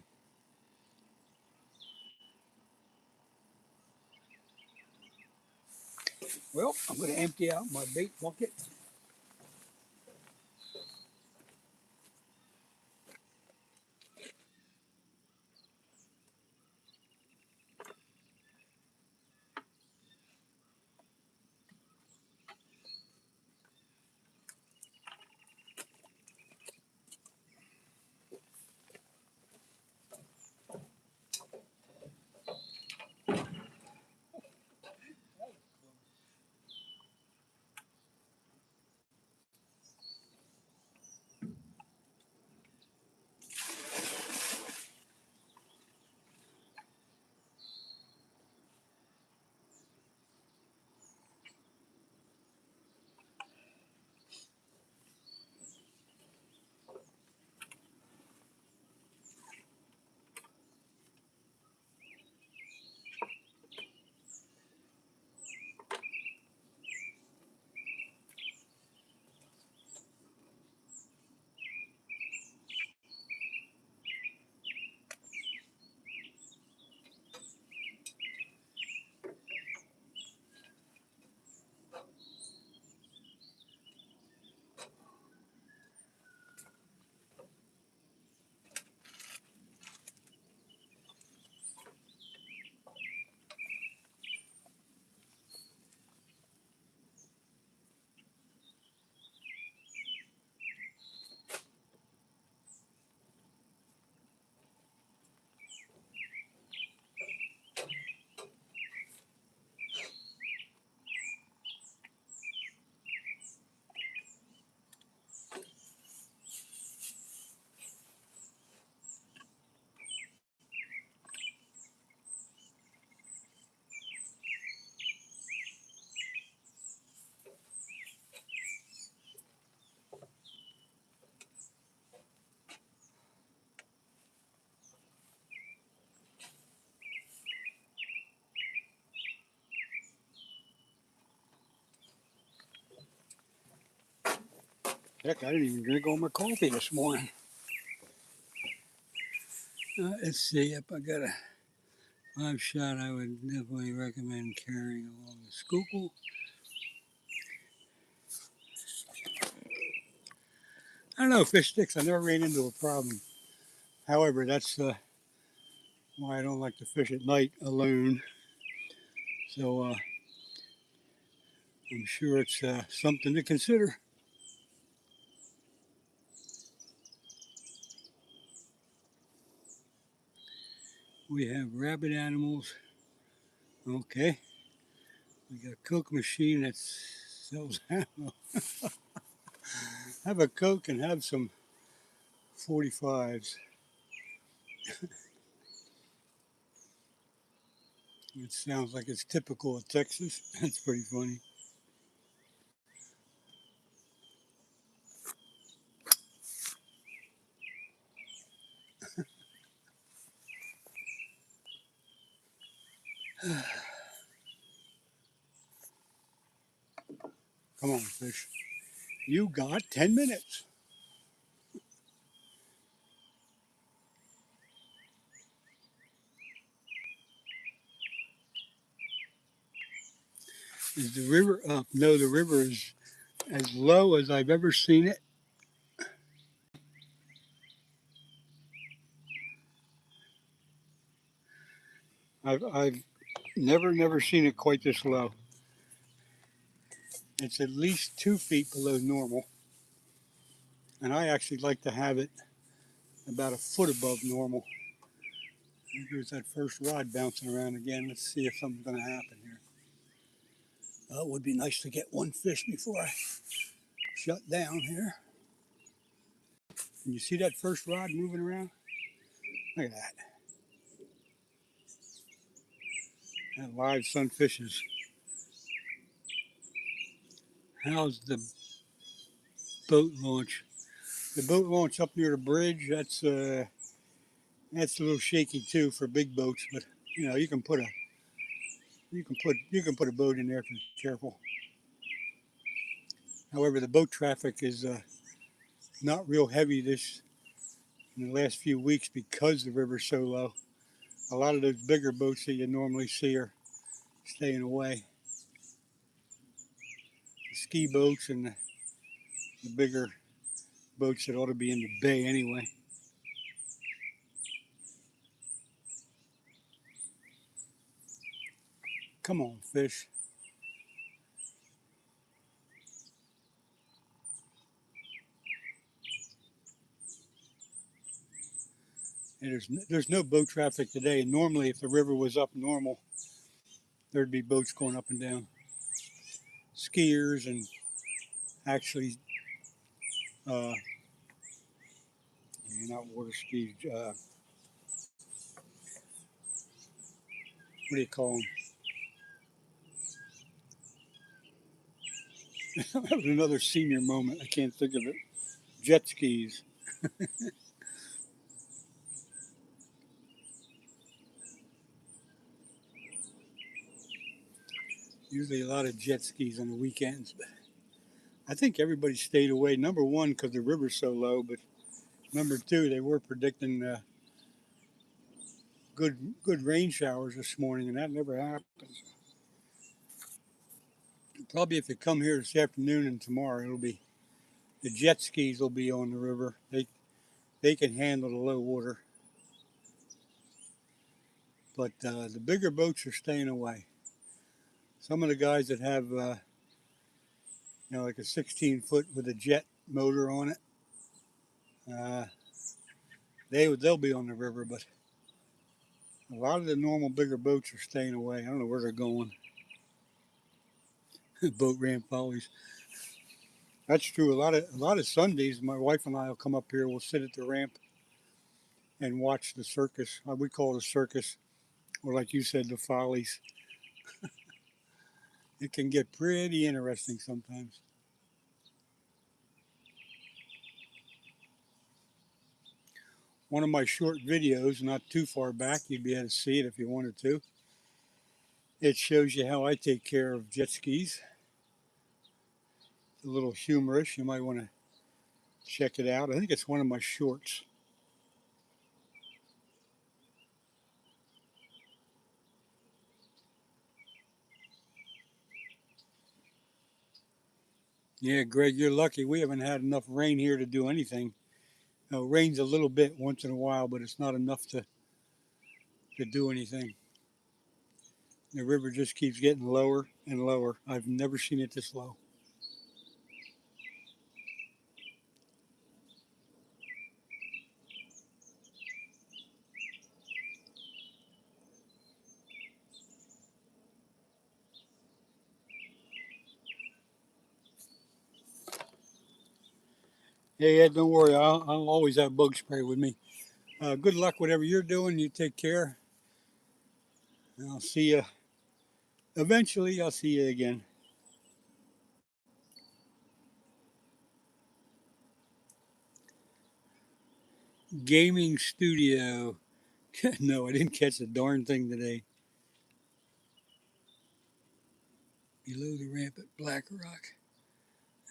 Well, I'm going to empty out my bait bucket. Heck, I didn't even drink all my coffee this morning. Let's see if I got a 5 shot. I would definitely recommend carrying along the Schuylkill. I don't know, fish sticks. I never ran into a problem. However, that's why I don't like to fish at night alone. So I'm sure it's something to consider. We have rabbit animals. Okay. We got a Coke machine that sells ammo. Have a Coke and have some 45s. It sounds like it's typical of Texas. That's pretty funny. Come on, fish. You got 10 minutes. Is the river up? No, the river is as low as I've ever seen it. I've never seen it quite this low. It's at least 2 feet below normal. And I actually like to have it about a foot above normal. There's that first rod bouncing around again. Let's see if something's going to happen here. It would be nice to get one fish before I shut down here. Can you see that first rod moving around? Look at that. That live sunfish is. How's the boat launch? The boat launch up near the bridge, that's a little shaky too for big boats, but you know, you can put a boat in there if you're careful. However, the boat traffic is not real heavy in the last few weeks because the river's so low. A lot of those bigger boats that you normally see are staying away. The ski boats and the bigger boats that ought to be in the bay anyway. Come on, fish. And there's no boat traffic today. Normally, if the river was up normal, there'd be boats going up and down. Skiers and actually, not water skis. What do you call them? That was another senior moment. I can't think of it. Jet skis. Usually a lot of jet skis on the weekends, but I think everybody stayed away. Number one, because the river's so low, but number two, they were predicting good rain showers this morning, and that never happens. Probably if you come here this afternoon and tomorrow, the jet skis will be on the river. They can handle the low water, but the bigger boats are staying away. Some of the guys that have like a 16-foot with a jet motor on it, uh, they'll be on the river, but a lot of the normal bigger boats are staying away. I don't know where they're going. Boat ramp follies. That's true. A lot of Sundays, my wife and I will come up here. We'll sit at the ramp and watch the circus. We call it a circus, or like you said, the follies. It can get pretty interesting sometimes. One of my short videos, not too far back, you'd be able to see it if you wanted to. It shows you how I take care of jet skis. It's a little humorous. You might want to Check it out. I think it's one of my shorts. Yeah, Greg, you're lucky. We haven't had enough rain here to do anything. Rains a little bit once in a while, but it's not enough to do anything. The river just keeps getting lower and lower. I've never seen it this low. Hey, Ed, don't worry. I'll always have bug spray with me. Good luck, whatever you're doing. You take care. And I'll see you. Eventually, I'll see you again. Gaming studio. No, I didn't catch a darn thing today. Below the ramp at Black Rock.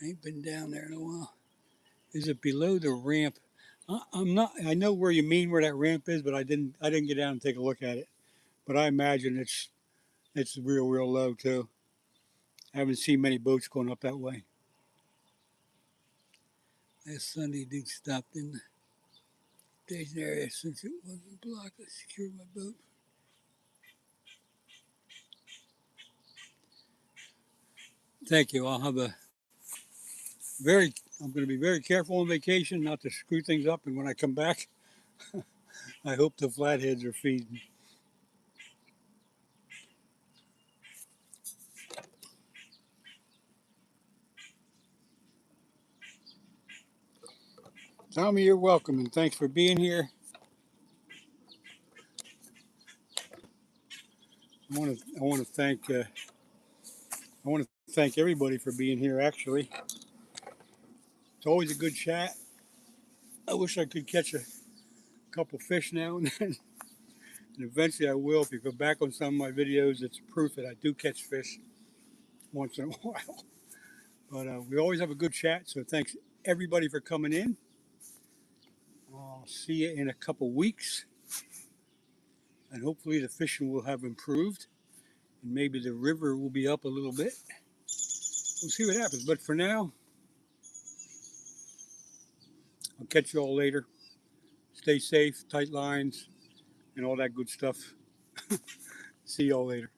I ain't been down there in a while. Is it below the ramp? I'm not. I know where you mean where that ramp is, but I didn't. I didn't get down and take a look at it. But I imagine it's real low too. I haven't seen many boats going up that way. Last Sunday, dude stopped in the station area since it wasn't blocked. I secured my boat. Thank you. I'll have a very. I'm going to be very careful on vacation, not to screw things up. And when I come back, I hope the flatheads are feeding. Tommy, you're welcome, and thanks for being here. I want to thank I want to thank everybody for being here. Actually, it's always a good chat. I wish I could catch a couple fish now and then, and eventually I will. If you go back on some of my videos, it's proof that I do catch fish once in a while. But we always have a good chat. So thanks everybody for coming in. I'll see you in a couple weeks, and hopefully the fishing will have improved, and maybe the river will be up a little bit. We'll see what happens. But for now, I'll catch you all later. Stay safe, tight lines, and all that good stuff. See y'all later.